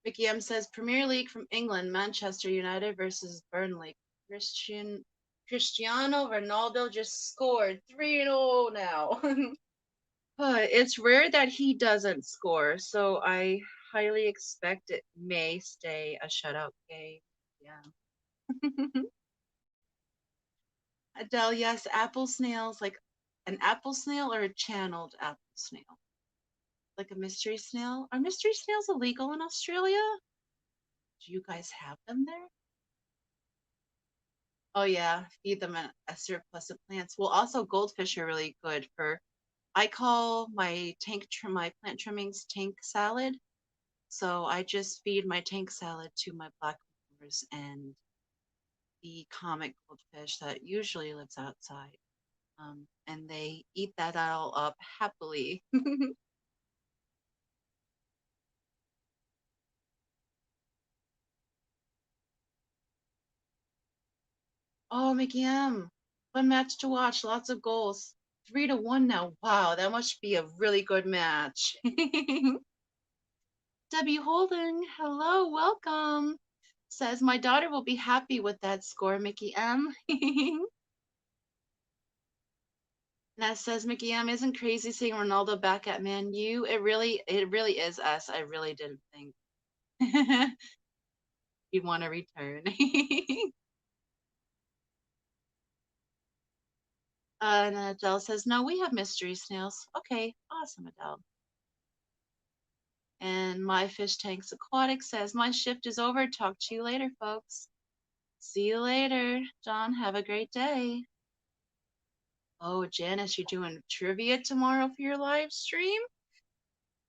Vicky M says Premier League from England, Manchester United versus Burnley. Cristiano Ronaldo just scored 3-0 now. But it's rare that he doesn't score, so I highly expect it may stay a shutout game. Yeah. Adele, yes, apple snails, like an apple snail or a channeled apple snail? Like a mystery snail? Are mystery snails illegal in Australia? Do you guys have them there? Oh yeah, feed them a surplus of plants. Well, also goldfish are really good for. I call my my plant trimmings tank salad. So I just feed my tank salad to my black bears and the comic goldfish that usually lives outside. And they eat that all up happily. Oh, Mickey M. Fun match to watch. Lots of goals. 3-1 now. Wow, that must be a really good match. Debbie Holden, hello, welcome. Says my daughter will be happy with that score, Mickey M. Ness says Mickey M isn't crazy seeing Ronaldo back at Man U. It really is us. I really didn't think he'd want to return. And Adele says, no, we have mystery snails. Okay, awesome, Adele. And My Fish Tanks Aquatic says, my shift is over. Talk to you later, folks. See you later. John, have a great day. Oh, Janice, you're doing trivia tomorrow for your live stream?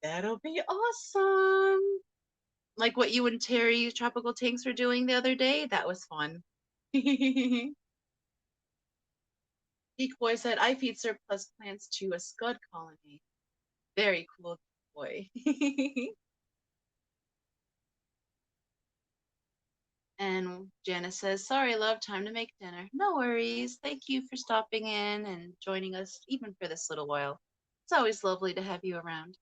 That'll be awesome. Like what you and Terry Tropical Tanks were doing the other day? That was fun. Geek Boy said, I feed surplus plants to a scud colony. Very cool, boy. And Janice says, sorry, love, time to make dinner. No worries. Thank you for stopping in and joining us, even for this little while. It's always lovely to have you around.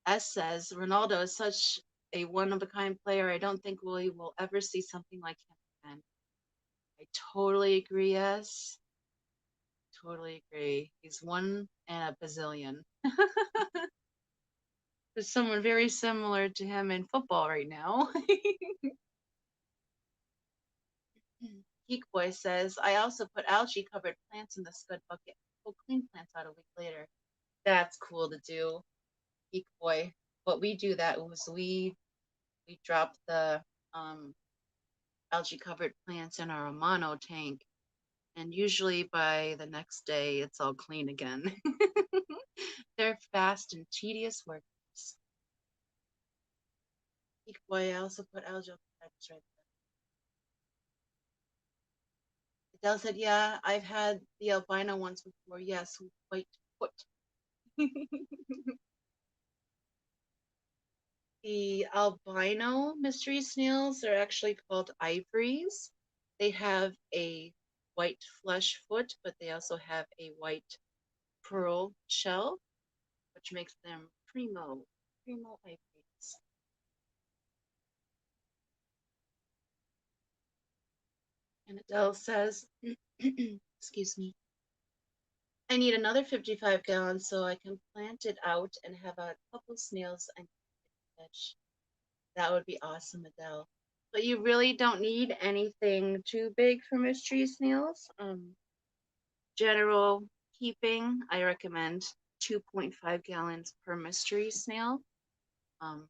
S says, Ronaldo is such a one of a kind player. I don't think we will ever see something like him again. I totally agree, S. Totally agree. He's one in a bazillion. There's someone very similar to him in football right now. Geek Boy says, I also put algae covered plants in the scud bucket. We'll clean plants out a week later. That's cool to do, Geek Boy. What we do that was we drop the um, algae covered plants in our mono tank, and usually by the next day it's all clean again. They're fast and tedious workers. Geek Boy, I also put algae right there. Adele said, yeah, I've had the albino ones before. Yes, white foot. The albino mystery snails are actually called ivories. They have a white flesh foot, but they also have a white pearl shell, which makes them primo ivories. And Adele says, excuse me, I need another 55 gallons so I can plant it out and have a couple snails and fish. That would be awesome, Adele. But you really don't need anything too big for mystery snails. General keeping, I recommend 2.5 gallons per mystery snail. Um,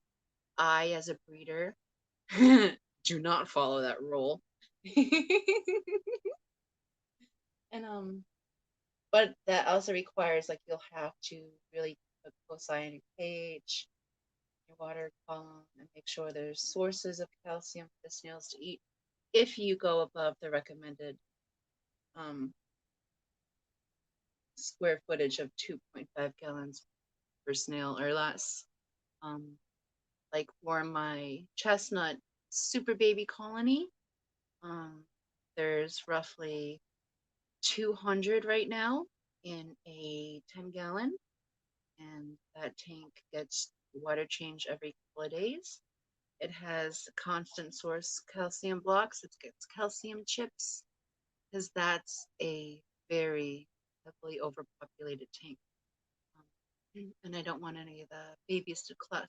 I, as a breeder, do not follow that rule. And but that also requires like you'll have to really keep a close eye on your cage, your water column, and make sure there's sources of calcium for the snails to eat if you go above the recommended um, square footage of 2.5 gallons per snail or less. Um, like for my chestnut super baby colony, um, there's roughly 200 right now in a 10-gallon, and that tank gets water change every couple of days. It has constant source calcium blocks. It gets calcium chips because that's a very heavily overpopulated tank. And I don't want any of the babies to clutch.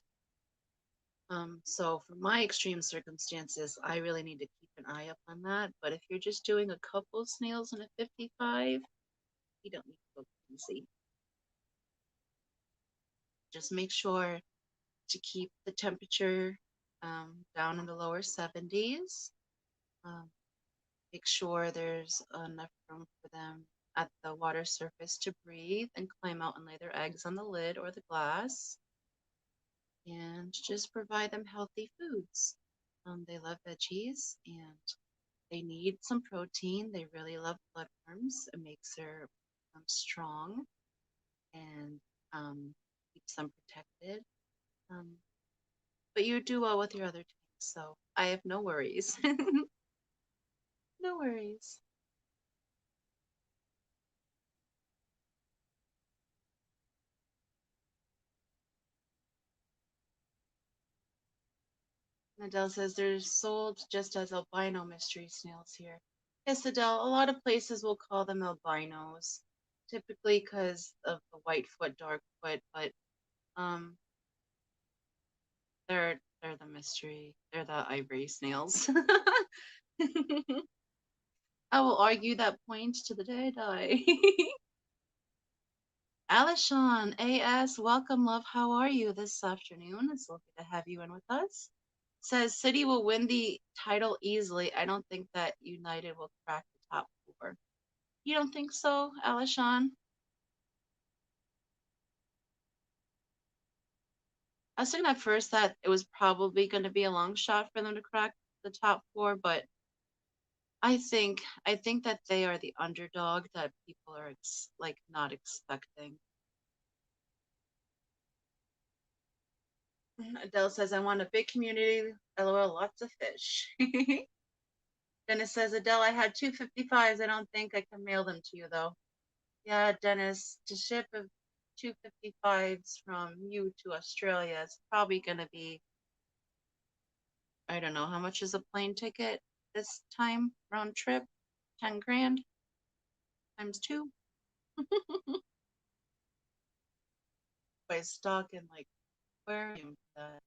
So for my extreme circumstances, I really need to keep an eye up on that. But if you're just doing a couple snails in a 55, you don't need to go crazy. Just make sure to keep the temperature down in the lower 70s. Um, Make sure there's enough room for them at the water surface to breathe and climb out and lay their eggs on the lid or the glass. And just provide them healthy foods. They love veggies and they need some protein. They really love bloodworms. It makes their strong and keeps them protected. Um, but you do well with your other tanks, so I have no worries. No worries. Adele says they're sold just as albino mystery snails here. Yes, Adele, a lot of places will call them albinos, typically because of the white foot, dark foot, but um, they're the mystery. They're the ivory snails. I will argue that point to the day I die. Alishon, AS, welcome, love. How are you this afternoon? It's lovely to have you in with us. Says City will win the title easily. I don't think that United will crack the top four. You don't think so, Alishon? I was thinking at first that it was probably going to be a long shot for them to crack the top four, but I think that they are the underdog that people are like not expecting. Adele says, I want a big community. LOL, lots of fish. Dennis says, Adele, I had 255s. I don't think I can mail them to you, though. Yeah, Dennis, to ship a 255s from you to Australia, it's probably going to be, I don't know, how much is a plane ticket this time, round trip? 10 grand times two? By stock in like aquarium that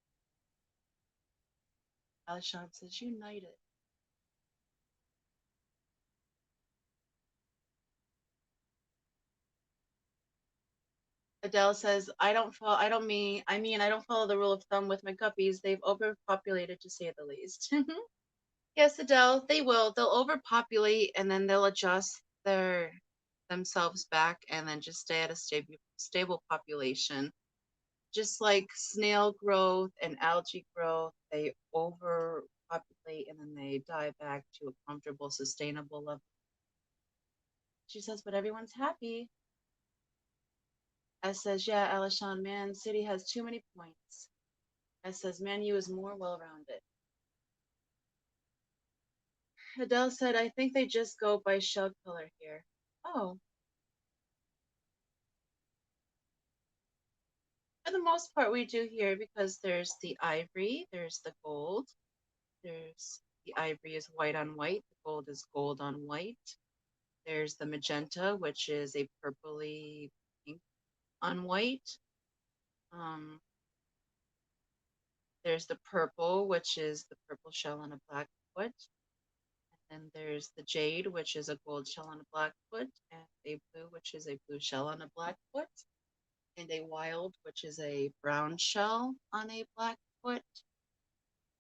Alshon says, United. Adele says, I don't follow the rule of thumb with my guppies. They've overpopulated to say the least. Yes, Adele, they will. They'll overpopulate and then they'll adjust themselves back and then just stay at a stable population. Just like snail growth and algae growth, they overpopulate and then they die back to a comfortable, sustainable level. She says, but everyone's happy. S says, yeah, Alishon, Man City has too many points. S says, Man U is more well rounded. Adele said, I think they just go by shell color here. Oh, for the most part, we do here because there's the ivory, there's the gold, there's the ivory is white on white, the gold is gold on white. There's the magenta, which is a purpley pink on white. Um, there's the purple, which is the purple shell on a black foot. And then there's the jade, which is a gold shell on a black foot, and a blue, which is a blue shell on a black foot, and a wild, which is a brown shell on a black foot.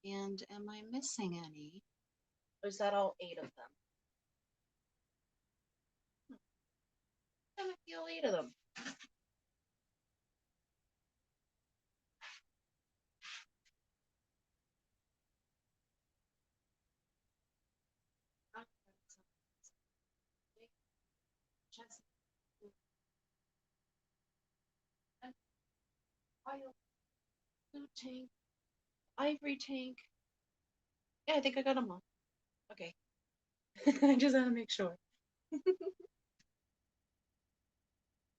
And am I missing any? Or is that all 8 of them? That might be all 8 of them. Wild, blue tank, ivory tank. Yeah, I think I got them all. Okay. I just had to make sure.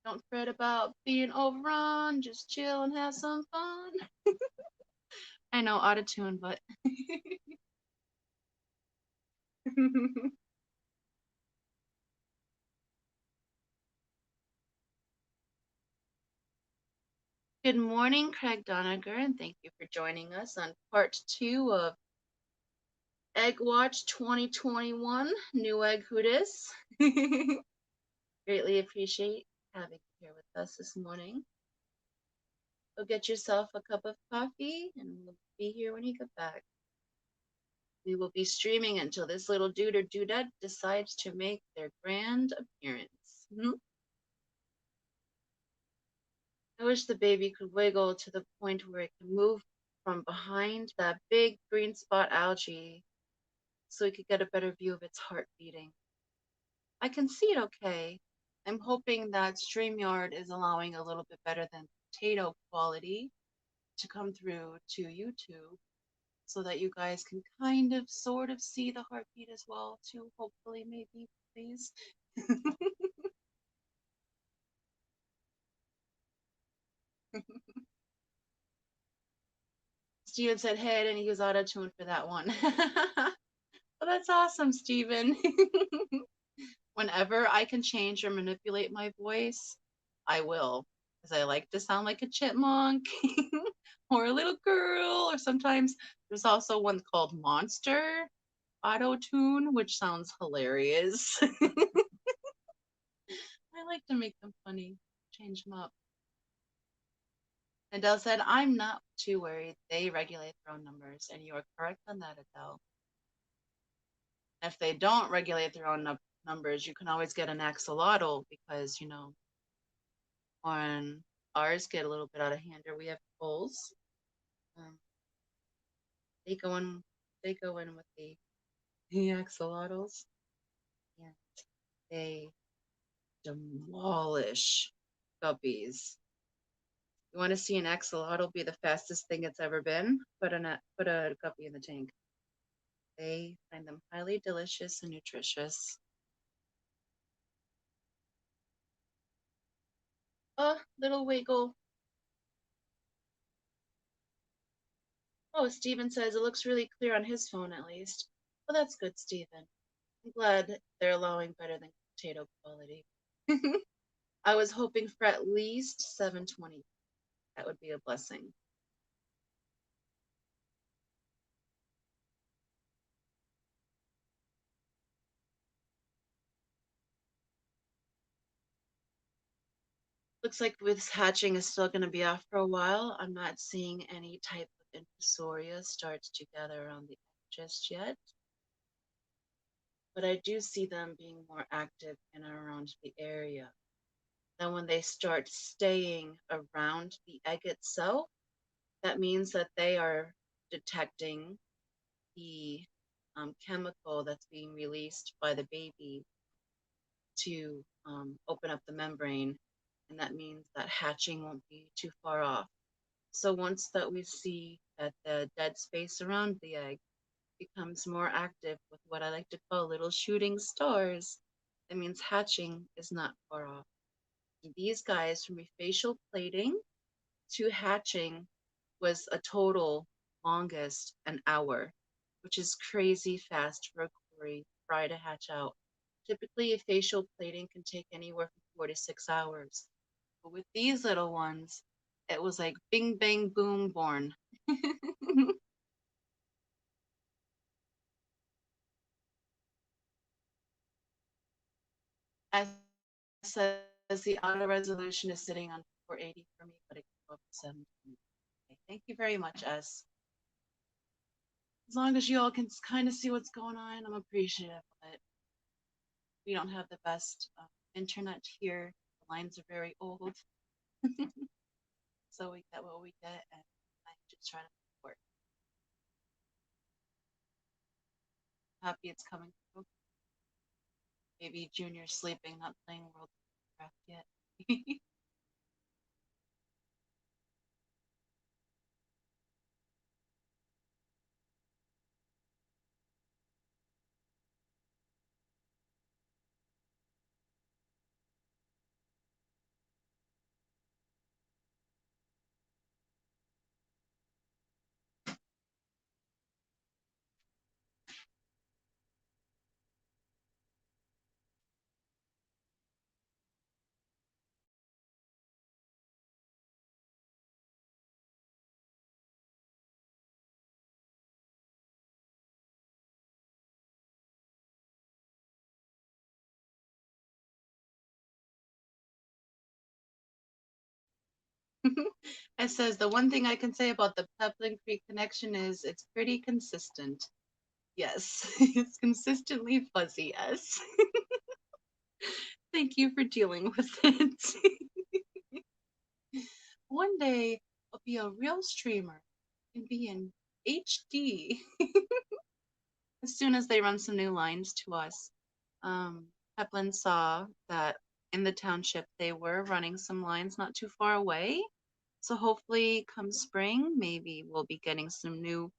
Don't fret about being overrun. Just chill and have some fun. I know, out of tune, but. Good morning, Craig Doniger, and thank you for joining us on part 2 of Egg Watch 2021. New Egg Who Dis. Greatly appreciate having you here with us this morning. Go get yourself a cup of coffee, and we'll be here when you get back. We will be streaming until this little dude or dudette decides to make their grand appearance. I wish the baby could wiggle to the point where it could move from behind that big green spot algae so we could get a better view of its heart beating. I can see it okay. I'm hoping that StreamYard is allowing a little bit better than potato quality to come through to YouTube so that you guys can kind of sort of see the heartbeat as well too, hopefully, maybe, please. Steven said, hey, I didn't use auto tune for that one. Well, that's awesome, Steven. Whenever I can change or manipulate my voice, I will. Because I like to sound like a chipmunk or a little girl, or sometimes there's also one called Monster Auto Tune, which sounds hilarious. I like to make them funny, change them up. Adele said, I'm not too worried. They regulate their own numbers. And you are correct on that, Adele. If they don't regulate their own numbers, you can always get an axolotl because, when ours get a little bit out of hand or we have bulls, um, they go in they go in with the axolotls and they demolish guppies. You want to see an axolotl be the fastest thing it's ever been? Put a guppy in the tank. They find them highly delicious and nutritious. Little wiggle. Oh, Steven says it looks really clear on his phone at least. Well, that's good, Steven. I'm glad they're allowing better than potato quality. I was hoping for at least 720. That would be a blessing. Looks like this hatching is still going to be off for a while. I'm not seeing any type of infusoria start to gather around the egg just yet. But I do see them being more active in and around the area. Then when they start staying around the egg itself, that means that they are detecting the chemical that's being released by the baby to open up the membrane, and that means that hatching won't be too far off. So once that we see that the dead space around the egg becomes more active with what I like to call little shooting stars, that means hatching is not far off. These guys, from a facial plating to hatching, was a total longest an hour, which is crazy fast for a quarry fry to hatch out. Typically, a facial plating can take anywhere from 4 to 6 hours. But with these little ones, it was like bing, bang, boom, born. As says, the auto resolution is sitting on 480 for me, but it can go up to 720. Okay, thank you very much, S. As long as you all can kind of see what's going on, I'm appreciative of it. We don't have the best internet here. The lines are very old. So we get what we get, and I'm just trying to work. Happy it's coming through. Maybe Junior's sleeping, not playing World of Warcraft yet. It says the one thing I can say about the Peplin Creek connection is it's pretty consistent. Yes, it's consistently fuzzy. Yes. Thank you for dealing with it. One day I'll be a real streamer and be in HD as soon as they run some new lines to us. Peplin saw that in the township they were running some lines not too far away. So hopefully come spring, maybe we'll be getting some new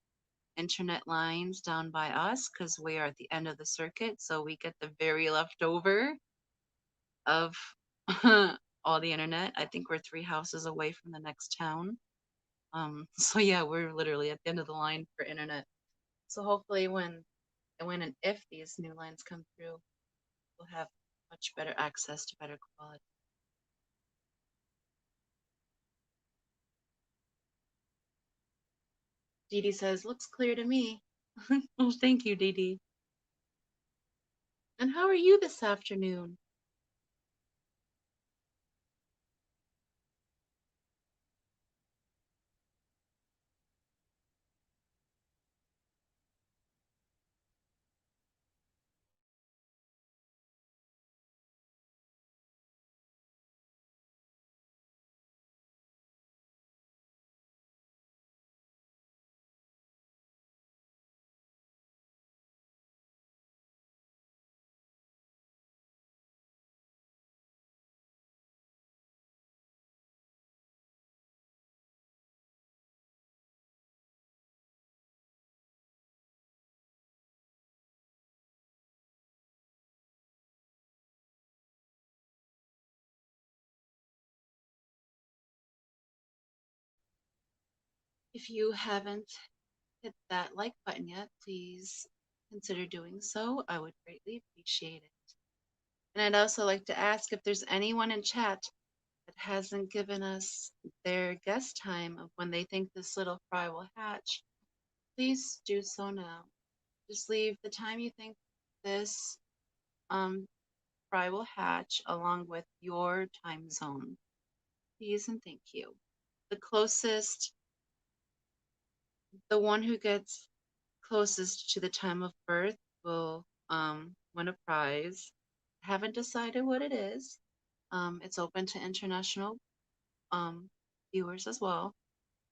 internet lines down by us because we are at the end of the circuit. So we get the very leftover of all the internet. I think we're 3 houses away from the next town. So yeah, we're literally at the end of the line for internet. So hopefully when when and if these new lines come through, we'll have much better access to better quality. Dee Dee says, looks clear to me. Well, thank you, Dee Dee. And how are you this afternoon? If you haven't hit that like button yet, please consider doing so. I would greatly appreciate it. And I'd also like to ask if there's anyone in chat that hasn't given us their guess time of when they think this little fry will hatch. Please do so now. Just leave the time you think this fry will hatch along with your time zone. Please and thank you. The closest, the one who gets closest to the time of birth will win a prize. Haven't decided what it is. It's open to international viewers as well.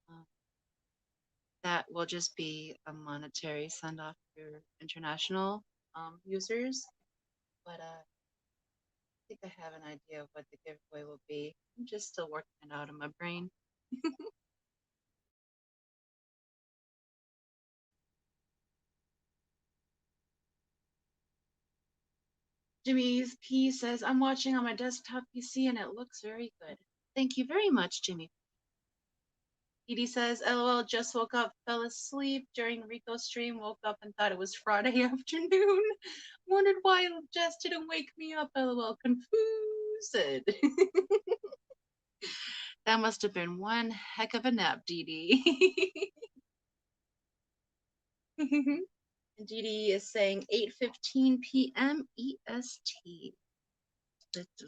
Um, that will just be a monetary send off for international users. But I think I have an idea of what the giveaway will be. I'm just still working it out in my brain. Jimmy's P says, I'm watching on my desktop PC and it looks very good. Thank you very much, Jimmy. Edie says, LOL, just woke up, fell asleep during Rico's stream, woke up and thought it was Friday afternoon. Wondered why Jess didn't wake me up, LOL, confused. That must have been one heck of a nap, Dee Dee. And Dee Dee is saying 8:15 p.m. EST.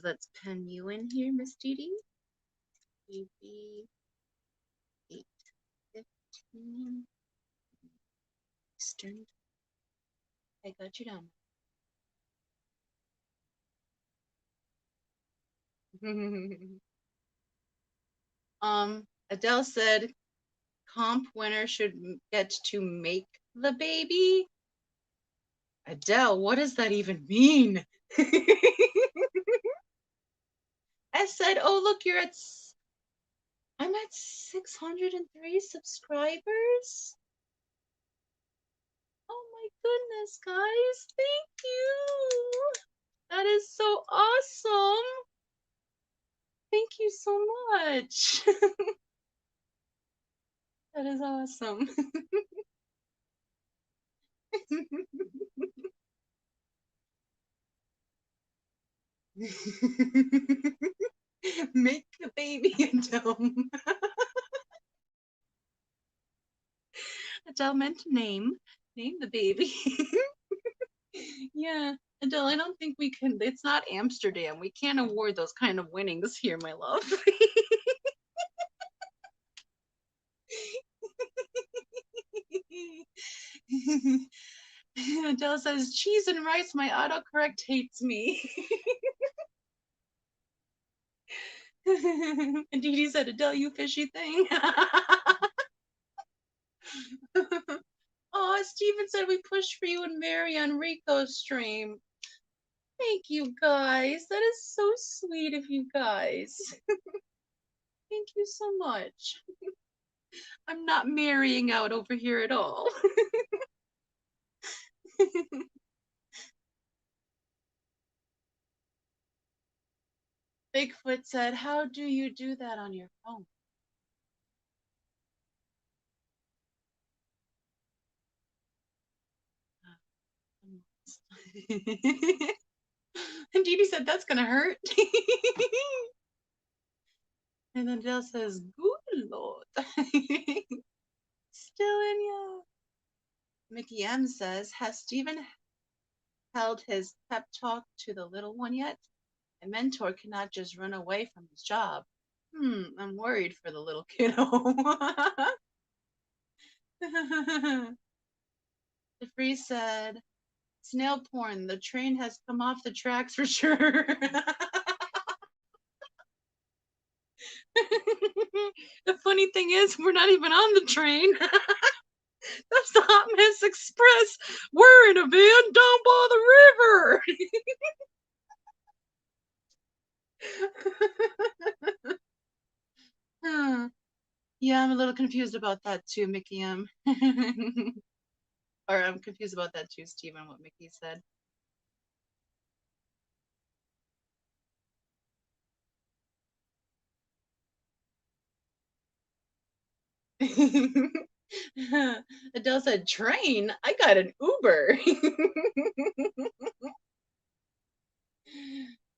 Let's pen you in here, Miss Dee Dee. Dee Dee, 8:15 Eastern. I got you down. Adele said comp winner should get to make the baby. Adele, what does that even mean? I said, oh, look, I'm at 603 subscribers. Oh my goodness, guys. Thank you. That is so awesome. Thank you so much. That is awesome. Make the baby Adele. Adele meant to name the baby. Yeah, Adele, I don't think we can. It's not Amsterdam. We can't award those kind of winnings here, my love. Adele says, cheese and rice, my autocorrect hates me. And Dee Dee said, Adele, you fishy thing. Oh, Steven said we pushed for you and Mary on Rico's stream. Thank you guys. That is so sweet of you guys. Thank you so much. I'm not marrying out over here at all. Bigfoot said, how do you do that on your phone? And Dee Dee said, that's gonna hurt. And then Dale says, good Lord. Still in ya. Mickey M says, has Stephen held his pep talk to the little one yet? A mentor cannot just run away from his job. I'm worried for the little kiddo. DeFree said, snail porn, the train has come off the tracks for sure. The funny thing is, we're not even on the train. That's the Hot Mess Express. We're in a van down by the river. Yeah, I'm a little confused about that too, Mickey M. Or I'm confused about that too, Stephen, what Mickey said. Adele said, train? I got an Uber.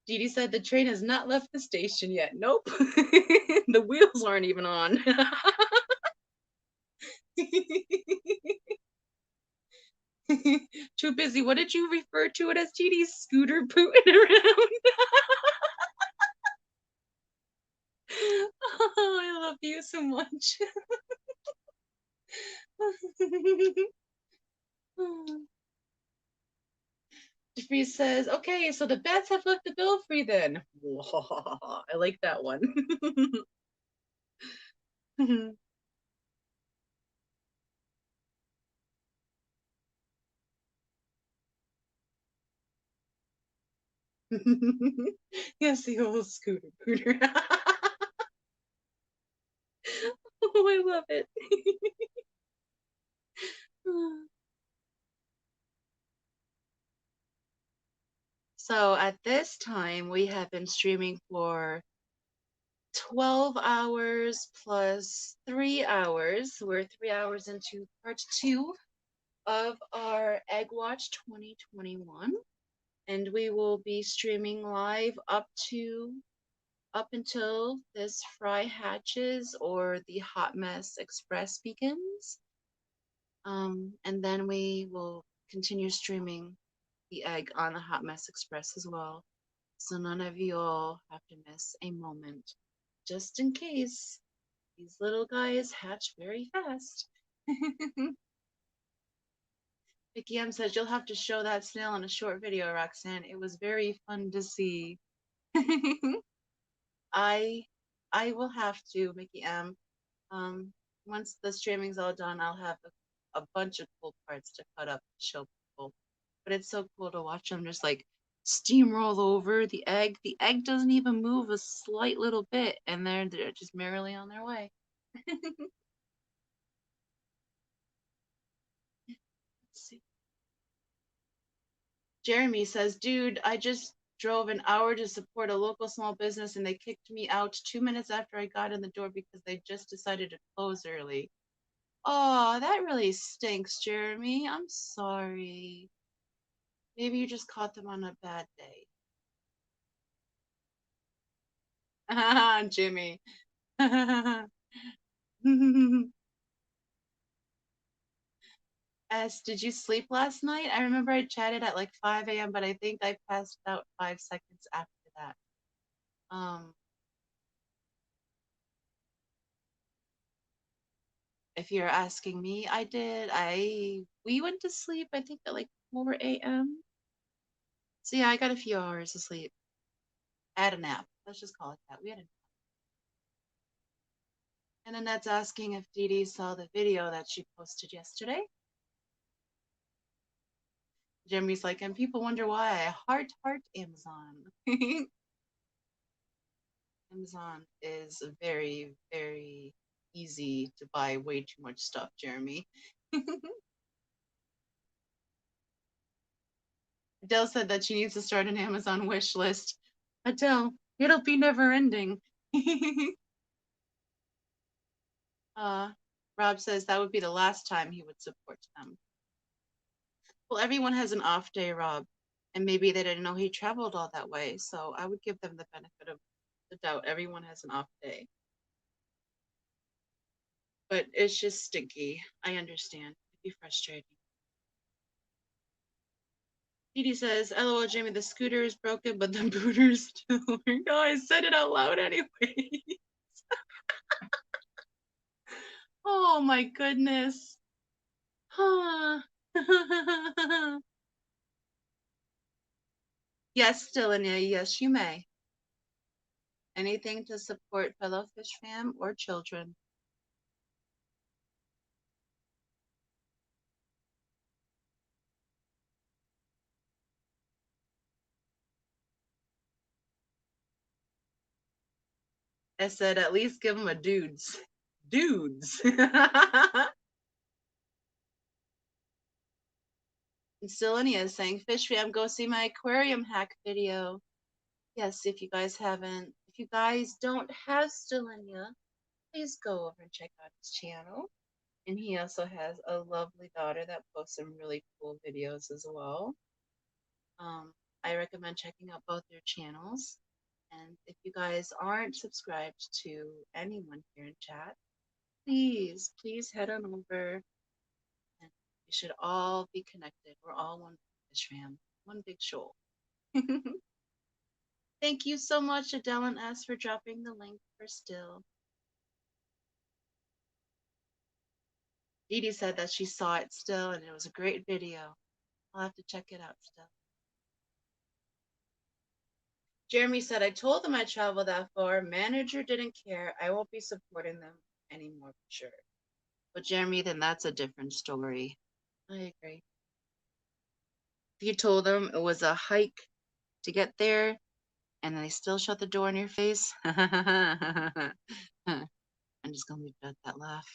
Dee Dee said the train has not left the station yet. Nope. The wheels aren't even on. Too busy. What did you refer to it as, Dee Dee? Scooter pooting around. Oh, I love you so much. Jeffrey says, okay, so the bats have left the belfry then. I like that one. Yes, the old scooter pooter. Oh, I love it. So at this time, we have been streaming for 12 hours plus 3 hours. We're 3 hours into part 2 of our Egg Watch 2021. And we will be streaming live up until this fry hatches or the Hot Mess Express begins. And then we will continue streaming the egg on the Hot Mess Express as well. So none of you all have to miss a moment, just in case these little guys hatch very fast. Vicky M says you'll have to show that snail in a short video, Roxanne. It was very fun to see. I I will have to, Mickey M. Um, once the streaming's all done, I'll have a bunch of cool parts to cut up to show people. But it's so cool to watch them just like steamroll over the egg. The egg doesn't even move a slight little bit, and they're just merrily on their way. Let's see. Jeremy says, dude, I just drove an hour to support a local small business and they kicked me out 2 minutes after I got in the door because they just decided to close early. Oh, that really stinks, Jeremy. I'm sorry. Maybe you just caught them on a bad day. Jimmy. Did you sleep last night? I remember I chatted at like 5 a.m., but I think I passed out 5 seconds after that. If you're asking me, I did. We went to sleep, I think at like 4 a.m. So yeah, I got a few hours of sleep. I had a nap. Let's just call it that. We had a nap. And Annette's asking if Dee Dee saw the video that she posted yesterday. Jeremy's like, and people wonder why I heart Amazon. Amazon is very, very easy to buy way too much stuff, Jeremy. Adele said that she needs to start an Amazon wish list. Adele, it'll be never ending. Rob says that would be the last time he would support them. Well, everyone has an off day, Rob. And maybe they didn't know he traveled all that way. So I would give them the benefit of the doubt. Everyone has an off day. But it's just stinky. I understand. It'd be frustrating. Dee says, LOL, Jamie, the scooter is broken, but the booter's still working. Oh, I said it out loud anyway. Oh my goodness. Huh. Yes, Stylinia, yes, you may. Anything to support fellow fish fam or children. I said, at least give them a dudes. Dudes. And Stylinia is saying, fish fam, go see my aquarium hack video. Yes, if you guys haven't, if you guys don't have Stylinia, please go over and check out his channel. And he also has a lovely daughter that posts some really cool videos as well. I recommend checking out both their channels. And if you guys aren't subscribed to anyone here in chat, please head on over. And we should all be connected. We're all one fish fam, one big shoal. Thank you so much, Adeline S, for dropping the link for Still. Dee Dee said that she saw it still and it was a great video. I'll have to check it out still. Jeremy said, I told them I traveled that far. Manager didn't care. I won't be supporting them anymore for sure. But Jeremy, then that's a different story. I agree. If you told them it was a hike to get there and they still shut the door in your face, I'm just going to leave it at that laugh.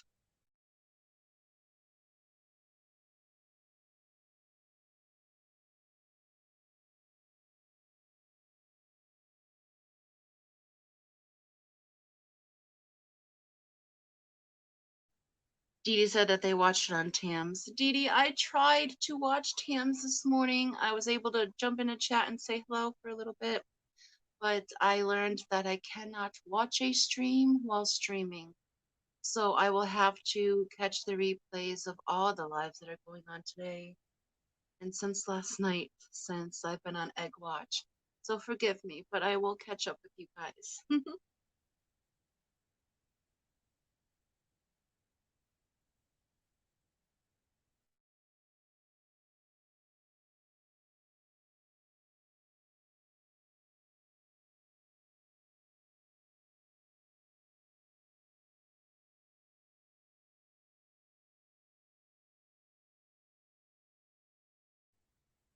Dee Dee said that they watched it on Tams. Dee Dee, I tried to watch Tams this morning. I was able to jump in a chat and say hello for a little bit, but I learned that I cannot watch a stream while streaming. So I will have to catch the replays of all the lives that are going on today. And since last night, since I've been on Egg Watch. So forgive me, but I will catch up with you guys.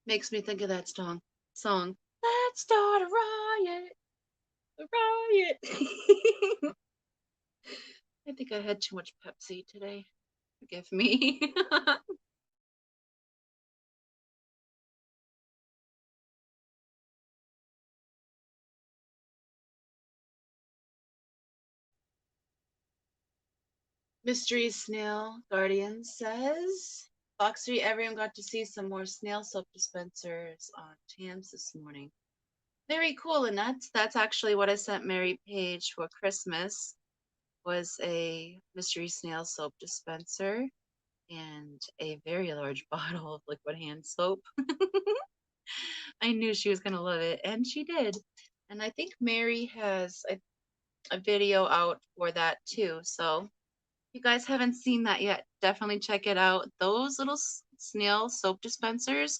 Makes me think of that song. Let's start a riot. A riot. I think I had too much Pepsi today. Forgive me. Mystery Snail Guardian says, Foxy, everyone got to see some more snail soap dispensers on Tams this morning. Very cool, and that's actually what I sent Mary Page for Christmas, was a mystery snail soap dispenser and a very large bottle of liquid hand soap. I knew she was going to love it, and she did. And I think Mary has a video out for that too. So if you guys haven't seen that yet, definitely check it out. Those little snail soap dispensers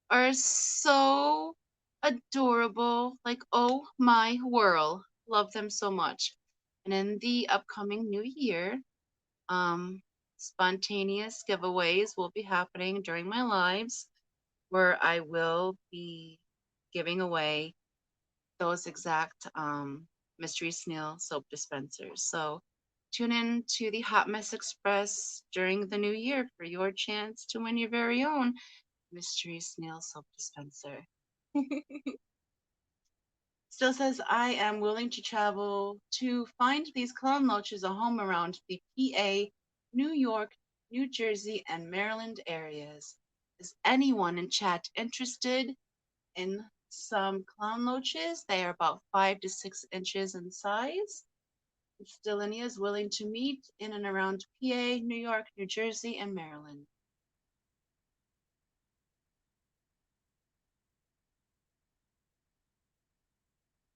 are so adorable. Like, oh my whirl. Love them so much. And in the upcoming new year, spontaneous giveaways will be happening during my lives where I will be giving away those exact mystery snail soap dispensers. So tune in to the Hot Mess Express during the new year for your chance to win your very own mystery snail soap dispenser. Still says, I am willing to travel to find these clown loaches a home around the PA, New York, New Jersey, and Maryland areas. Is anyone in chat interested? In some clown loaches, they are about 5 to 6 inches in size. Stellinia is willing to meet in and around PA, New York, New Jersey, and Maryland.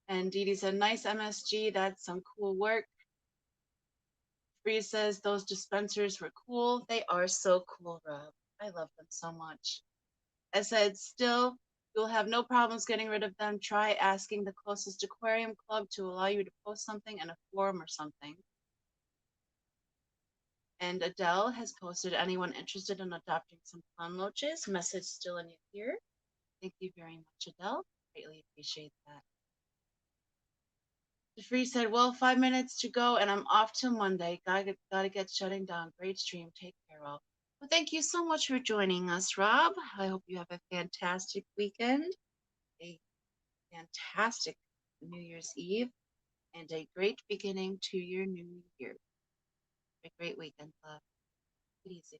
And Dee Dee said, nice MSG, that's some cool work. Bree says, those dispensers were cool. They are so cool, Rob. I love them so much. I said, still, you'll have no problems getting rid of them. Try asking the closest aquarium club to allow you to post something in a forum or something. And Adele has posted, anyone interested in adopting some clown loaches? Message still in here. Thank you very much, Adele. Greatly appreciate that. DeFree said, well, 5 minutes to go and I'm off till Monday. Gotta get shutting down. Great stream. Take care, all. Well, thank you so much for joining us, Rob. I hope you have a fantastic weekend, a fantastic New Year's Eve, and a great beginning to your new year. A great weekend, love. Take it easy.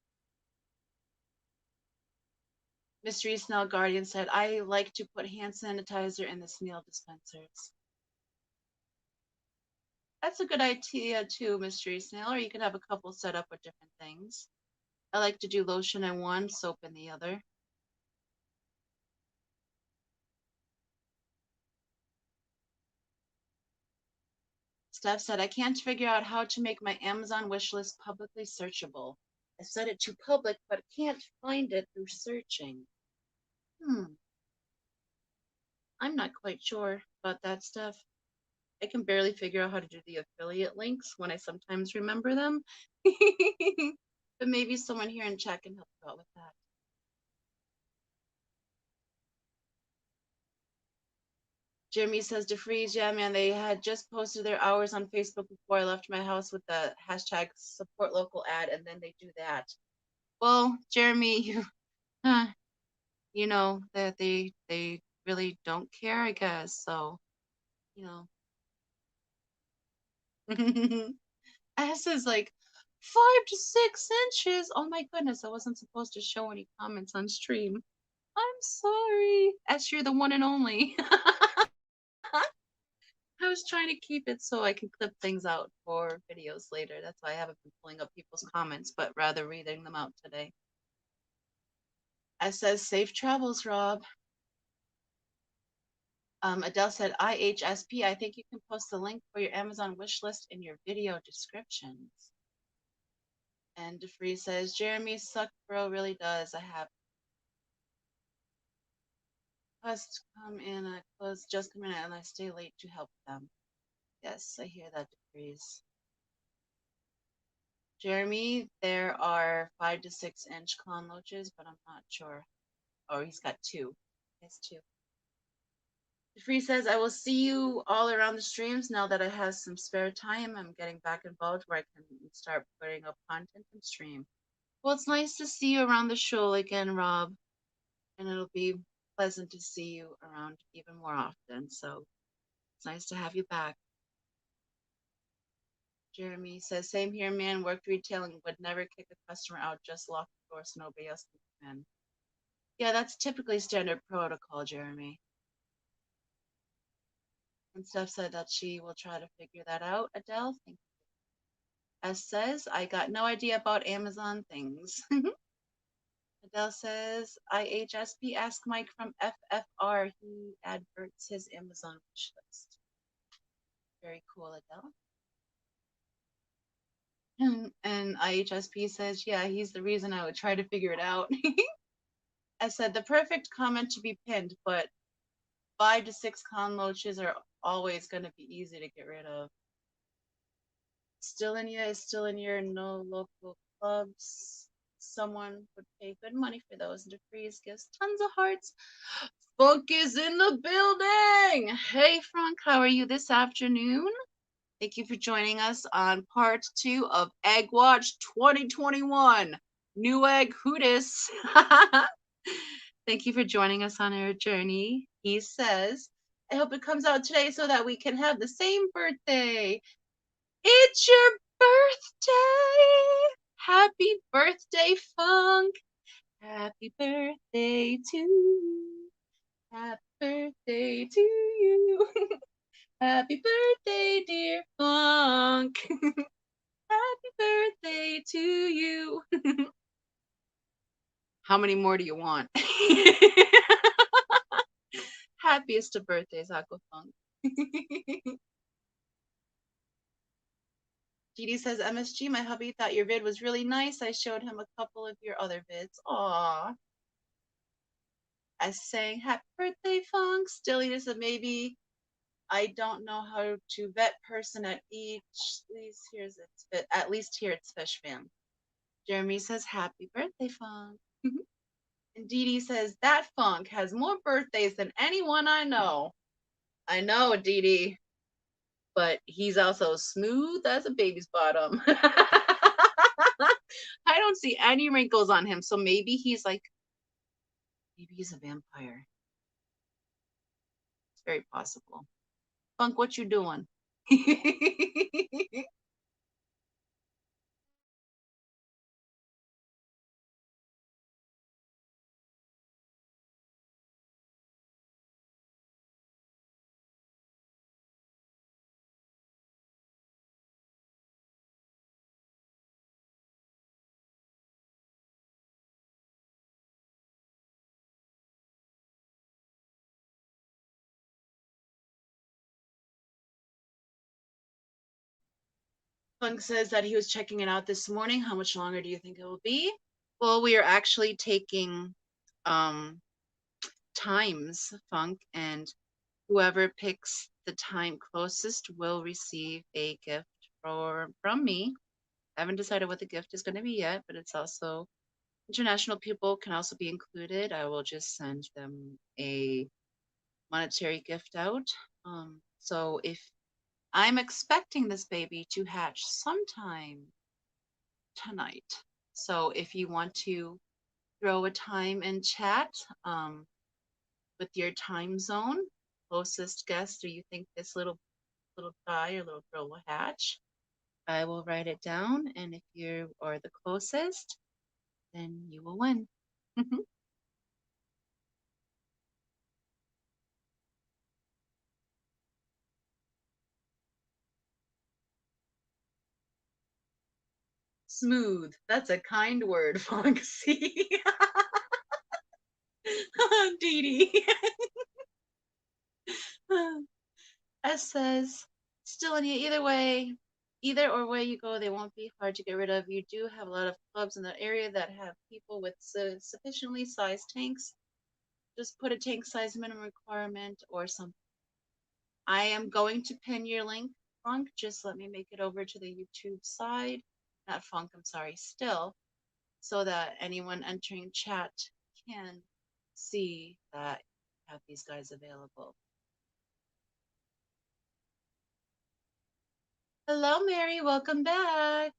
Mystery Snell Guardian said, I like to put hand sanitizer in the Snail dispensers. That's a good idea too, Mystery Snail, or you could have a couple set up with different things. I like to do lotion in one, soap in the other. Steph said, I can't figure out how to make my Amazon wish list publicly searchable. I set it to public, but can't find it through searching. I'm not quite sure about that stuff. I can barely figure out how to do the affiliate links when I sometimes remember them. But maybe someone here in chat can help you out with that. Jeremy says, DeFreeze, yeah, man, they had just posted their hours on Facebook before I left my house with the hashtag support local ad, and then they do that. Well, Jeremy, you know that they really don't care, I guess. So, you know. S is like 5 to 6 inches. Oh my goodness, I wasn't supposed to show any comments on stream. I'm sorry. S, you're the one and only. I was trying to keep it so I can clip things out for videos later. That's why I haven't been pulling up people's comments, but rather reading them out today. S says, safe travels, Rob. Adele said, IHSP, I think you can post the link for your Amazon wish list in your video descriptions. And DeFree says, Jeremy suck, bro, really does. I have just come in, just come in, and I stay late to help them. Yes, I hear that, DeFreeze. Jeremy, there are 5 to 6 inch clown loaches, but I'm not sure. Oh, he's got two. He has two. Free says, I will see you all around the streams now that I have some spare time. I'm getting back involved where I can start putting up content and stream. Well, it's nice to see you around the show again, Rob. And it'll be pleasant to see you around even more often. So it's nice to have you back. Jeremy says, same here, man. Worked retailing, would never kick a customer out, just lock the door so nobody else can come in. Yeah, that's typically standard protocol, Jeremy. And Steph said that she will try to figure that out. Adele, thank you. S says, I got no idea about Amazon things. Adele says, IHSP, ask Mike from FFR. He adverts his Amazon wish list. Very cool, Adele. And IHSP says, yeah, he's the reason I would try to figure it out. I said, the perfect comment to be pinned, but 5 to 6 con loaches are always going to be easy to get rid of. Still in your no local clubs. Someone would pay good money for those. And DeFreeze gives tons of hearts. Funk is in the building. Hey, Frank, how are you this afternoon? Thank you for joining us on part 2 of Egg Watch 2021. New Egg Hootis. Thank you for joining us on our journey. He says, I hope it comes out today so that we can have the same birthday. It's your birthday. Happy birthday, Funk. Happy birthday to you. Happy birthday to you. Happy birthday, dear Funk. Happy birthday to you. How many more do you want? Happiest of birthdays, Aquafunk. Dee says, MSG, my hubby thought your vid was really nice. I showed him a couple of your other vids. Aww. I sang happy birthday, Funk. Stilly said, maybe I don't know how to vet person at each. At least here it's Fish Fam. Jeremy says, happy birthday, Funk. And Dee Dee says, that Funk has more birthdays than anyone I know. I know, Dee Dee, but he's also smooth as a baby's bottom. I don't see any wrinkles on him, so maybe he's a vampire. It's very possible. Funk, what you doing? Funk says that he was checking it out this morning. How much longer do you think it will be? Well, we are actually taking times, Funk, and whoever picks the time closest will receive a gift from me. I haven't decided what the gift is going to be yet, but it's also international people can also be included. I will just send them a monetary gift out. So if I'm expecting this baby to hatch sometime tonight. So if you want to throw a time in chat with your time zone, closest guest, or you think this little guy or little girl will hatch, I will write it down. And if you are the closest, then you will win. Smooth. That's a kind word, Foxy. Dee Dee. S says, still in you either or way you go, they won't be hard to get rid of. You do have a lot of clubs in the area that have people with sufficiently sized tanks. Just put a tank size minimum requirement or something. I am going to pin your link, Funk. Just let me make it over to the YouTube side. Not Funk, I'm sorry, Still, so that anyone entering chat can see that I have these guys available. Hello, Mary. Welcome back.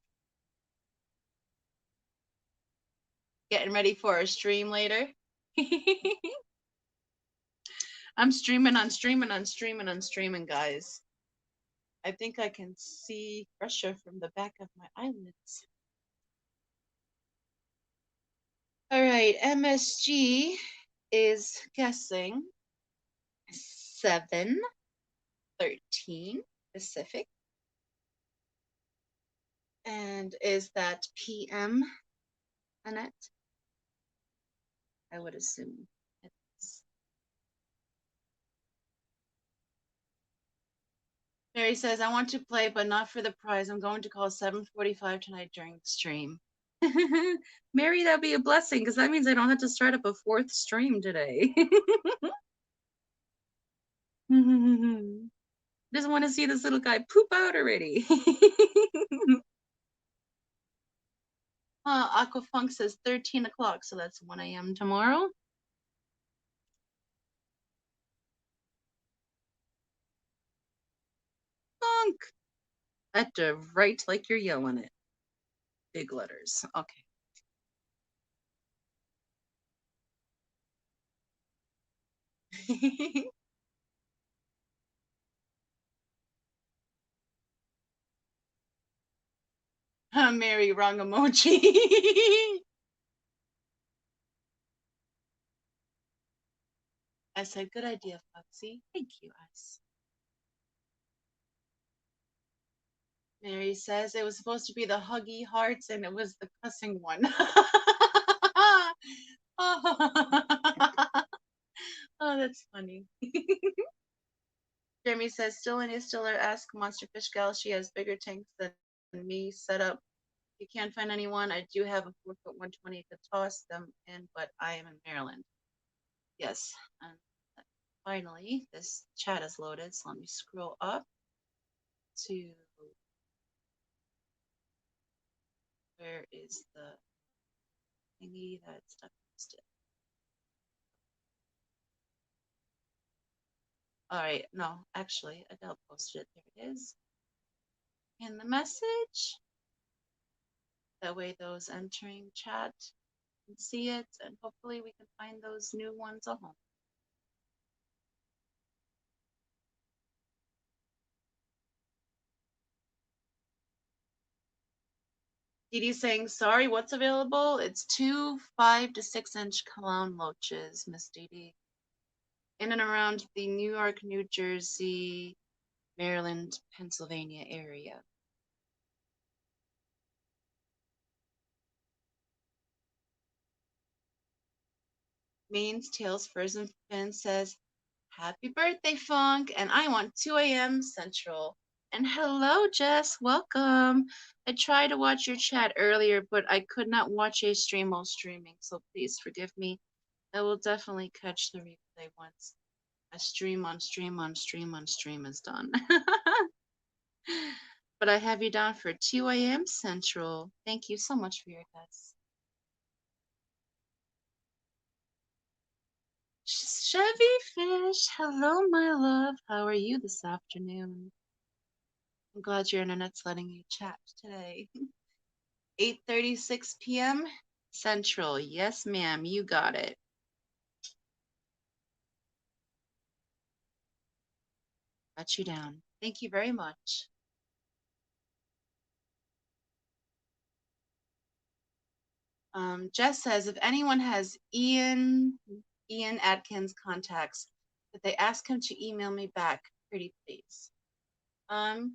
Getting ready for a stream later. I'm streaming, guys. I think I can see pressure from the back of my eyelids. All right, MSG is guessing 7:13 Pacific. And is that PM, Annette? I would assume it's. Mary says, I want to play, but not for the prize. I'm going to call 7:45 tonight during the stream. Mary, that'd be a blessing, because that means I don't have to start up a fourth stream today. Just want to see this little guy poop out already. Aquafunk says 13 o'clock, so that's 1 a.m. tomorrow. Funk! That right like you're yelling it. Big letters. Okay. Mary, wrong emoji. I said, good idea, Foxy. Thank you, Ice. Mary says it was supposed to be the huggy hearts and it was the cussing one. Oh, that's funny. Jeremy says, still in Stiller, ask Monster Fish Gal. She has bigger tanks than me set up. You can't find anyone. I do have a 4 foot 120 to toss them in, but I am in Maryland. Yes. And finally, this chat is loaded. So let me scroll up to where is the thingy that stuff posted. All right. No, actually, Adele posted it. There it is. In the message. That way, those entering chat can see it, and hopefully, we can find those new ones a home. Dee Dee's saying, sorry, what's available? It's 2 5 to 6 inch clown loaches, Miss Dee Dee. In and around the New York, New Jersey, Maryland, Pennsylvania area. Manes, Tails, Furs, and Fins says, happy birthday, Funk, and I want 2 a.m. Central. And hello, Jess, welcome. I tried to watch your chat earlier, but I could not watch a stream while streaming, so please forgive me. I will definitely catch the replay once a stream on stream on stream on stream is done. But I have you down for 2 a.m. Central. Thank you so much for your guests. Chevy Fish, hello, my love. How are you this afternoon? I'm glad your internet's letting you chat today. 8:36 p.m. Central. Yes, ma'am, you got it. Got you down. Thank you very much. Jess says if anyone has Ian Atkins contacts, that they ask him to email me back, pretty please.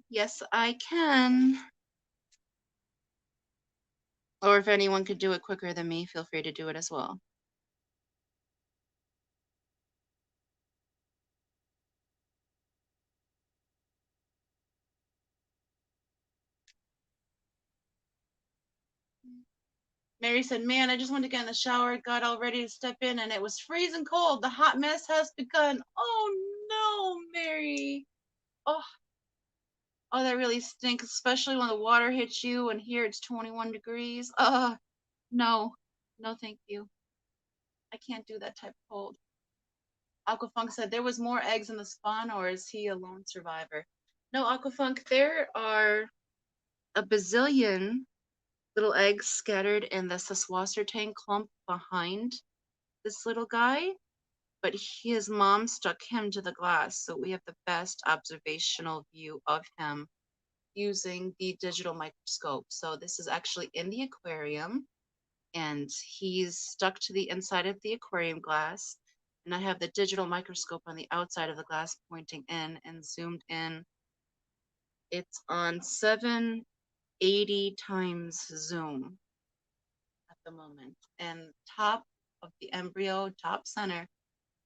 Yes, I can. Or if anyone could do it quicker than me, feel free to do it as well. Mary said, man, I just went to get in the shower, got all ready to step in, and it was freezing cold. The hot mess has begun. Oh no, Mary. Oh, oh, that really stinks, especially when the water hits you and here it's 21 degrees. No, no, thank you. I can't do that type of cold. Aquafunk said there was more eggs in the spawn, or is he a lone survivor? No, Aquafunk, there are a bazillion little eggs scattered in the Saswasser tank clump behind this little guy, but his mom stuck him to the glass, so we have the best observational view of him using the digital microscope. So this is actually in the aquarium, and he's stuck to the inside of the aquarium glass. And I have the digital microscope on the outside of the glass pointing in and zoomed in. It's on 780 times zoom at the moment. And top of the embryo, top center,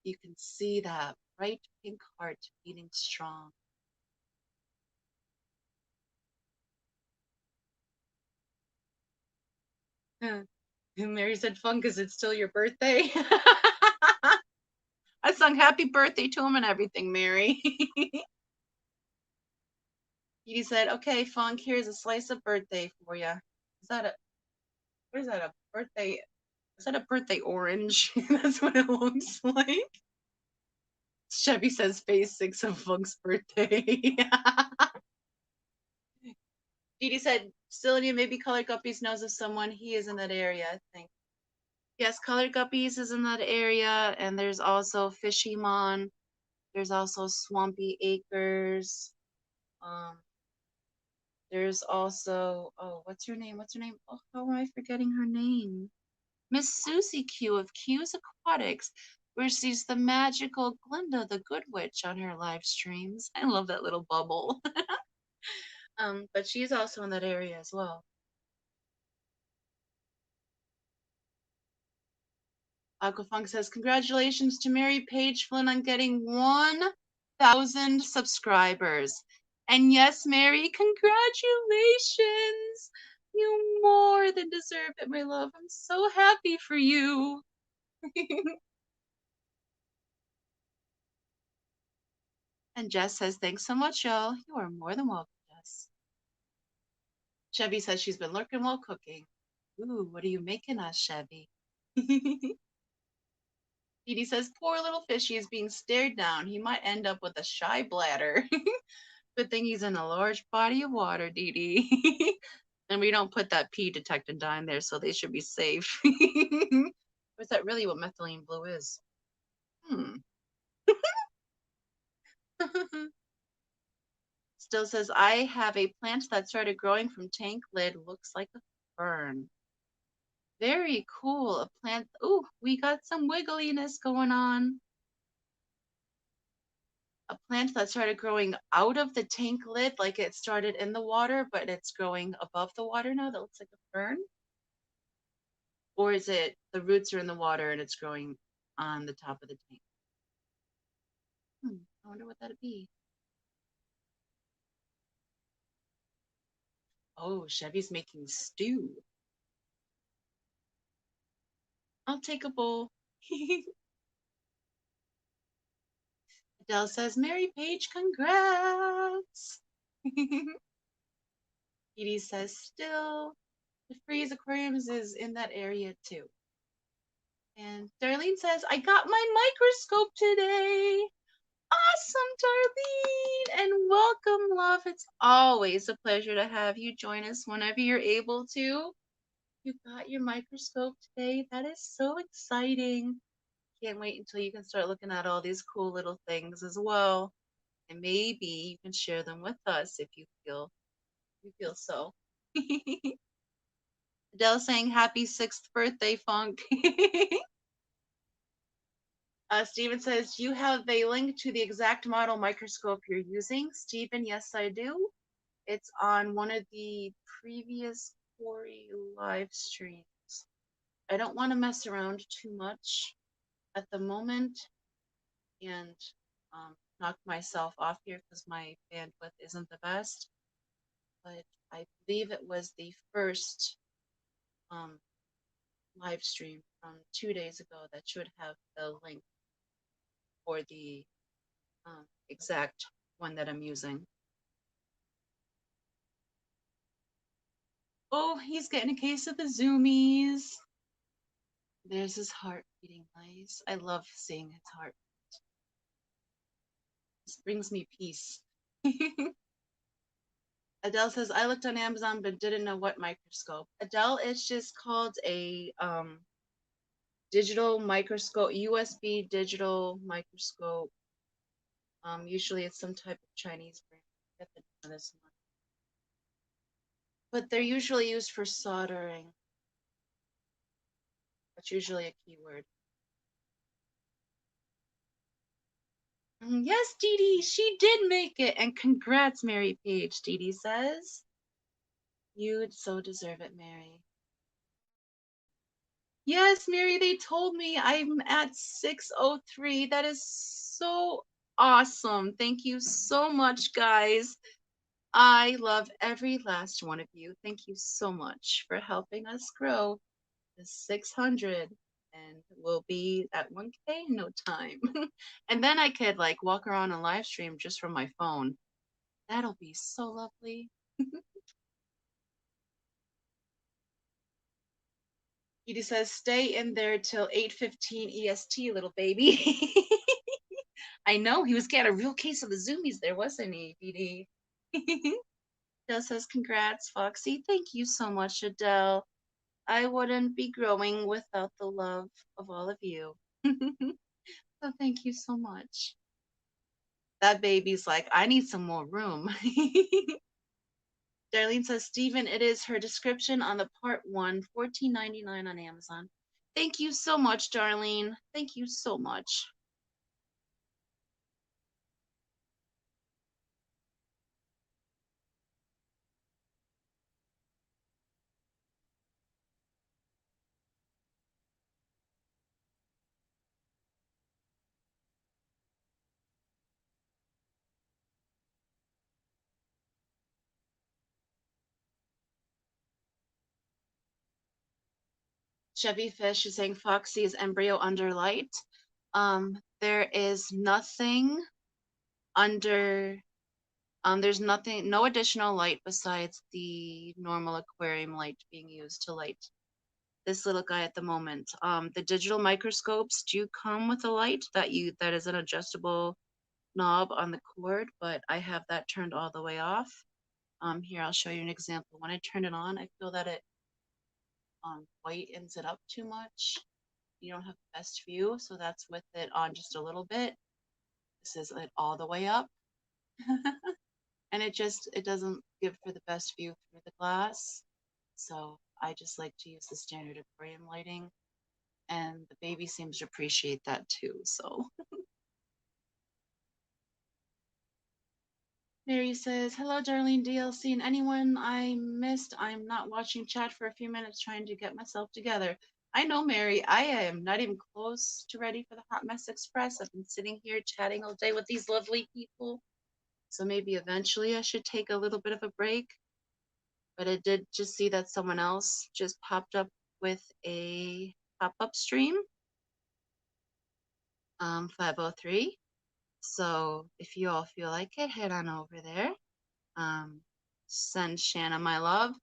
you can see that bright pink heart beating strong. And Mary said, Fungus, it's still your birthday. I sung happy birthday to him and everything, Mary. He said, okay, Funk, here's a slice of birthday for you. What is that, a birthday? Is that a birthday orange? That's what it looks like. Chevy says phase 6 of Funk's birthday. Dee said, Facility, maybe Colored Guppies knows of someone. He is in that area, I think. Yes, Colored Guppies is in that area, and there's also Fishymon. There's also Swampy Acres. There's also, oh, what's her name? What's her name? Oh, how am I forgetting her name? Miss Susie Q of Q's Aquatics. where she's the magical Glinda the Good Witch on her live streams. I love that little bubble. But she's also in that area as well. Aquafunk says, congratulations to Mary Page Flynn on getting 1,000 subscribers. And yes, Mary, congratulations. You more than deserve it, my love. I'm so happy for you. And Jess says, thanks so much, y'all. You are more than welcome, Jess. Chevy says she's been lurking while cooking. Ooh, what are you making us, Chevy? Edie says, poor little fishy is being stared down. He might end up with a shy bladder. Good thing he's in a large body of water, Dee Dee. And we don't put that pee detect and dye in there, so they should be safe. Or is that really what methylene blue is? Still says, I have a plant that started growing from tank lid. Looks like a fern. Very cool. A plant. Ooh, we got some wiggliness going on. A plant that started growing out of the tank lid, like it started in the water, but it's growing above the water now. That looks like a fern. Or is it the roots are in the water and it's growing on the top of the tank? I wonder what that'd be. Oh, Chevy's making stew. I'll take a bowl. Adele says, Mary Page, congrats. Edie says, still, the Freeze Aquariums is in that area too. And Darlene says, I got my microscope today. Awesome, Darlene. And welcome, love. It's always a pleasure to have you join us whenever you're able to. You got your microscope today. That is so exciting. Can't wait until you can start looking at all these cool little things as well. And maybe you can share them with us if you feel so. Adele saying happy 6th birthday, Funk. Stephen says, do you have a link to the exact model microscope you're using? Stephen, yes, I do. It's on one of the previous Corey live streams. I don't want to mess around too much at the moment and knock myself off here because my bandwidth isn't the best. But I believe it was the first live stream from 2 days ago that should have the link for the exact one that I'm using. Oh, he's getting a case of the zoomies. There's his heart beating nice. I love seeing his heart. This brings me peace. Adele says, I looked on Amazon but didn't know what microscope. Adele, it's just called a digital microscope, USB digital microscope. Usually it's some type of Chinese brand. Get the name of this one. But they're usually used for soldering. That's usually a keyword. Yes, Dee Dee, she did make it. And congrats, Mary Page, Dee Dee says. You'd so deserve it, Mary. Yes, Mary, they told me I'm at 603. That is so awesome. Thank you so much, guys. I love every last one of you. Thank you so much for helping us grow to 600. And we'll be at 1K in no time. And then I could like walk around and live stream just from my phone. That'll be so lovely. Edie says, stay in there till 8:15 EST, little baby. I know, he was getting a real case of the zoomies there, wasn't he, Edie? Adele says, congrats, Foxy. Thank you so much, Adele. I wouldn't be growing without the love of all of you. So thank you so much. That baby's like, I need some more room. Darlene says, Stephen, it is her description on the part one, $14.99 on Amazon. Thank you so much, Darlene. Thank you so much. Chevy Fish is saying Foxy is embryo under light. There is nothing under, there's nothing, no additional light besides the normal aquarium light being used to light this little guy at the moment. The digital microscopes do come with a light that is an adjustable knob on the cord, but I have that turned all the way off. Here, I'll show you an example. When I turn it on, I feel that it whitens it up too much. You don't have the best view, so that's with it on just a little bit. This is it all the way up. And it doesn't give for the best view through the glass. So I just like to use the standard aquarium lighting, and the baby seems to appreciate that too. So Mary says, hello, Darlene DLC and anyone I missed. I'm not watching chat for a few minutes trying to get myself together. I know, Mary. I am not even close to ready for the Hot Mess Express. I've been sitting here chatting all day with these lovely people. So maybe eventually I should take a little bit of a break. But I did just see that someone else just popped up with a pop-up stream, 503. So if you all feel like it, head on over there. Um, Send Shanna my love,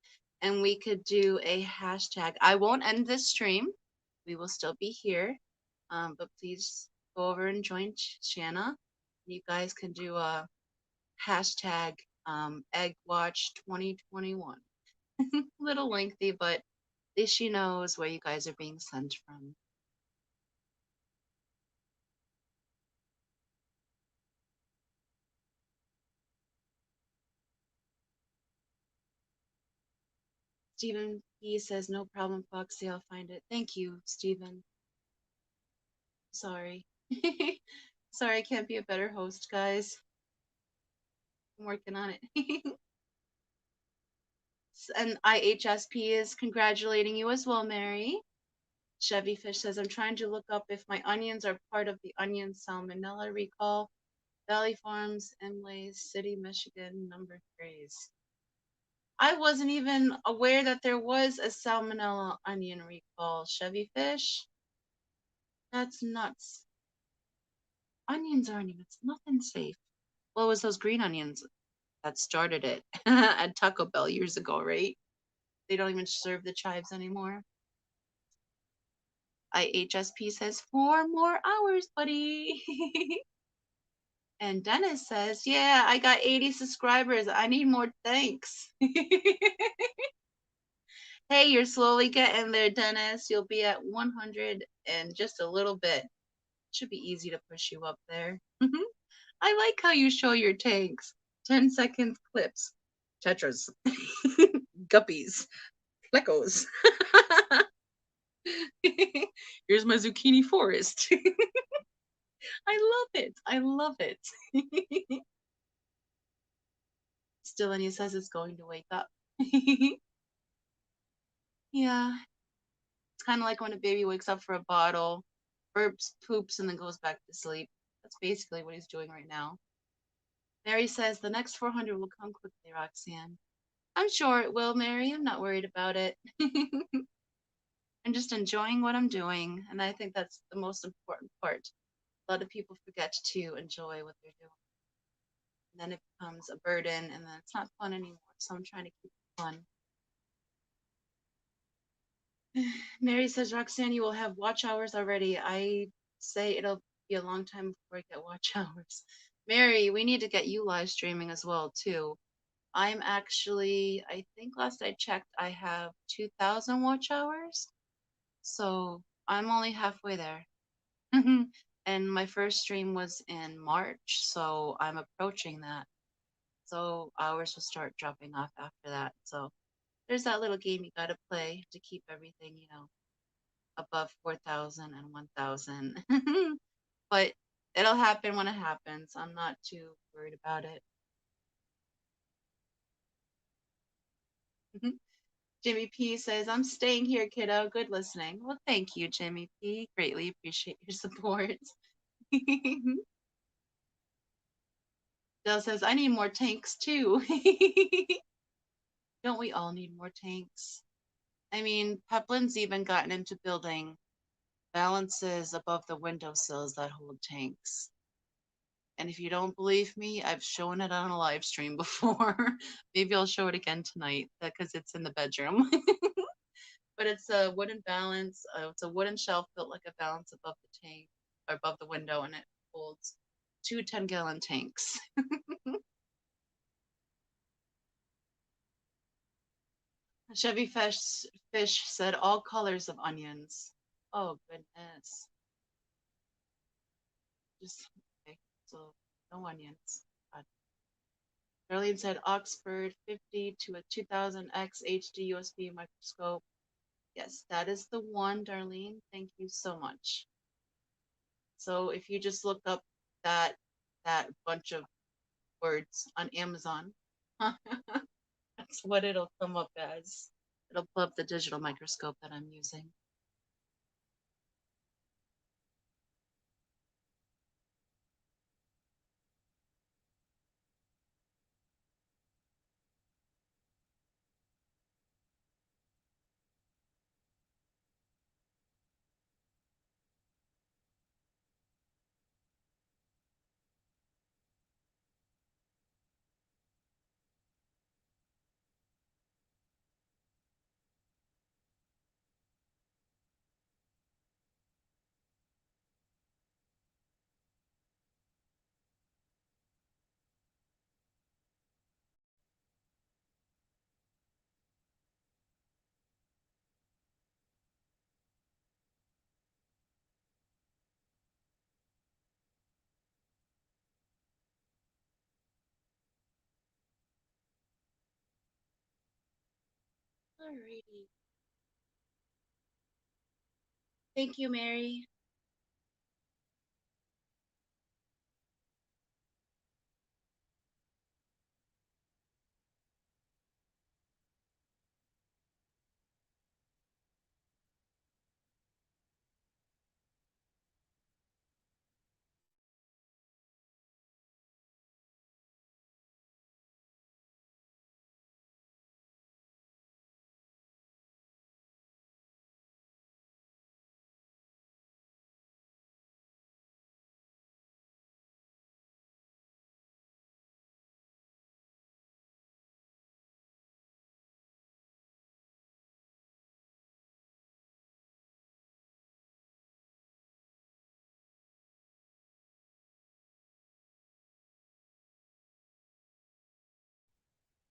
and we could do a hashtag. I won't end this stream. We will still be here. But please go over and join Shanna. You guys can do a hashtag Egg Watch 2021. Little lengthy, but at least she knows where you guys are being sent from. Stephen P says, no problem, Foxy. I'll find it. Thank you, Stephen. Sorry. Sorry, I can't be a better host, guys. I'm working on it. And IHSP is congratulating you as well, Mary. Chevy Fish says, I'm trying to look up if my onions are part of the onion salmonella recall. Valley Farms, Imlay City, Michigan, number 3. I wasn't even aware that there was a salmonella onion recall, Chevy Fish. That's nuts. Onions aren't even, it's nothing safe. Well, it was those green onions that started it at Taco Bell years ago, right? They don't even serve the chives anymore. IHSP says 4 more hours, buddy. And Dennis says, yeah, I got 80 subscribers. I need more thanks. Hey, you're slowly getting there, Dennis. You'll be at 100 in just a little bit. Should be easy to push you up there. I like how you show your tanks. 10-second clips. Tetras. Guppies. Fleckos. Here's my zucchini forest. I love it. I love it. Still, and he says it's going to wake up. Yeah, it's kind of like when a baby wakes up for a bottle, burps, poops, and then goes back to sleep. That's basically what he's doing right now. Mary says the next 400 will come quickly, Roxanne. I'm sure it will, Mary. I'm not worried about it. I'm just enjoying what I'm doing, and I think that's the most important part. A lot of people forget to enjoy what they're doing. And then it becomes a burden, and then it's not fun anymore. So I'm trying to keep it fun. Mary says, Roxanne, you will have watch hours already. I say it'll be a long time before I get watch hours. Mary, we need to get you live streaming as well, too. I'm actually, I think last I checked, I have 2,000 watch hours. So I'm only halfway there. And my first stream was in March, so I'm approaching that. So hours will start dropping off after that. So there's that little game you gotta play to keep everything, above 4,000 and 1,000. But it'll happen when it happens. I'm not too worried about it. Jimmy P says, I'm staying here, kiddo. Good listening. Well, thank you, Jimmy P. Greatly appreciate your support. Dell says, I need more tanks too. Don't we all need more tanks? I mean, Peplin's even gotten into building balances above the windowsills that hold tanks. And if you don't believe me, I've shown it on a live stream before. Maybe I'll show it again tonight because it's in the bedroom. But it's a wooden balance. It's a wooden shelf built like a balance above the tank or above the window, and it holds two 10-gallon tanks. Chevy Fish said all colors of onions. Oh goodness. Just okay. So no onions. Darlene said Oxford 50 to a 2000X HD USB microscope. Yes, that is the one, Darlene. Thank you so much. So if you just look up that that bunch of words on Amazon, that's what it'll come up as. It'll pull up the digital microscope that I'm using. Alrighty. Thank you, Mary.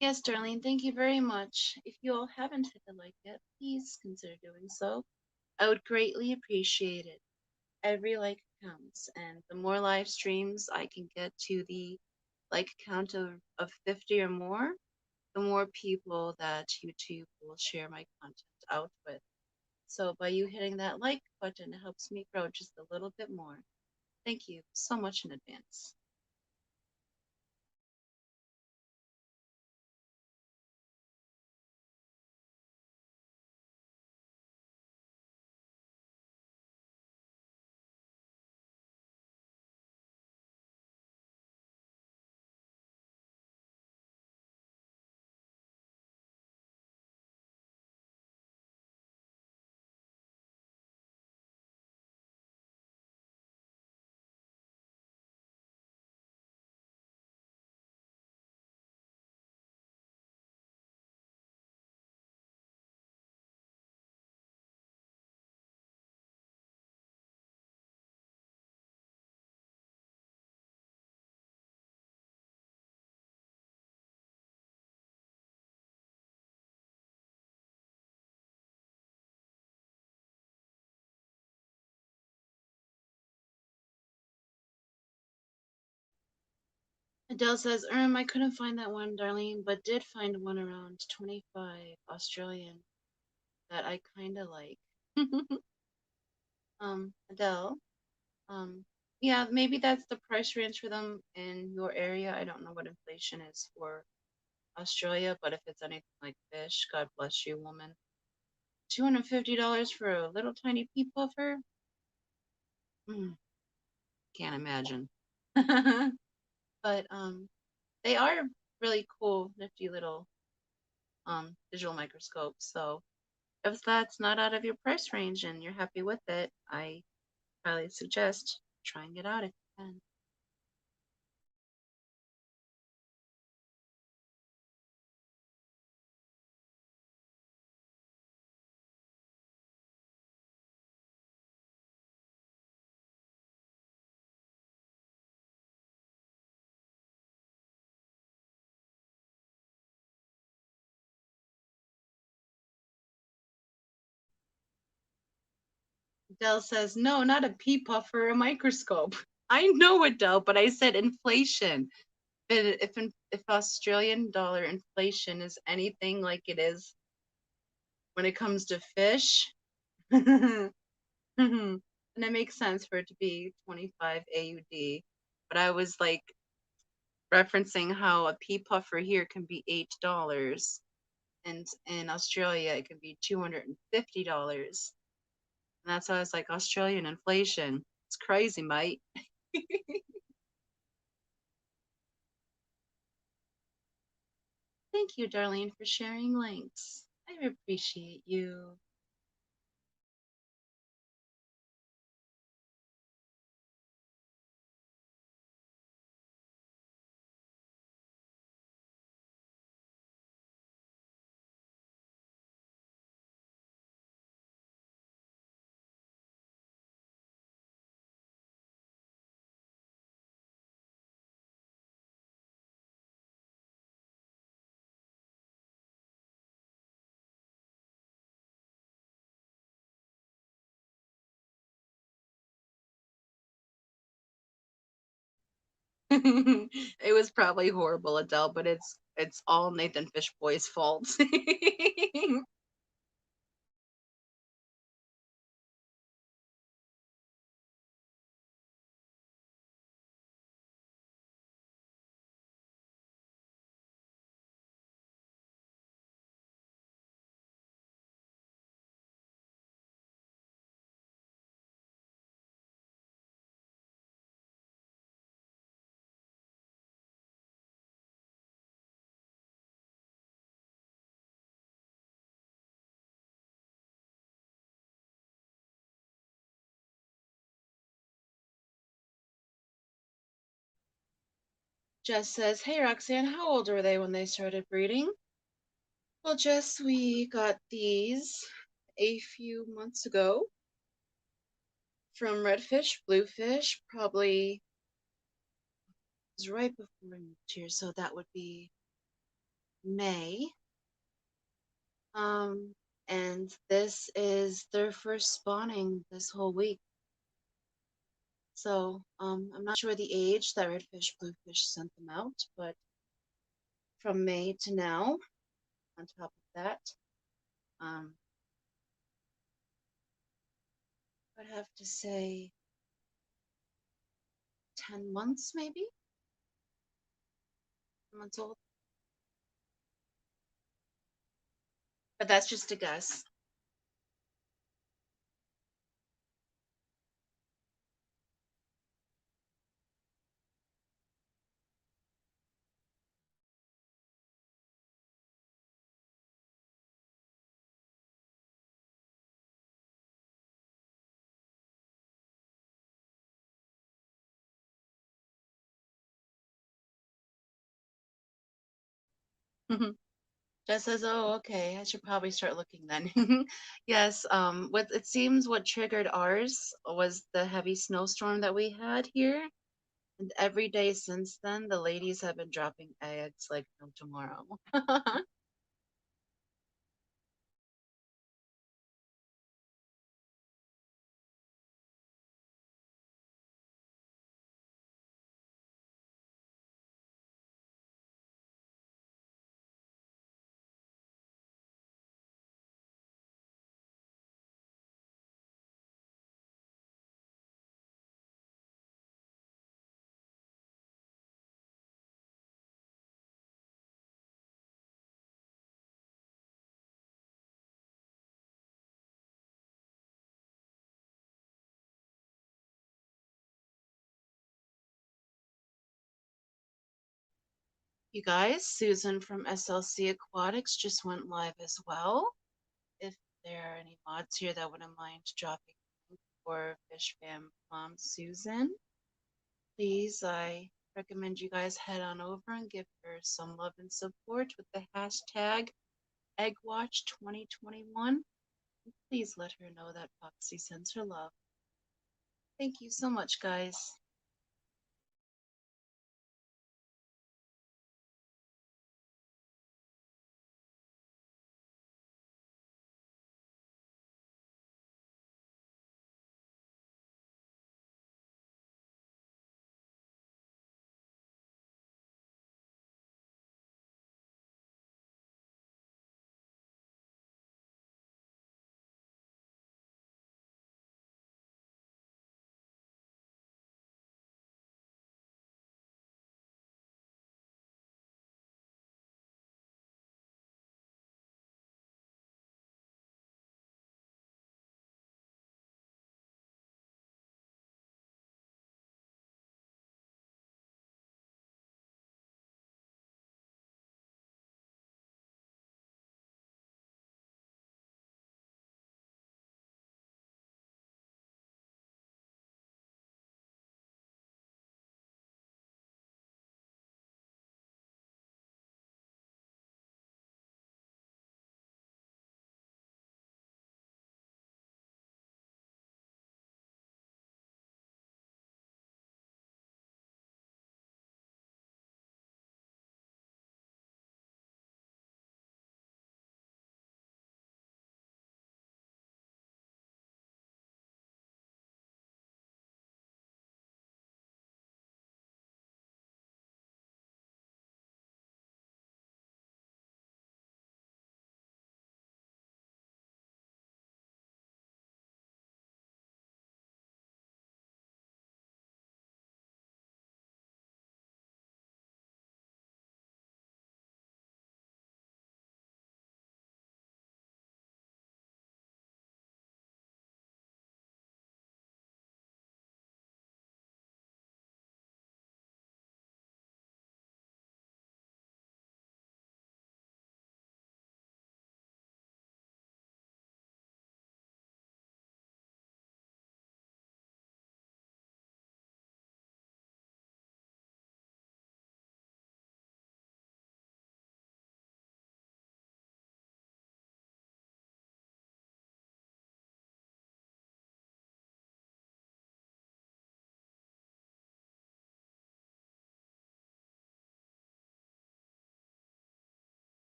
Yes, Darlene, thank you very much. If you all haven't hit the like yet, please consider doing so. I would greatly appreciate it. Every like counts, and the more live streams I can get to the like count of 50 or more, the more people that YouTube will share my content out with. So by you hitting that like button, it helps me grow just a little bit more. Thank you so much in advance. Adele says, I couldn't find that one, Darlene, but did find one around 25 Australian that I kind of like. Adele. Um, yeah, maybe that's the price range for them in your area. I don't know what inflation is for Australia, but if it's anything like fish, God bless you, woman. $250 for a little tiny pea puffer? Mm, can't imagine. But they are really cool, nifty little digital microscopes. So if that's not out of your price range and you're happy with it, I highly suggest trying it out if you can. Dell says, no, not a pea puffer, a microscope. I know, Adele, but I said inflation. If Australian dollar inflation is anything like it is when it comes to fish, and it makes sense for it to be 25 AUD. But I was like referencing how a pea puffer here can be $8, and in Australia it can be $250. And that's why I was like, Australian inflation. It's crazy, mate. Thank you, Darlene, for sharing links. I appreciate you. It was probably horrible, Adele, but it's all Nathan Fishboy's fault. Jess says, hey Roxanne, how old were they when they started breeding? Well, Jess, we got these a few months ago from redfish, bluefish, probably was right before I moved here, so that would be May. Um, and this is their first spawning this whole week. So, I'm not sure the age that redfish, bluefish sent them out, but from May to now, on top of that, um, I'd have to say 10 months maybe, months old. But that's just a guess. Jess says, "Oh, okay. I should probably start looking then." Yes. What it seems what triggered ours was the heavy snowstorm that we had here, and every day since then, the ladies have been dropping eggs like no tomorrow. You guys, Susan from SLC Aquatics just went live as well. If there are any mods here that wouldn't mind dropping for Fish Fam Mom Susan, please, I recommend you guys head on over and give her some love and support with the hashtag EggWatch2021. Please let her know that Foxy sends her love. Thank you so much, guys.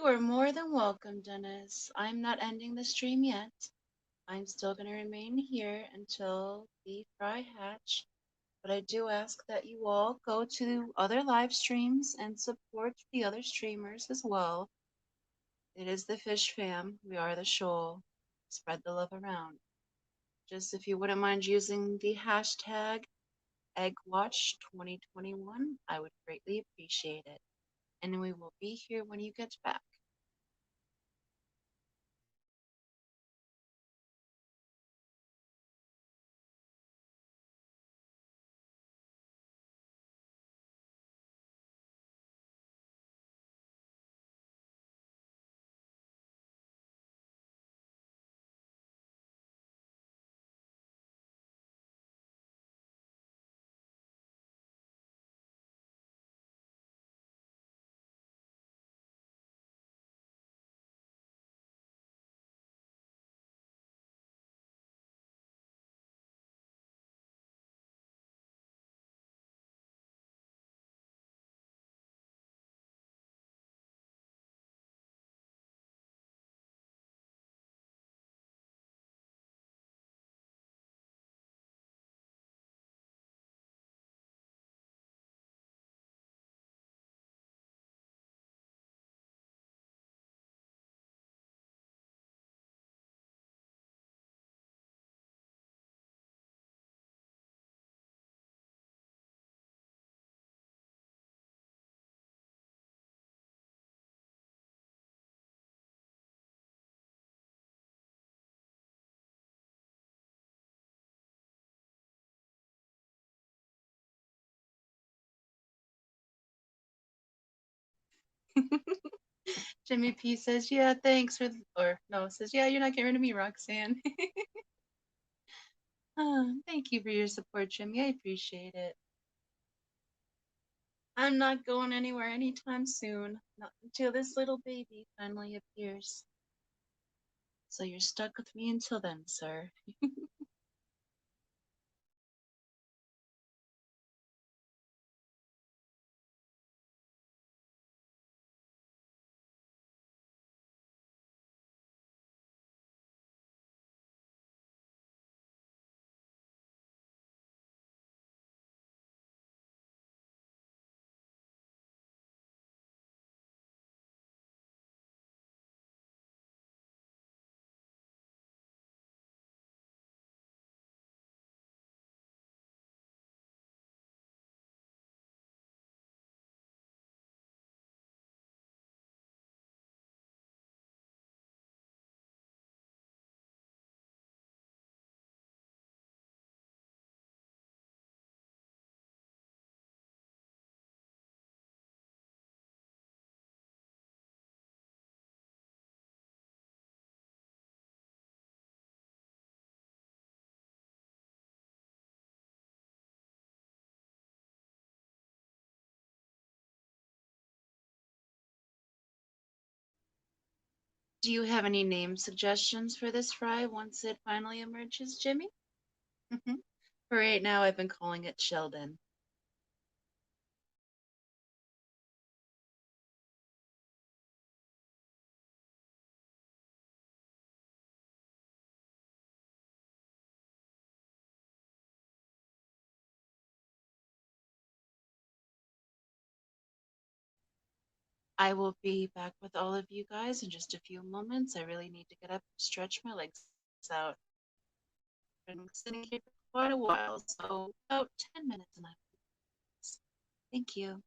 You are more than welcome, Dennis. I'm not ending the stream yet. I'm still going to remain here until the fry hatch, but I do ask that you all go to other live streams and support the other streamers as well. It is the Fish Fam. We are the shoal. Spread the love around. Just if you wouldn't mind using the hashtag EggWatch2021, I would greatly appreciate it. And we will be here when you get back. Jimmy P says, yeah, thanks for, or no, says, yeah, you're not getting rid of me, Roxanne. Thank you for your support, Jimmy. I appreciate it. I'm not going anywhere anytime soon, not until this little baby finally appears. So you're stuck with me until then, sir. Do you have any name suggestions for this fry once it finally emerges, Jimmy? For right now, I've been calling it Sheldon. I will be back with all of you guys in just a few moments. I really need to get up and stretch my legs out. I've been sitting here for quite a while, so about 10 minutes and I'm. Thank you.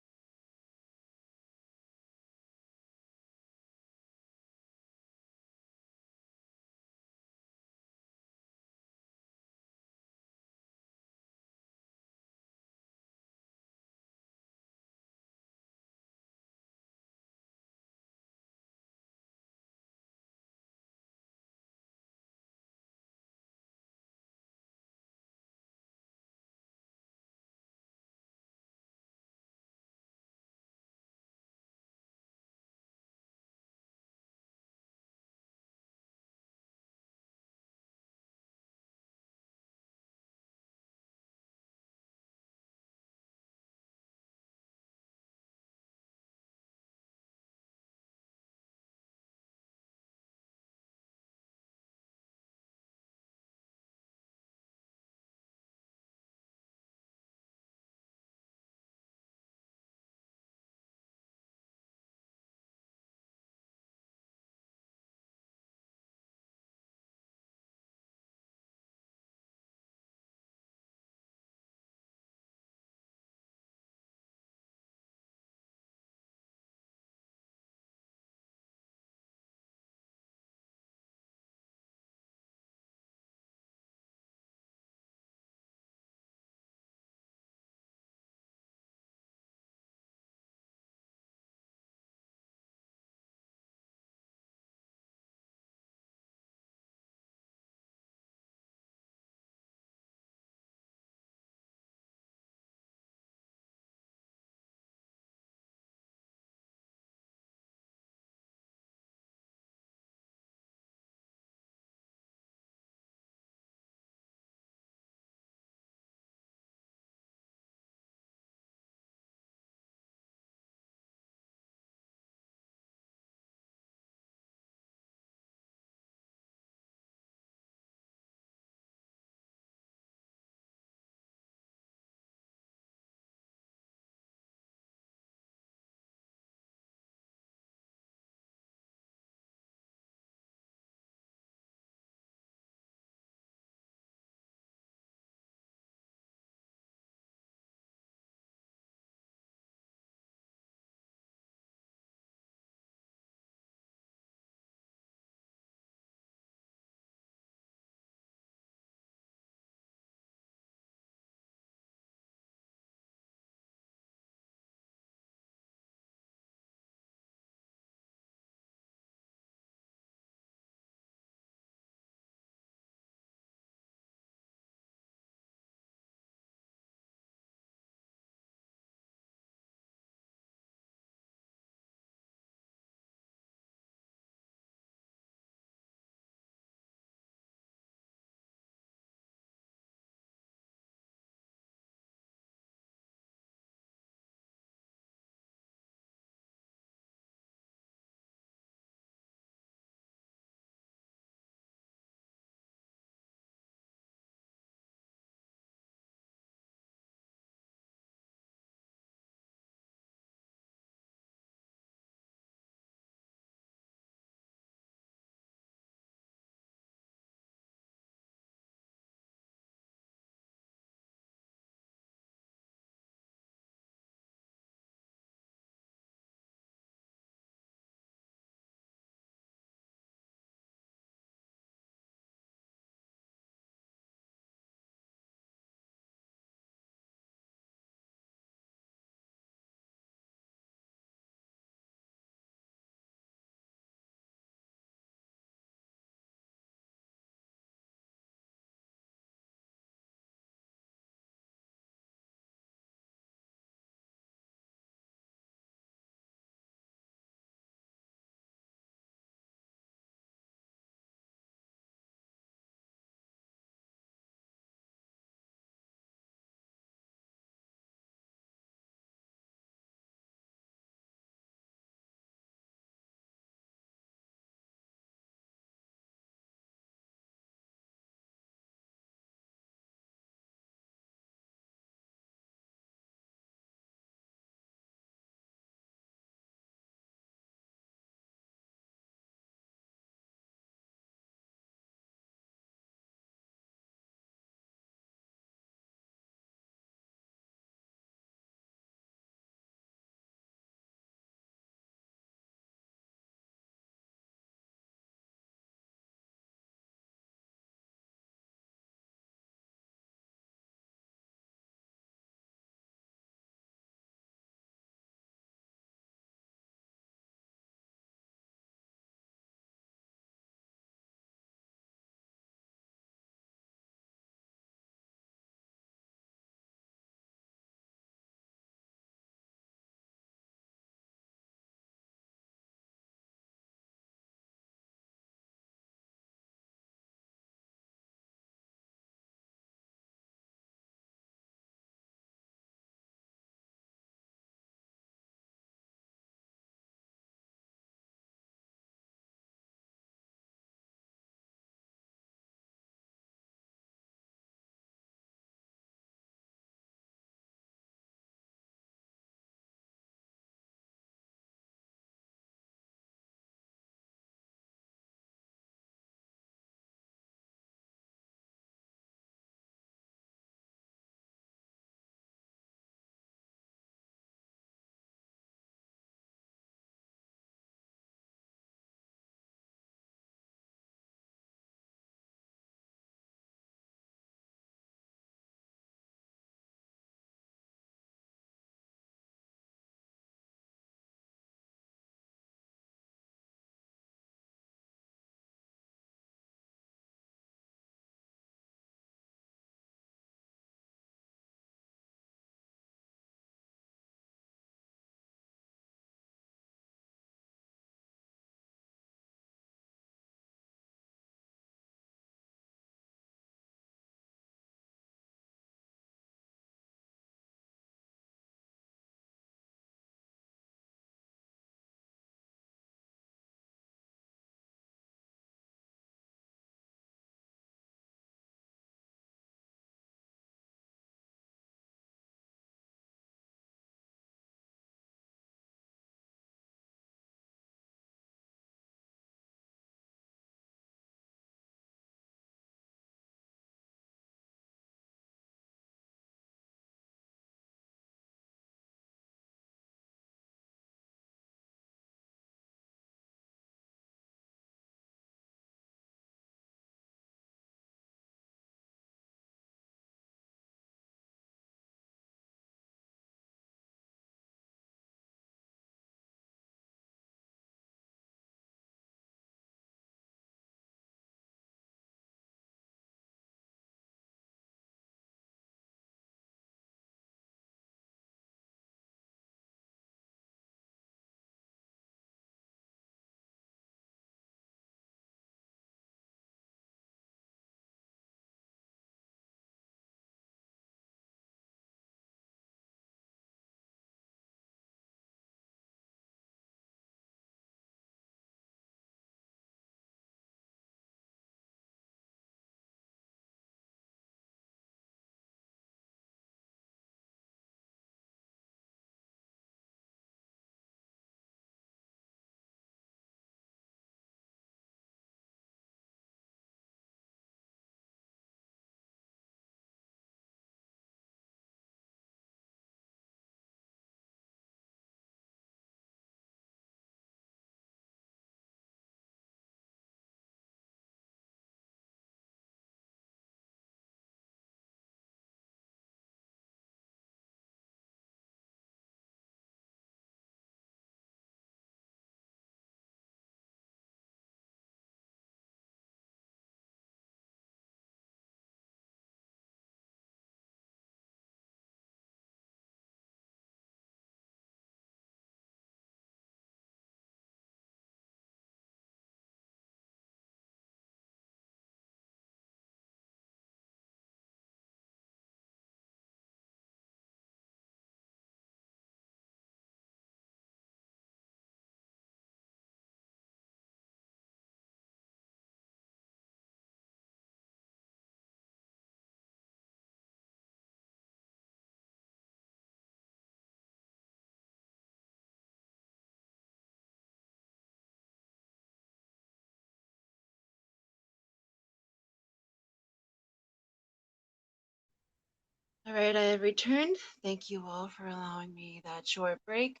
All right, I have returned. Thank you all for allowing me that short break.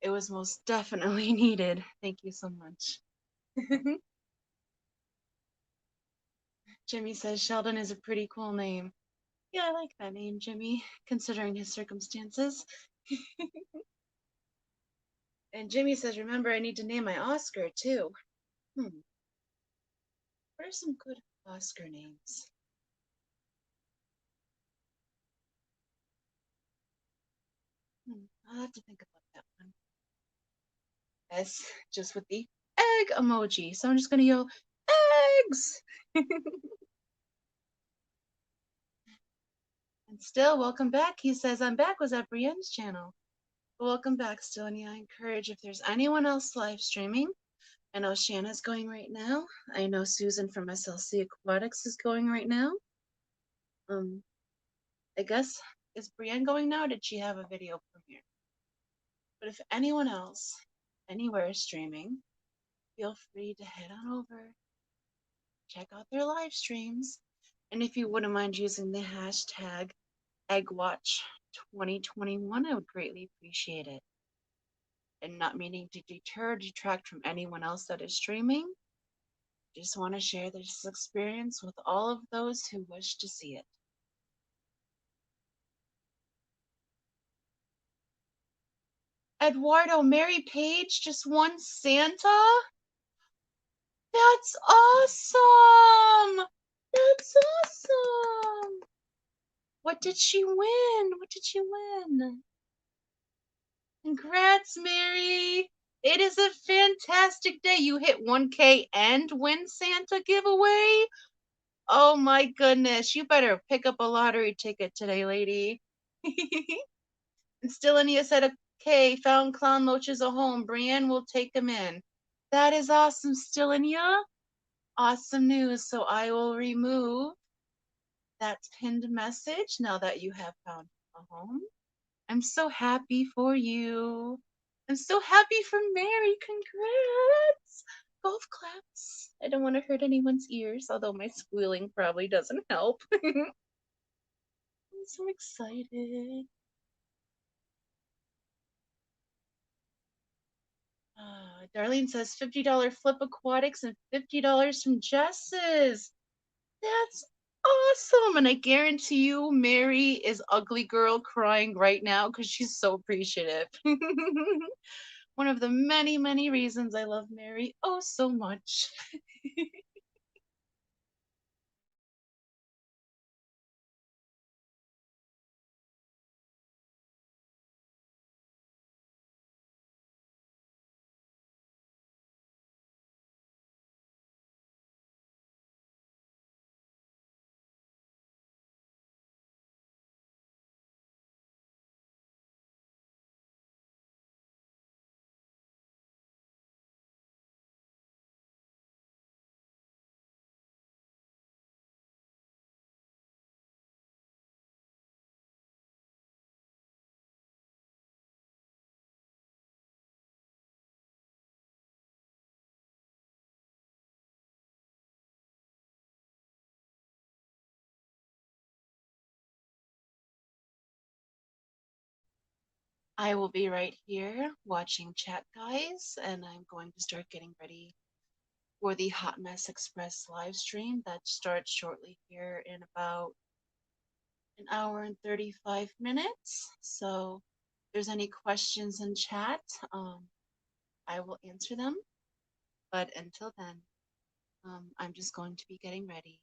It was most definitely needed. Thank you so much. Jimmy says Sheldon is a pretty cool name. Yeah, I like that name, Jimmy, considering his circumstances. And Jimmy says, remember, I need to name my Oscar, too. What are some good Oscar names? I'll have to think about that one. Yes, just with the egg emoji. So I'm just going to yell, eggs! And still, welcome back. He says, I'm back. Was at Brienne's channel. Welcome back, still. And yeah, I encourage if there's anyone else live streaming. I know Shanna's going right now. I know Susan from SLC Aquatics is going right now. I guess, is Brienne going now? Or did she have a video premiere? But if anyone else, anywhere is streaming, feel free to head on over, check out their live streams. And if you wouldn't mind using the hashtag EggWatch2021, I would greatly appreciate it. And not meaning to deter or detract from anyone else that is streaming, just want to share this experience with all of those who wish to see it. Eduardo, Mary Page just won Santa? That's awesome! That's awesome! What did she win? What did she win? Congrats, Mary! It is a fantastic day. You hit 1K and win Santa giveaway? Oh my goodness. You better pick up a lottery ticket today, lady. And Stylinia said, okay, found clown loaches a home. Brienne will take them in. That is awesome, Stylinia. Awesome news. So I will remove that pinned message now that you have found a home. I'm so happy for you. I'm so happy for Mary. Congrats. Golf claps. I don't want to hurt anyone's ears, although my squealing probably doesn't help. I'm so excited. Darlene says $50 Flip Aquatics and $50 from Jess's. That's awesome. And I guarantee you, Mary is ugly girl crying right now because she's so appreciative. One of the many, many reasons I love Mary oh so much. I will be right here watching chat, guys, and I'm going to start getting ready for the Hot Mess Express live stream that starts shortly here in about an hour and 35 minutes. So if there's any questions in chat, I will answer them. But until then, I'm just going to be getting ready.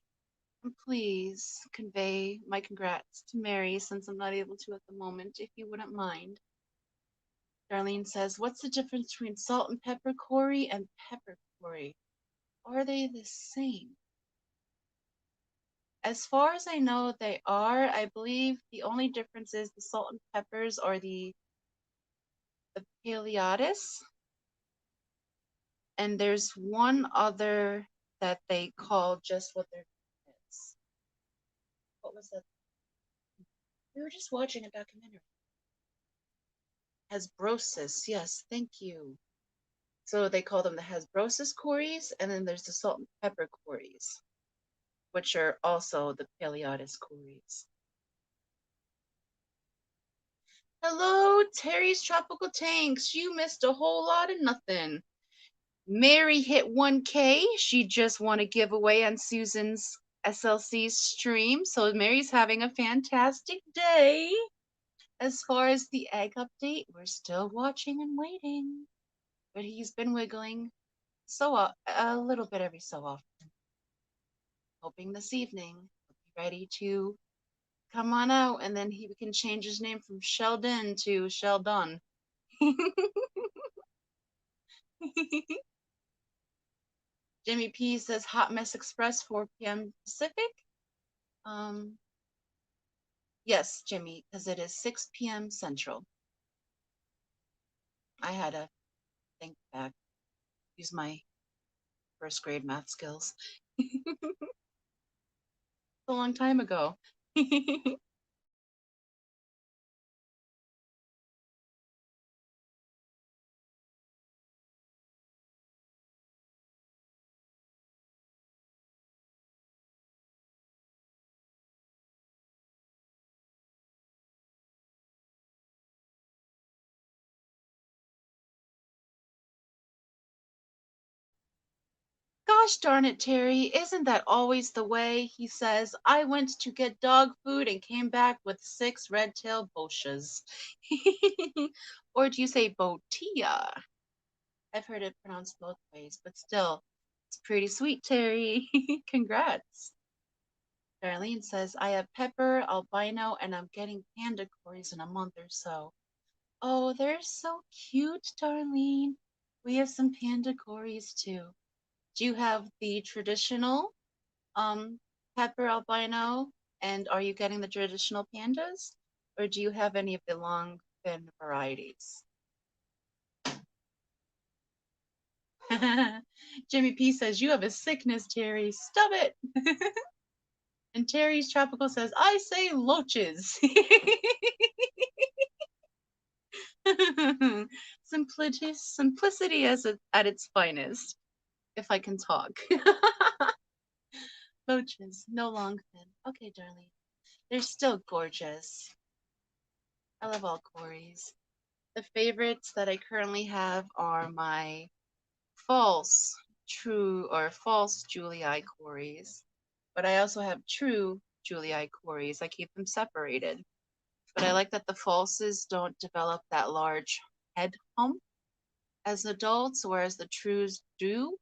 And please convey my congrats to Mary since I'm not able to at the moment, if you wouldn't mind. Darlene says, what's the difference between salt and pepper Corey and pepper Corey? Are they the same? As far as I know, they are. I believe the only difference is the salt and peppers are the Paleotis, and there's one other that they call just what their name is. What was that? We were just watching a documentary. Hasbrosis, yes, thank you. So they call them the Hasbrosis Cories, and then there's the salt and pepper Cories, which are also the Paleotis Cories. Hello, Terry's Tropical Tanks. You missed a whole lot of nothing. Mary hit 1K. She just won a giveaway on Susan's SLC stream. So Mary's having a fantastic day. As far as the egg update, we're still watching and waiting. But he's been wiggling a little bit every so often. Hoping this evening he'll be ready to come on out, and then he can change his name from Sheldon to Sheldon. Jimmy P says Hot Mess Express 4 p.m. Pacific. Um, yes, Jimmy, because it is 6 p.m. Central. I had to think back, use my first grade math skills. A long time ago. Gosh darn it, Terry, isn't that always the way? He says, I went to get dog food and came back with 6 red-tailed boschas. Or do you say botilla? I've heard it pronounced both ways, but still, it's pretty sweet, Terry. Congrats. Darlene says, I have pepper, albino, and I'm getting panda cories in a month or so. Oh, they're so cute, Darlene. We have some panda cories too. Do you have the traditional um pepper albino, and are you getting the traditional pandas, or do you have any of the long fin varieties? Jimmy P says you have a sickness, Terry. Stop it. And Terry's Tropical says, I say loaches. Simplicity at its finest, if I can talk. Loaches, no long fin. Okay, darling. They're still gorgeous. I love all Corys. The favorites that I currently have are my false, true, or false Julii Corys. But I also have true Julii Corys. I keep them separated. But I like that the falses don't develop that large head hump as adults, whereas the trues do.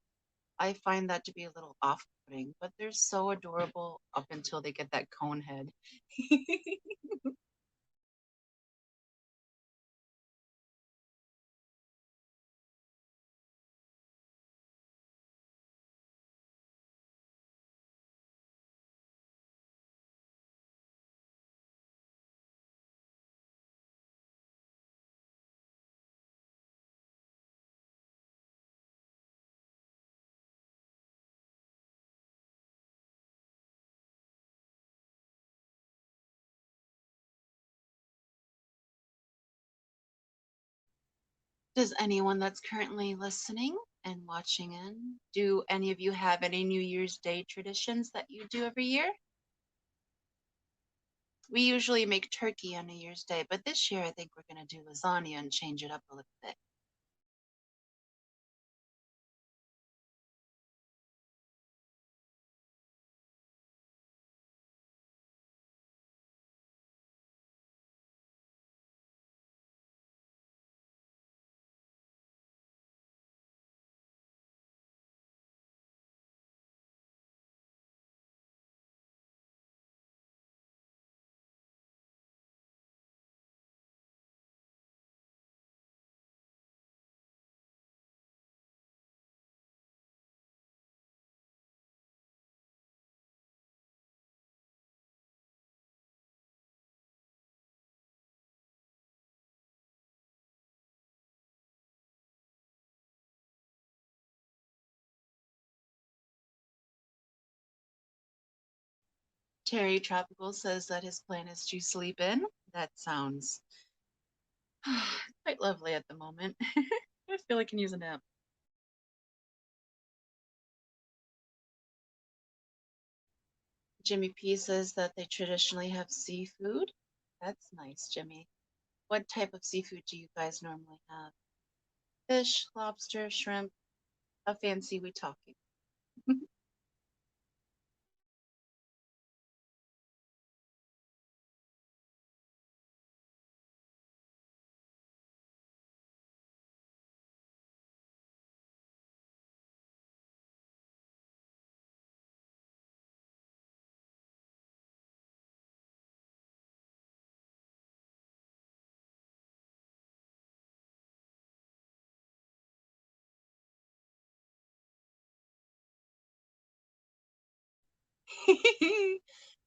I find that to be a little off-putting, but they're so adorable up until they get that cone head. Does anyone that's currently listening and watching in, do any of you have any New Year's Day traditions that you do every year? We usually make turkey on New Year's Day, but this year I think we're going to do lasagna and change it up a little bit. Terry Tropical says that his plan is to sleep in. That sounds quite lovely at the moment. I feel I can use a nap. Jimmy P says that they traditionally have seafood. That's nice, Jimmy. What type of seafood do you guys normally have? Fish, lobster, shrimp? How fancy we talking?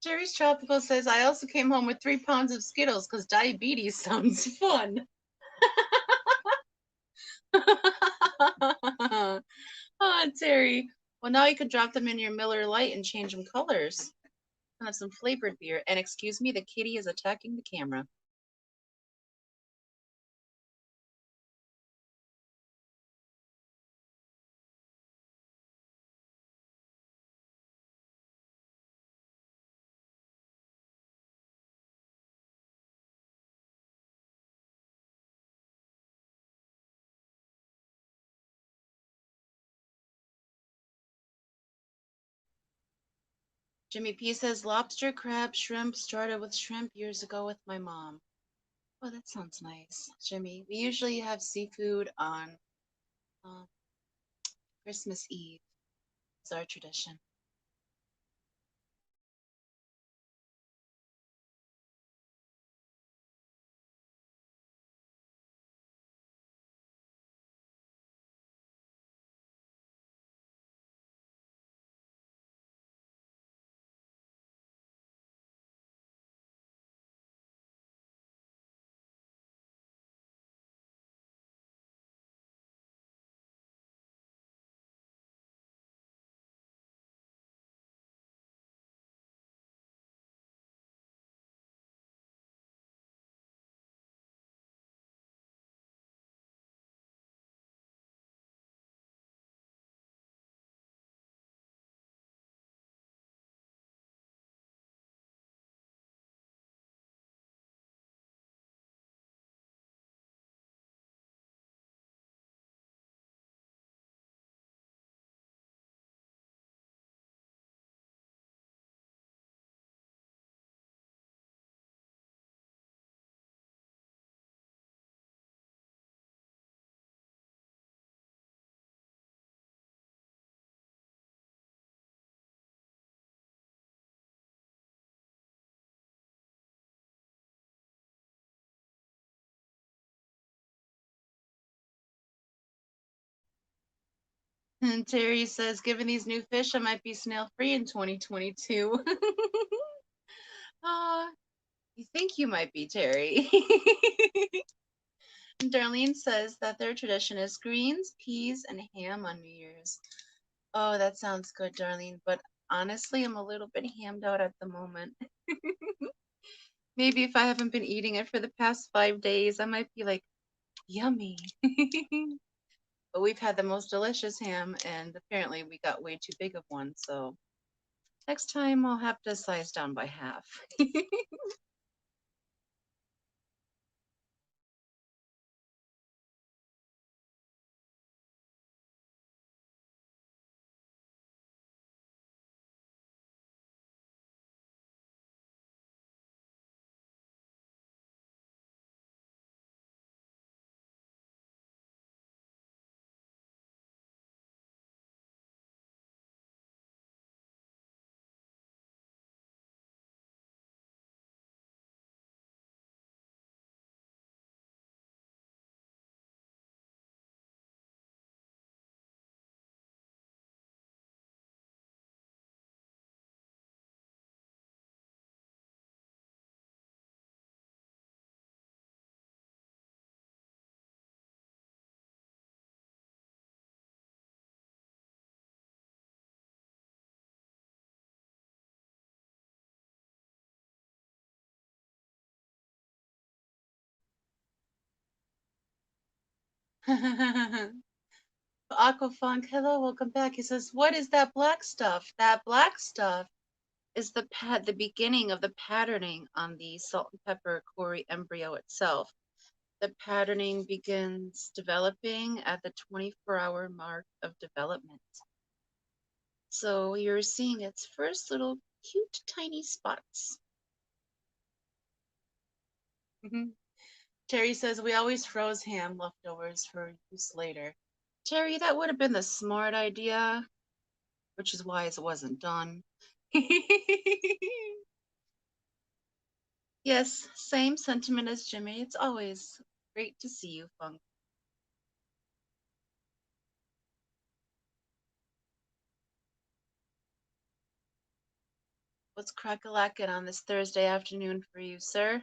Jerry's Tropical says, I also came home with 3 pounds of Skittles because diabetes sounds fun. Oh, Terry. Well, now you can drop them in your Miller Lite and change them colors. And have some flavored beer. And excuse me, the kitty is attacking the camera. Jimmy P says, lobster, crab, shrimp. Started with shrimp years ago with my mom. Oh, that sounds nice, Jimmy. We usually have seafood on um, Christmas Eve. It's our tradition. And Terry says, given these new fish, I might be snail free in 2022. You think you might be, Terry. And Darlene says that their tradition is greens, peas, and ham on New Year's. Oh, that sounds good, Darlene. But honestly, I'm a little bit hammed out at the moment. Maybe if I haven't been eating it for the past 5 days, I might be like, yummy. But we've had the most delicious ham, and apparently we got way too big of one. So next time I'll have to size down by half. Aquafunk, hello, welcome back. He says, "What is that black stuff?" That black stuff is the beginning of the patterning on the salt and pepper Cory embryo itself. The patterning begins developing at the 24-hour mark of development. So you're seeing its first little cute tiny spots. Terry says we always froze ham leftovers for use later. Terry, that would have been the smart idea, which is why it wasn't done. Yes, same sentiment as Jimmy. It's always great to see you, Funk. What's crack-a-lackin' on this Thursday afternoon for you, sir?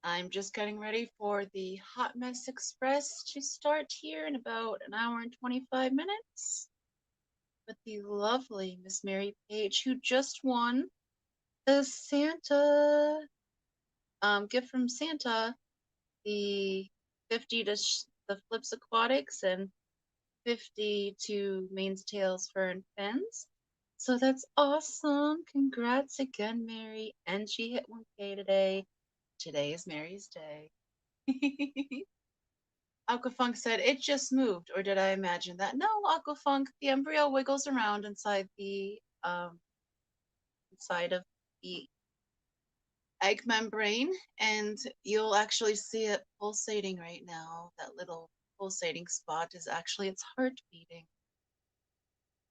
I'm just getting ready for the Hot Mess Express to start here in about an hour and 25 minutes with the lovely Miss Mary Page, who just won the Santa gift from Santa, the 50 to the Flips Aquatics and 50 to Main's Tails Fur and Fins. So that's awesome. Congrats again, Mary. And she hit 1K today. Today is Mary's day. Aquafunk said, it just moved, or did I imagine that? No, Aquafunk, the embryo wiggles around inside of the egg membrane, and you'll actually see it pulsating right now. That little pulsating spot is actually its heart beating.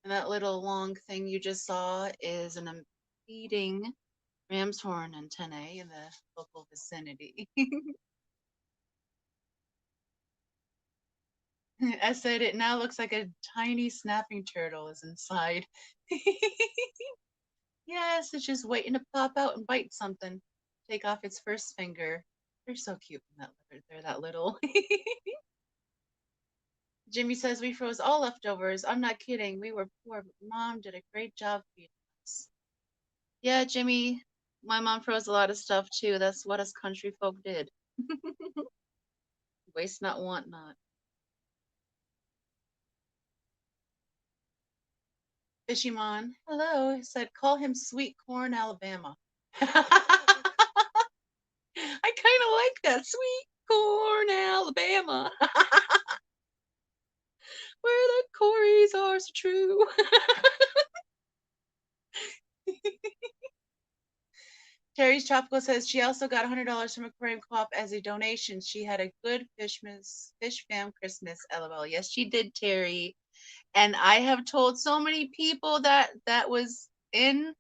And that little long thing you just saw is an impeding ram's horn antennae in the local vicinity. I said it now looks like a tiny snapping turtle is inside. Yes, it's just waiting to pop out and bite something. Take off its first finger. They're so cute when they're that little. Jimmy says we froze all leftovers. I'm not kidding. We were poor, but Mom did a great job feeding us. Yeah, Jimmy, my mom froze a lot of stuff too. That's what us country folk did. Waste not, want not. Fishymon, hello, he said, call him Sweet Corn, Alabama. I kind of like that. Sweet Corn, Alabama. Where the Corys are so true. Terry's Tropical says she also got $100 from Aquarium Co-op as a donation. She had a good fish fam Christmas. LOL. Yes, she did, Terry. And I have told so many people that was in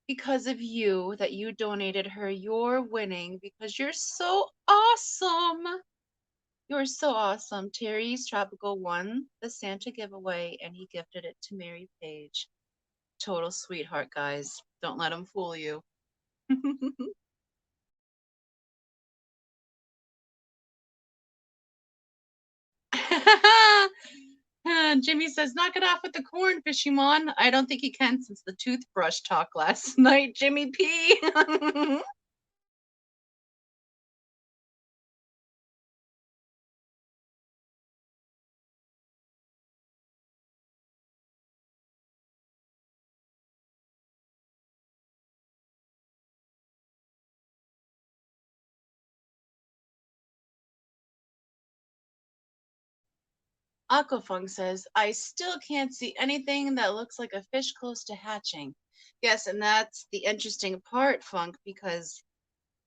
because of you, that you donated her. You're winning because you're so awesome. You're so awesome. Terry's Tropical won the Santa giveaway and he gifted it to Mary Page. Total sweetheart, guys. Don't let him fool you. Jimmy says, knock it off with the corn, Fishymon. I don't think he can since the toothbrush talk last night, Jimmy P. Aquafung says, I still can't see anything that looks like a fish close to hatching. Yes, and that's the interesting part, Funk, because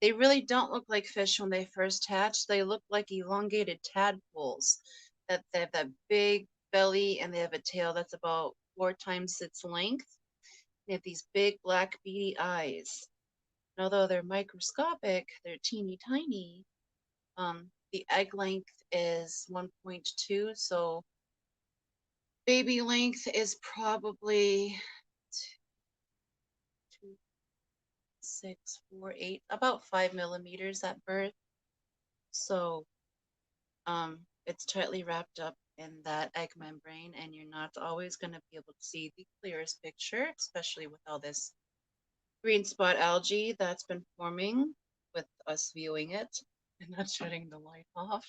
they really don't look like fish when they first hatch. They look like elongated tadpoles. That they have that big belly and they have a tail that's about 4 times its length. They have these big black beady eyes. And although they're microscopic, they're teeny tiny. The egg length is 1.2, so baby length is probably 2, 6, 4, 8, about 5 millimeters at birth. So it's tightly wrapped up in that egg membrane, and you're not always going to be able to see the clearest picture, especially with all this green spot algae that's been forming with us viewing it and not shutting the light off.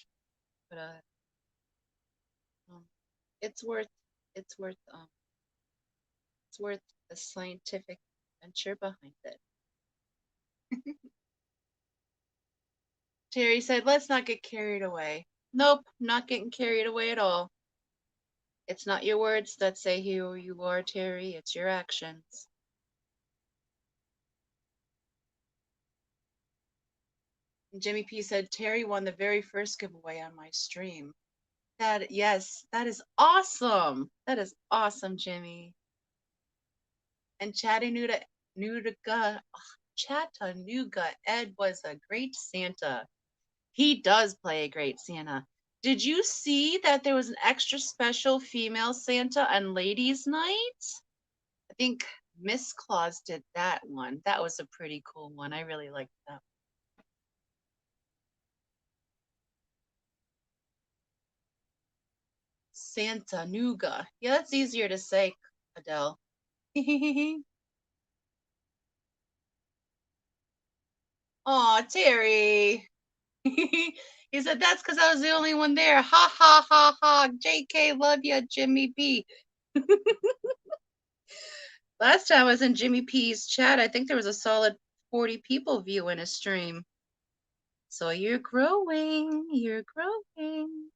But um, it's worth it's worth it's worth the scientific venture behind it. Terry said, let's not get carried away. Nope, not getting carried away at all. It's not your words that say who you are, Terry. It's your actions. And Jimmy P said, Terry won the very first giveaway on my stream. Yes, that is awesome. That is awesome, Jimmy. And Chattanooga Ed was a great Santa. He does play a great Santa. Did you see that there was an extra special female Santa on Ladies' Night? I think Miss Claus did that one. That was a pretty cool one. I really liked that. Santa Nuga. Yeah, that's easier to say, Adele. Aw, Terry. He said, that's because I was the only one there. Ha ha ha ha. JK, love ya, Jimmy P. Last time I was in Jimmy P's chat, I think there was a solid 40 people viewing his stream. So you're growing. You're growing.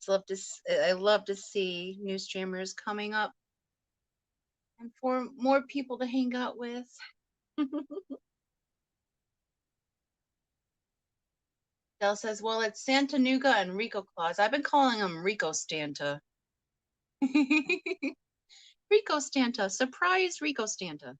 I love to see new streamers coming up and for more people to hang out with. Del says, well, it's Santa Nuga and Rico Claus. I've been calling him Rico Stanta. Rico Stanta. Surprise Rico Stanta.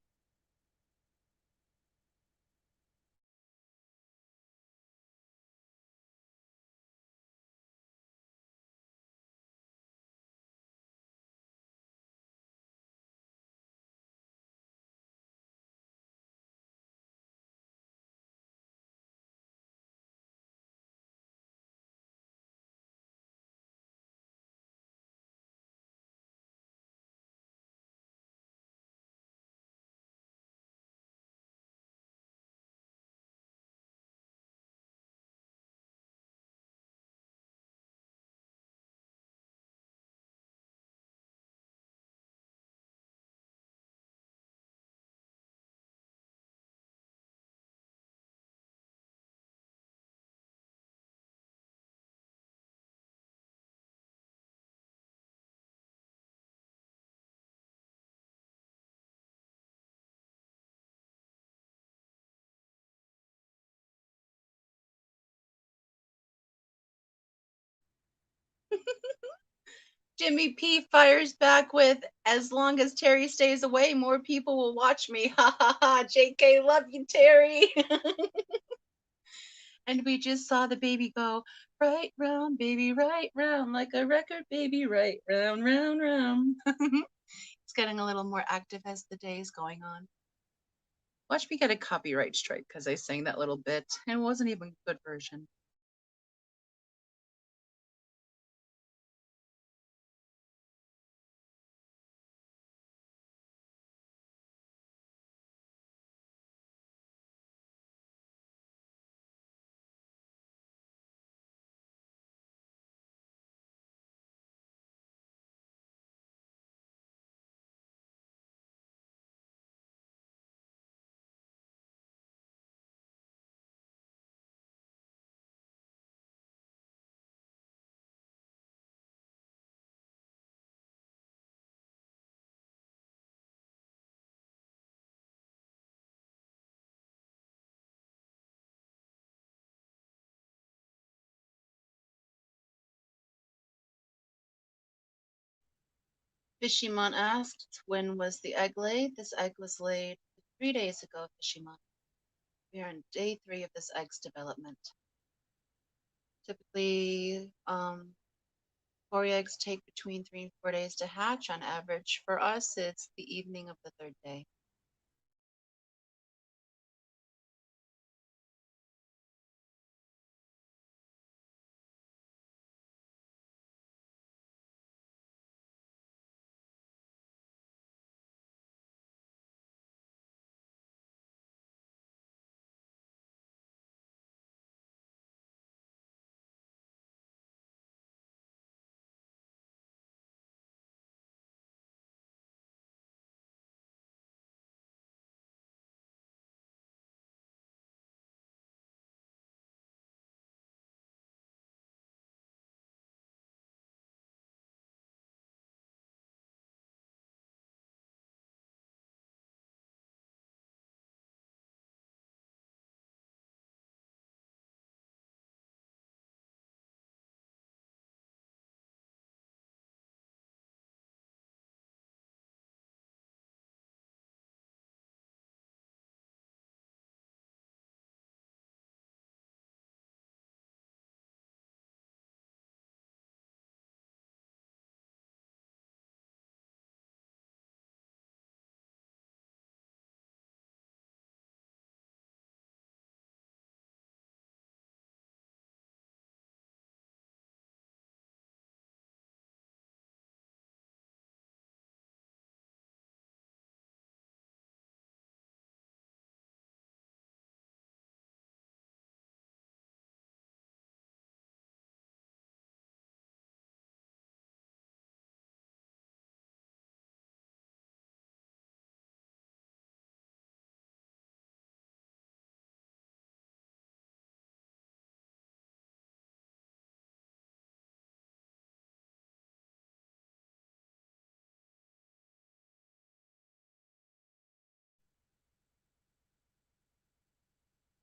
Jimmy P fires back with, as long as Terry stays away, more people will watch me. Ha ha ha. JK, love you, Terry. And we just saw the baby go right round, baby, right round, like a record, baby, right round, round, round. It's getting a little more active as the day is going on. Watch me get a copyright strike because I sang that little bit and it wasn't even a good version. Fishimon asked, when was the egg laid? This egg was laid 3 days ago, Fishimon. We are on day 3 of this egg's development. Typically, Cory eggs take between 3 and 4 days to hatch on average. For us, it's the evening of the 3rd day.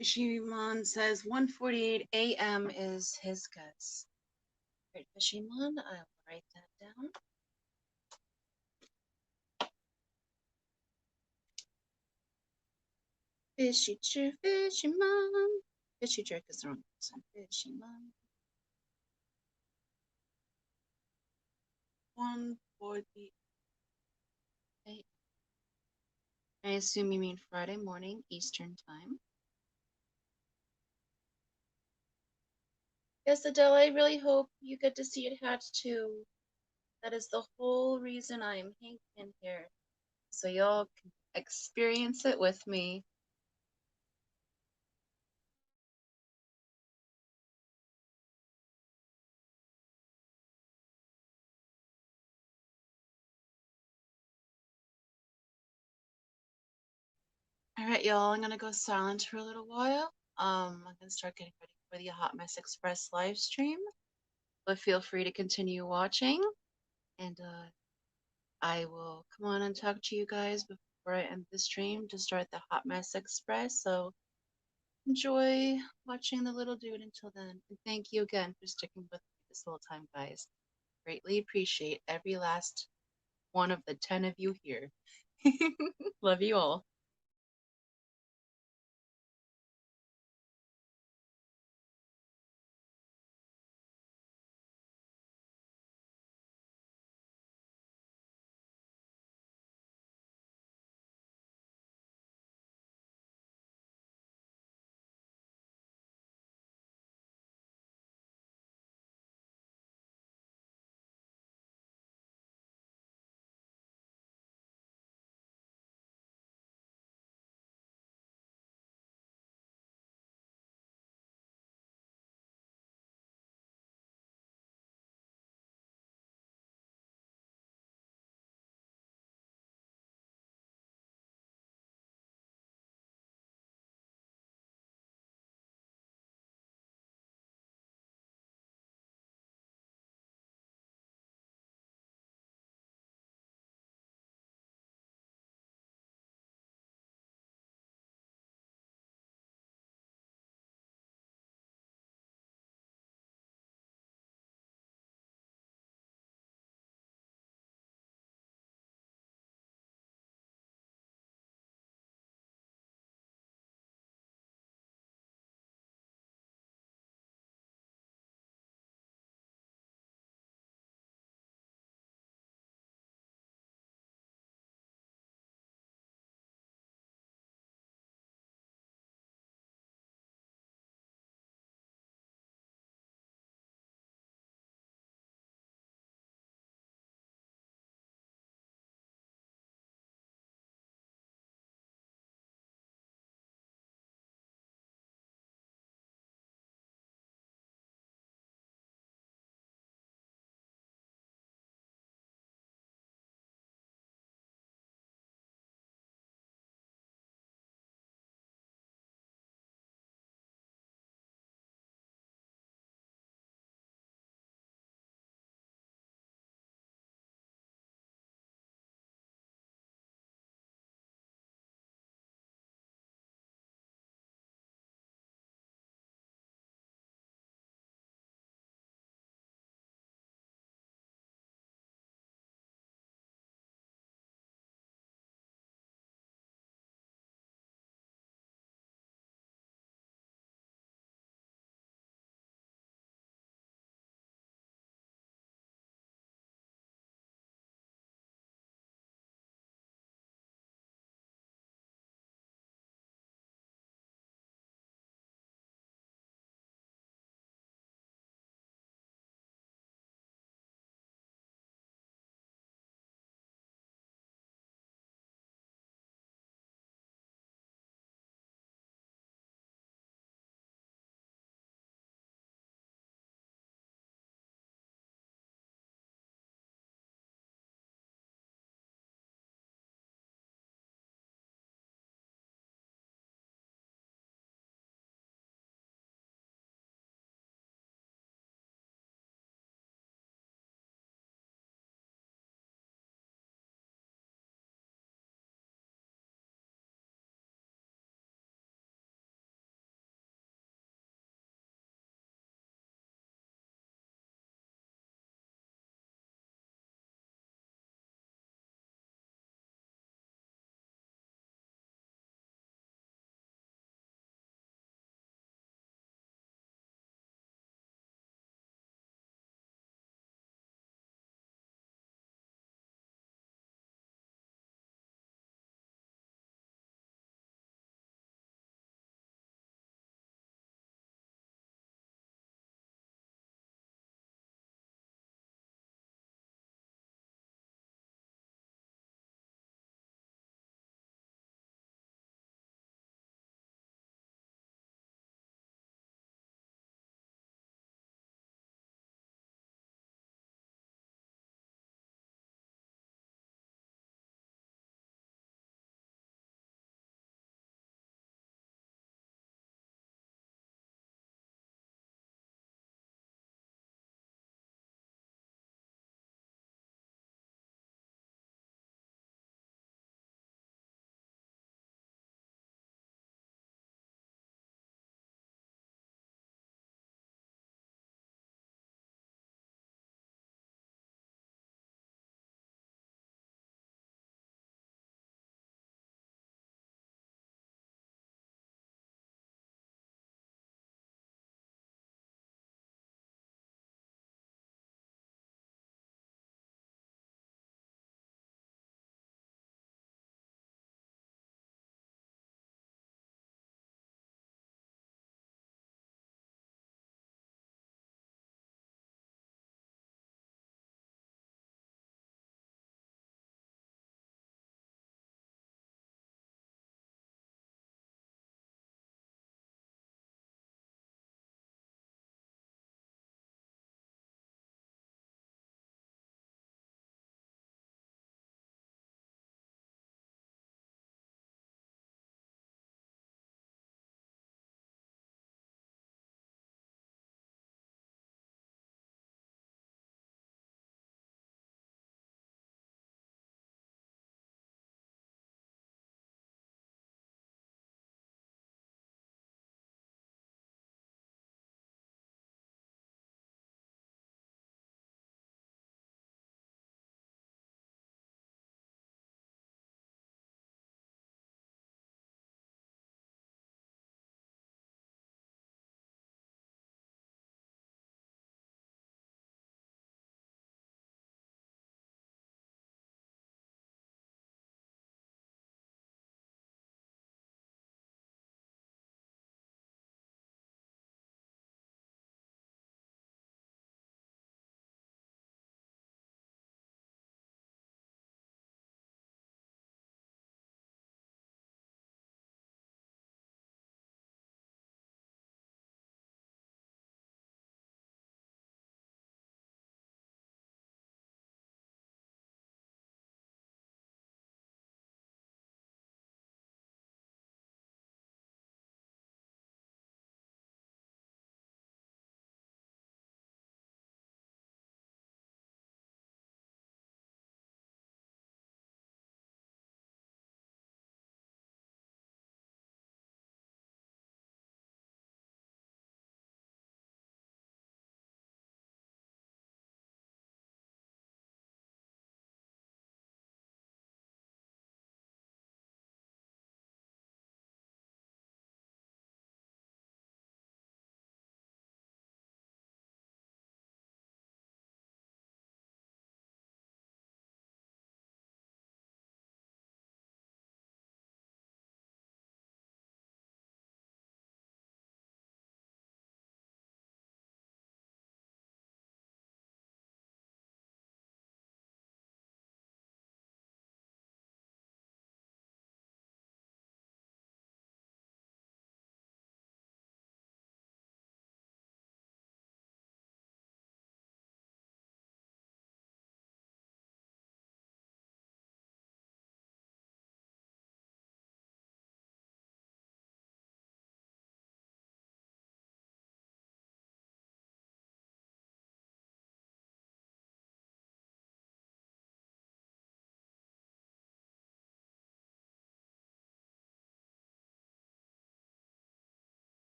Fishimon says 1:48 a.m. is his guess. Right, Fishimon, I will write that down. Fishy jerk, Fishimon. Fishy jerk is the wrong person. Fishimon. 1:48. I assume you mean Friday morning, Eastern time. Yes, Adele, I really hope you get to see it hatch too. That is the whole reason I am hanging in here. So y'all can experience it with me. All right, y'all, I'm gonna go silent for a little while. I'm gonna start getting ready for the Hot Mess Express live stream, but feel free to continue watching, and I will come on and talk to you guys before I end the stream to start the Hot Mess Express. So enjoy watching the little dude until then, and thank you again for sticking with me this whole time, guys. Greatly appreciate every last one of the 10 of you here. Love you all.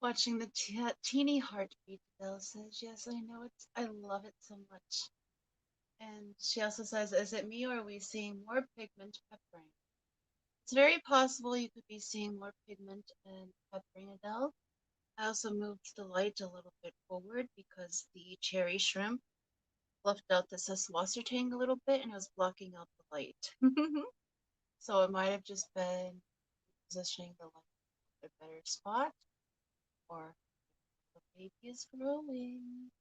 Watching the teeny heartbeat, Belle says. Yes, I know it's. I love it so much. And she also says, is it me or are we seeing more pigment peppering? It's very possible you could be seeing more pigment and peppering, Adele. I also moved the light a little bit forward because the cherry shrimp fluffed out the Susswasser tang a little bit and it was blocking out the light. So it might have just been positioning the light in a better spot or the baby is growing.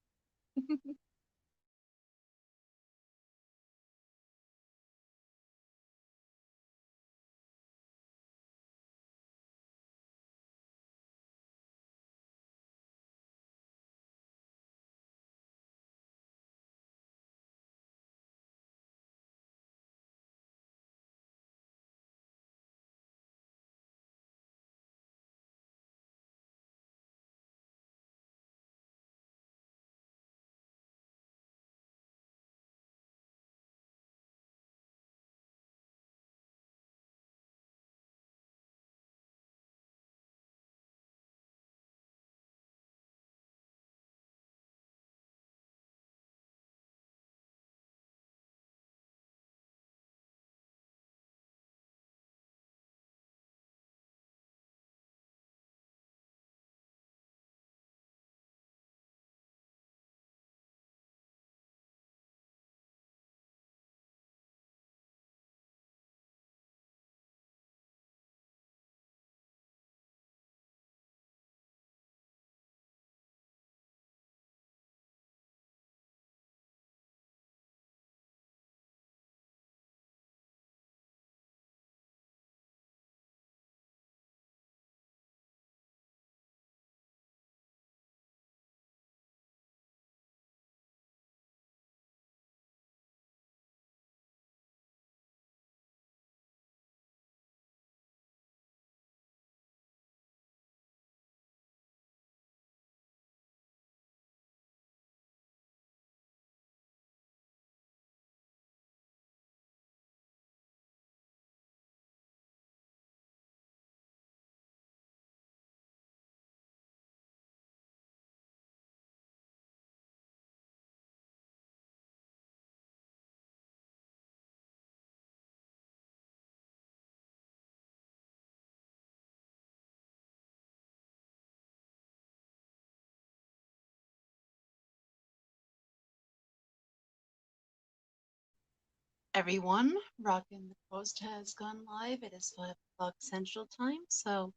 Everyone, Rockin' the Post has gone live. It is 5 o'clock Central Time. So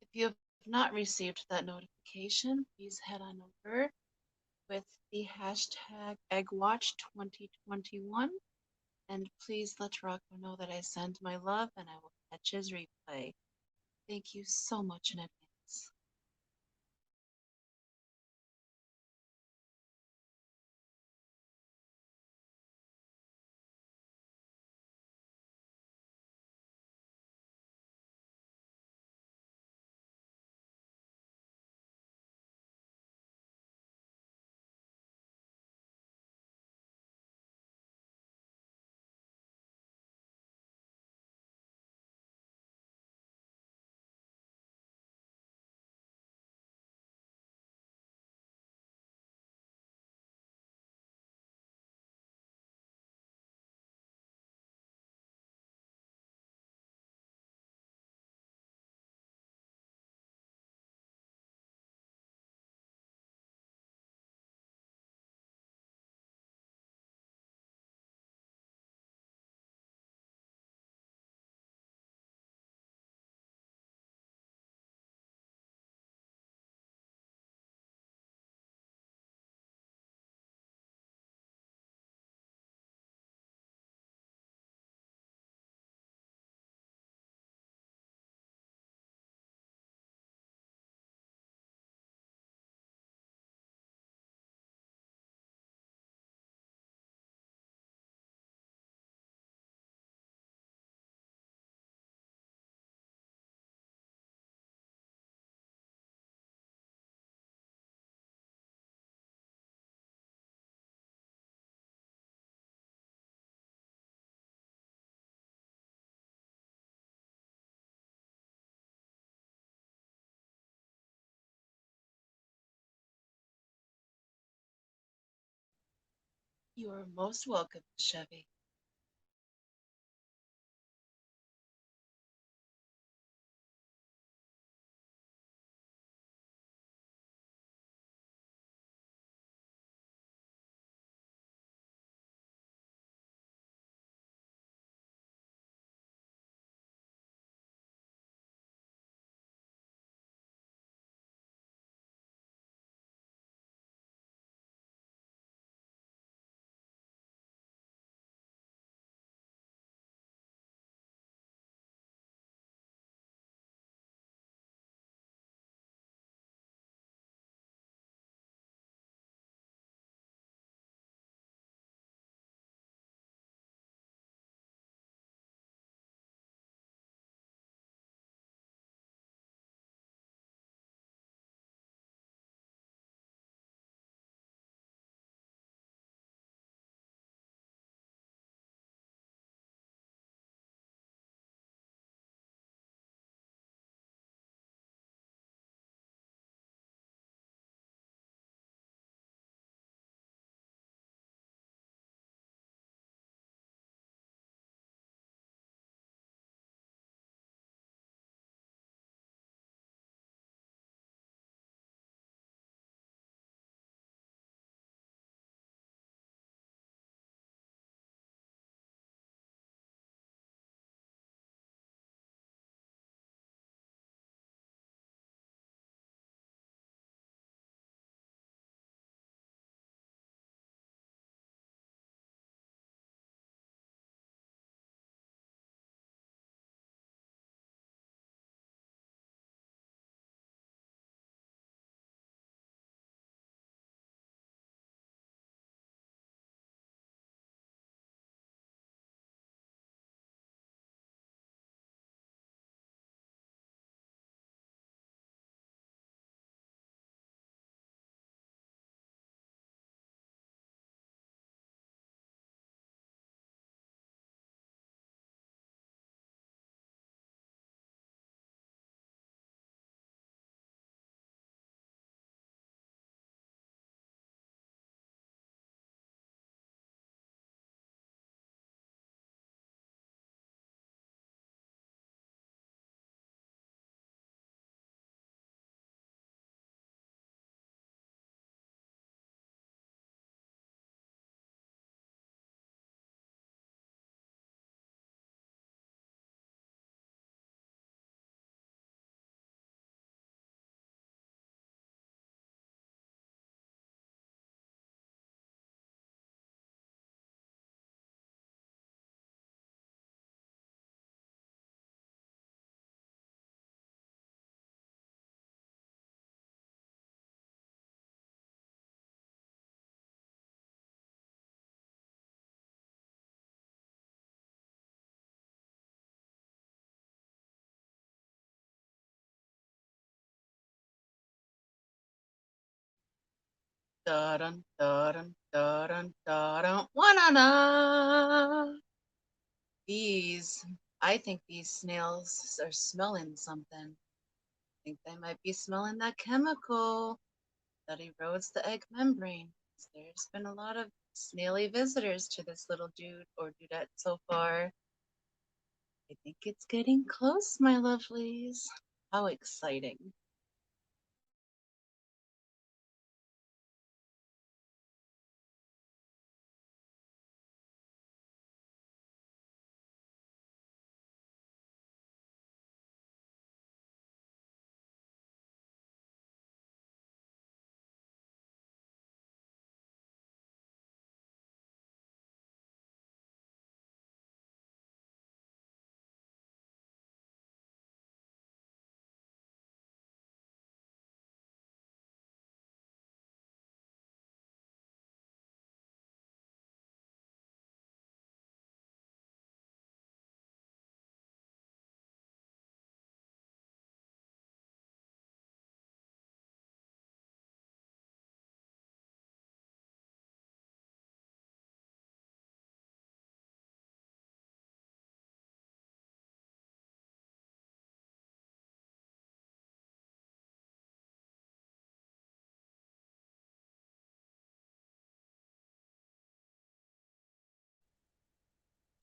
if you have not received that notification, please head on over with the hashtag EggWatch2021. And please let Rocco know that I send my love and I will catch his replay. Thank you so much in advance. You are most welcome, Chevy. Da-dun, da-dun, da-dun, da-dun, wa-na-na. Bees. I think these snails are smelling something. I think they might be smelling that chemical that erodes the egg membrane. There's been a lot of snaily visitors to this little dude or dudette so far. I think it's getting close, my lovelies. How exciting.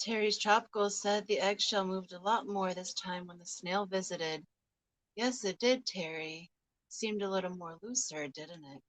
Terry's Tropical said the eggshell moved a lot more this time when the snail visited. Yes, it did, Terry. Seemed a little more looser, didn't it?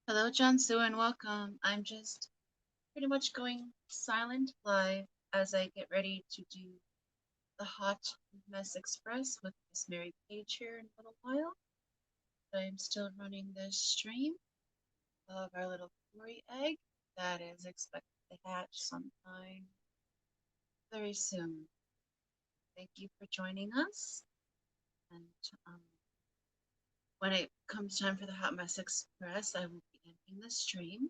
Hello, John Sue, and welcome. I'm just pretty much going silent live as I get ready to do the Hot Mess Express with Miss Mary Page here in a little while. But I'm still running this stream of our little Cory egg that is expected to hatch sometime very soon. Thank you for joining us. And um, when it comes time for the Hot Mess Express, I will be ending the stream,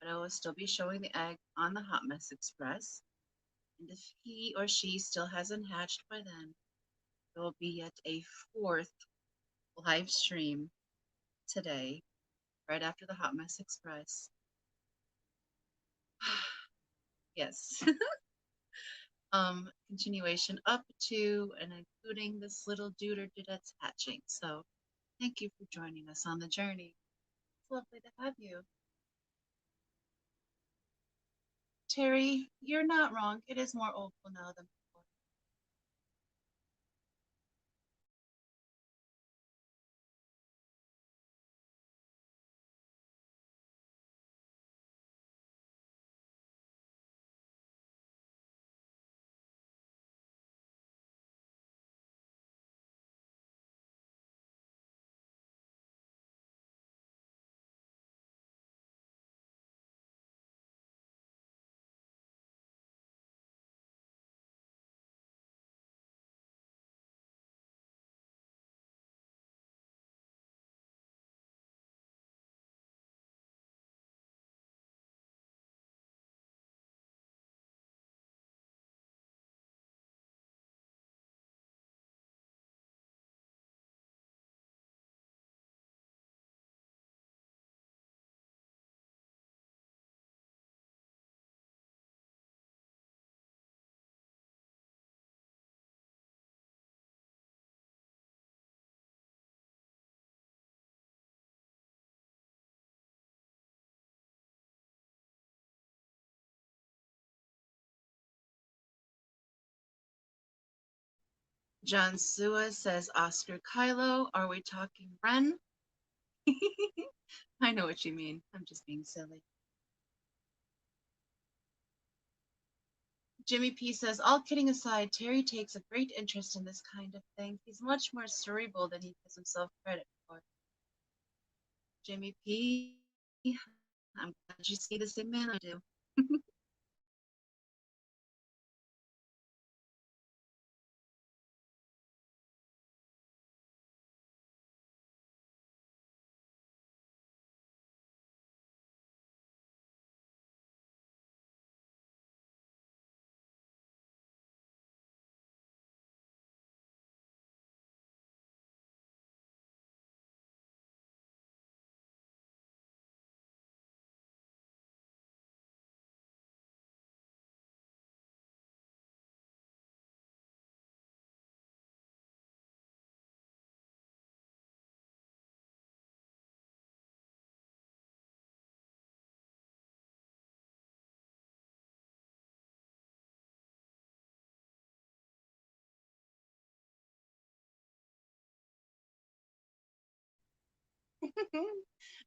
but I will still be showing the egg on the Hot Mess Express. And if he or she still hasn't hatched by then, there will be yet a fourth live stream today, right after the Hot Mess Express. Yes. Continuation up to and including this little dude or dudette's hatching. So thank you for joining us on the journey. It's lovely to have you. Terry, you're not wrong. It is more opal now than before. John Sua says Oscar Kylo. Are we talking Ren? I know what you mean. I'm just being silly. Jimmy P says, all kidding aside, Terry takes a great interest in this kind of thing. He's much more cerebral than he gives himself credit for. Jimmy P, I'm glad you see the same man I do.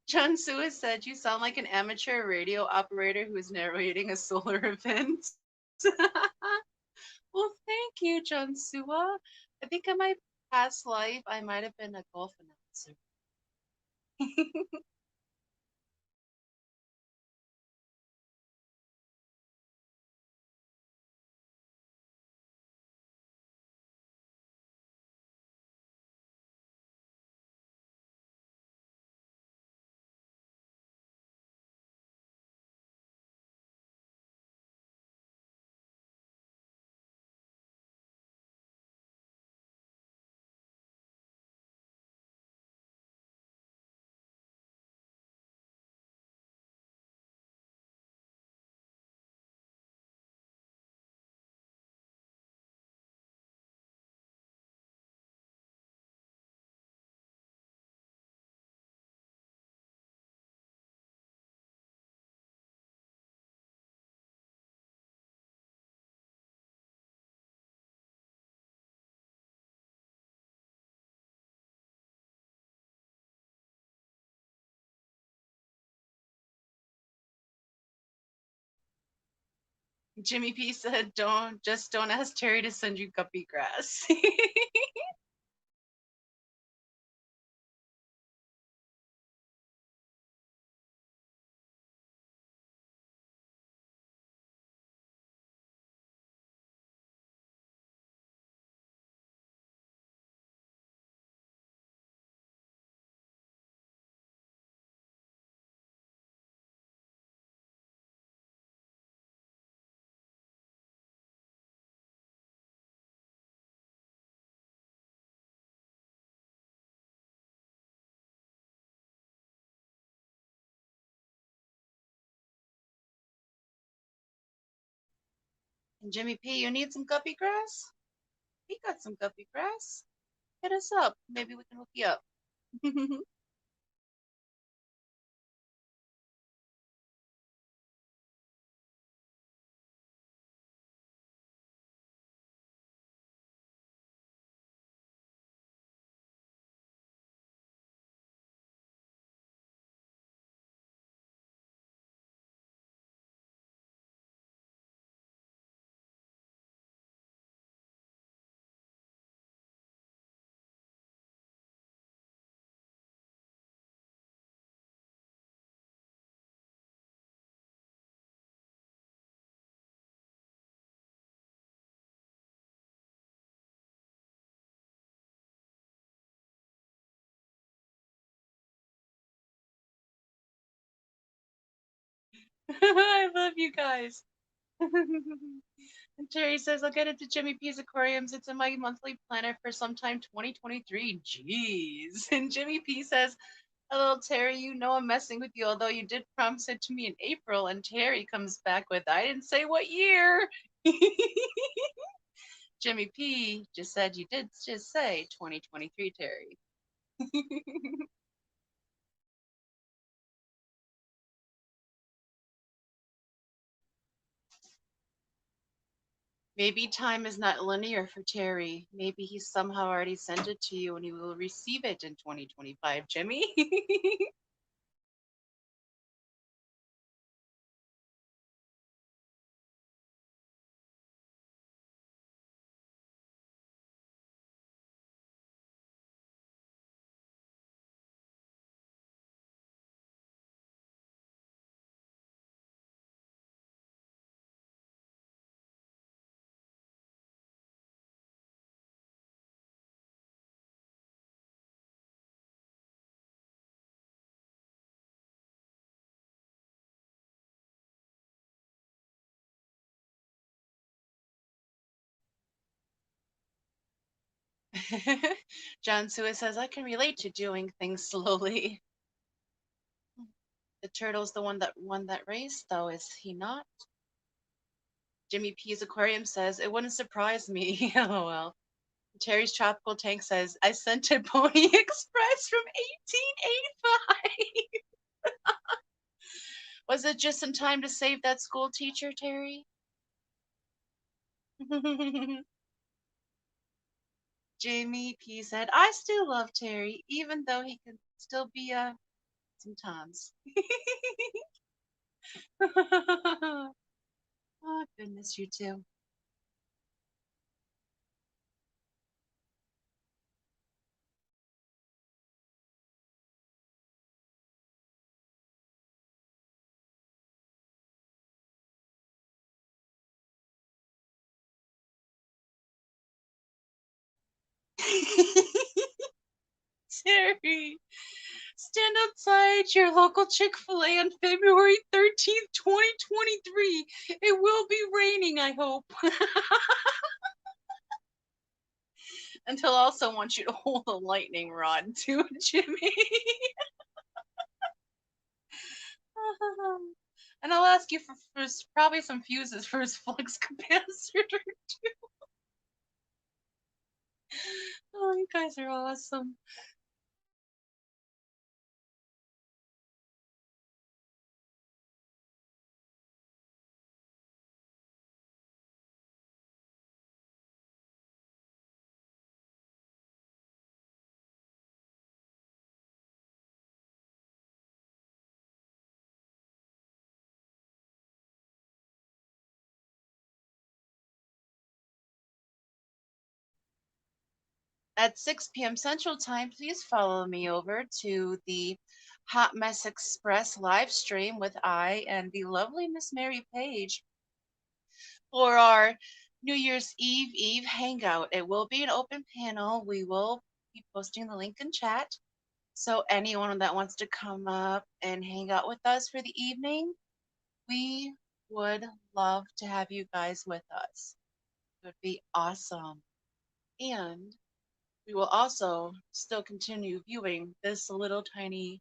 John Suez said, "You sound like an amateur radio operator who is narrating a solar event." Well, thank you, John Sua. I think in my past life, I might have been a golf announcer. Jimmy P said, don't ask Terry to send you guppy grass." And Jimmy P, you need some guppy grass? We got some guppy grass. Hit us up. Maybe we can hook you up. I love you guys. And Terry says, "I'll get into Jimmy P's aquariums. It's in my monthly planner for sometime 2023. Jeez." And Jimmy P says, "Hello, Terry. You know I'm messing with you, although you did promise it to me in April." And Terry comes back with, "I didn't say what year." Jimmy P just said, "You did just say 2023, Terry." Maybe time is not linear for Terry. Maybe he somehow already sent it to you and you will receive it in 2025, Jimmy. John Suez says, "I can relate to doing things slowly." The turtle's the one that won that race, though, is he not? Jimmy P's aquarium says, "It wouldn't surprise me." LOL. Terry's tropical tank says, "I sent it Pony Express from 1885." Was it just in time to save that school teacher, Terry? Jamie P said, "I still love Terry, even though he can still be sometimes. Oh goodness, you too. Terry, stand outside your local Chick-fil-A on February 13th, 2023. It will be raining, I hope. And he'll also want you to hold a lightning rod too, Jimmy. And I'll ask you for probably some fuses for his flux capacitor. Oh, you guys are awesome. At 6 p.m. Central Time, please follow me over to the Hot Mess Express live stream with I and the lovely Miss Mary Page for our New Year's Eve hangout. It will be an open panel. We will be posting the link in chat. So anyone that wants to come up and hang out with us for the evening, we would love to have you guys with us. It would be awesome. And we will also still continue viewing this little tiny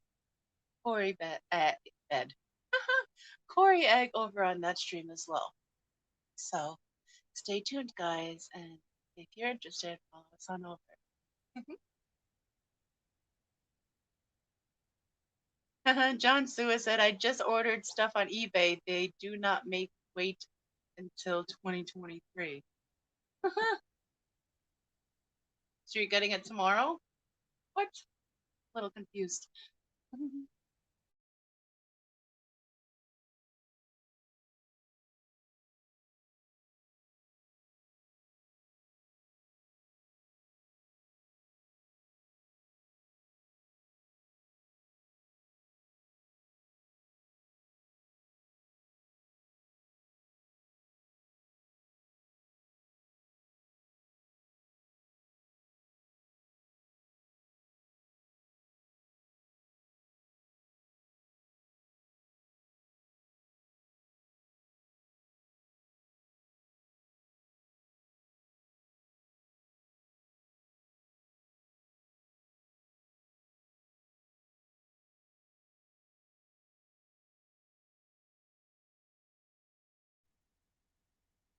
Cory bed. Cory egg over on that stream as well. So stay tuned, guys, and if you're interested, follow us on over. John Sua said, I just ordered stuff on eBay. They do not make wait until 2023. So you're getting it tomorrow? What? A little confused.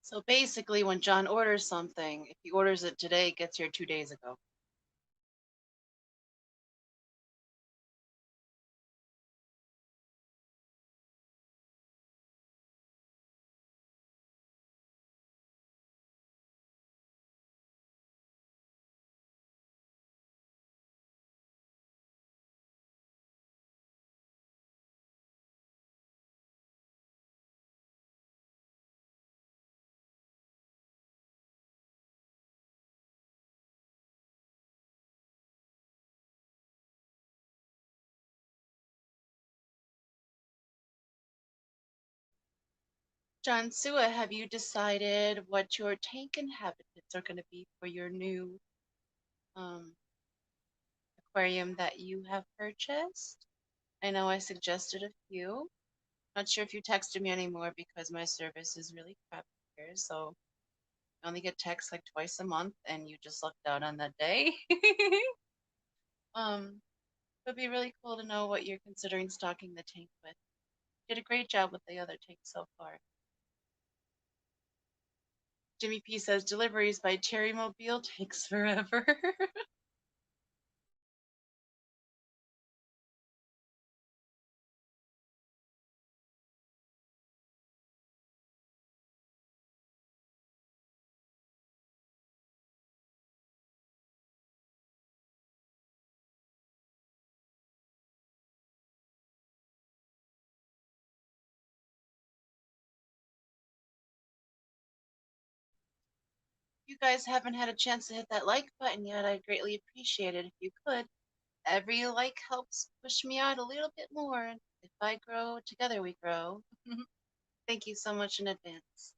So basically, when John orders something, if he orders it today, it gets here 2 days ago. John Sua, have you decided what your tank inhabitants are going to be for your new um, aquarium that you have purchased? I know I suggested a few. Not sure if you texted me anymore because my service is really crap here. So I only get texts like twice a month, and you just lucked out on that day. It'd be really cool to know what you're considering stocking the tank with. You did a great job with the other tank so far. Jimmy P says deliveries by Terry Mobile takes forever. You guys haven't had a chance to hit that like button yet, I'd greatly appreciate it if you could. Every like helps push me out a little bit more. If I grow, together we grow. Thank you so much in advance.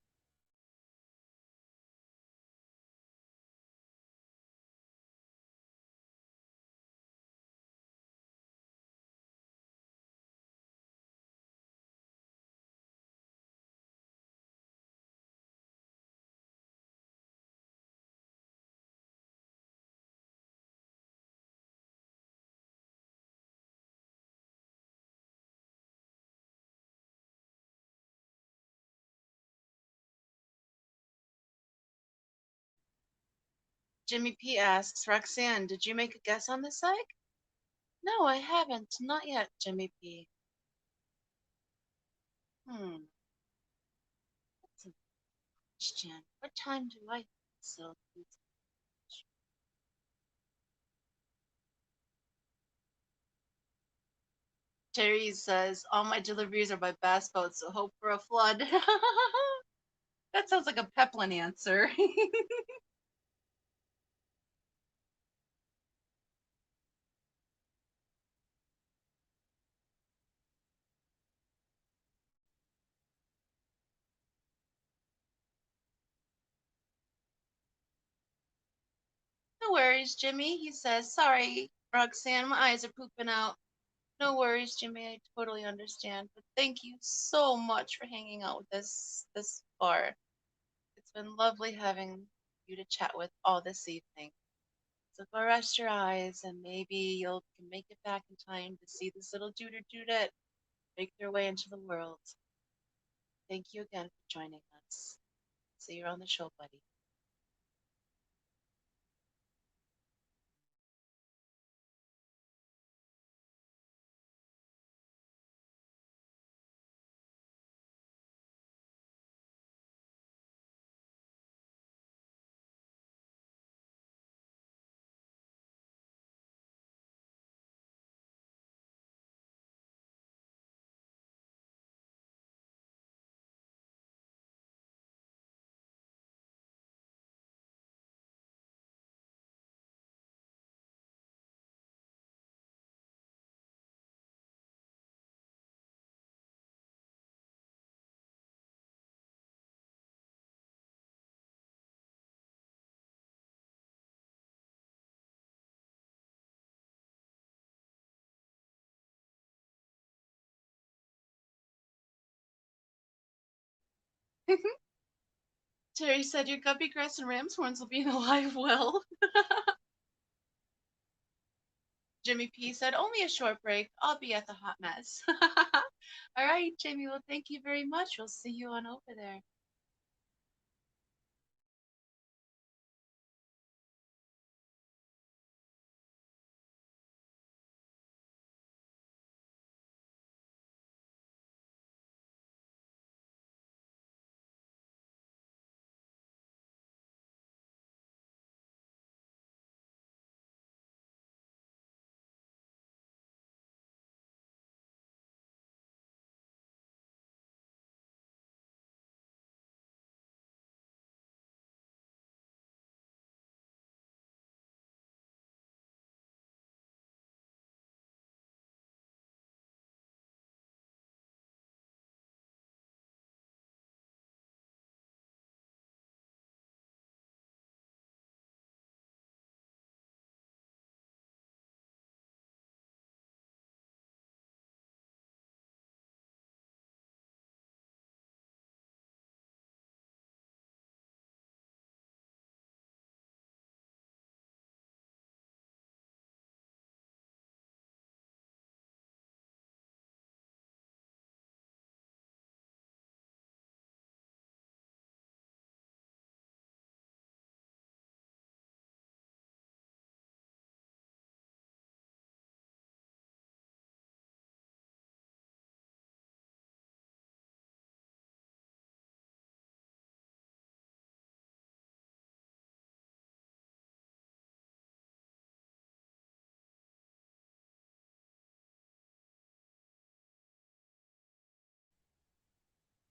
Jimmy P asks, Roxanne, did you make a guess on this egg? No, I haven't. Not yet, Jimmy P. That's a question. What time do I sell these? Terry says, all my deliveries are by bass boat, so hope for a flood. That sounds like a Peplin answer. No worries, Jimmy. He says, sorry, Roxanne, my eyes are pooping out. No worries, Jimmy. I totally understand. But thank you so much for hanging out with us this far. It's been lovely having you to chat with all this evening. So go rest your eyes and maybe you'll can make it back in time to see this little duder dudette make their way into the world. Thank you again for joining us. See you on the show, buddy. Terry said your guppy grass and ram's horns will be in a live well. Jimmy P said, only a short break. I'll be at the hot mess. All right, Jamie. Well, thank you very much. We'll see you on over there.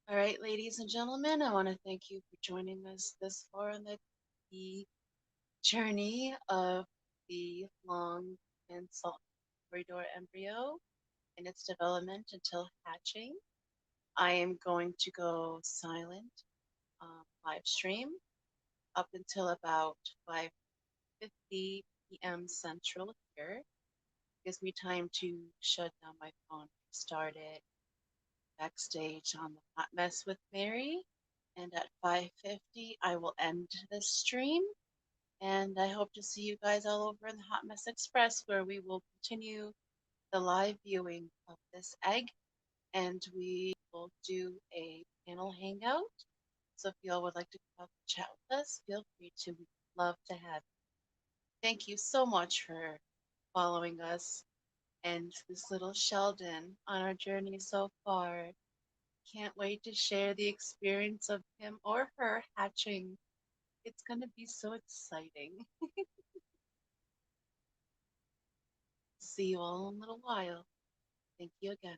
All right, ladies and gentlemen, I want to thank you for joining us this far on the the journey of the long and salt corridor embryo in its development until hatching. I am going to go silent live stream up until about 5:50 p.m. Central here. Gives me time to shut down my phone, start it backstage on the Hot Mess with Mary. And at 5:50, I will end this stream. And I hope to see you guys all over in the Hot Mess Express, where we will continue the live viewing of this egg. And we will do a panel hangout. So if y'all would like to come up and chat with us, feel free to. We'd love to have you. Thank you so much for following us and this little Sheldon on our journey so far. Can't wait to share the experience of him or her hatching. It's going to be so exciting. See you all in a little while. Thank you again.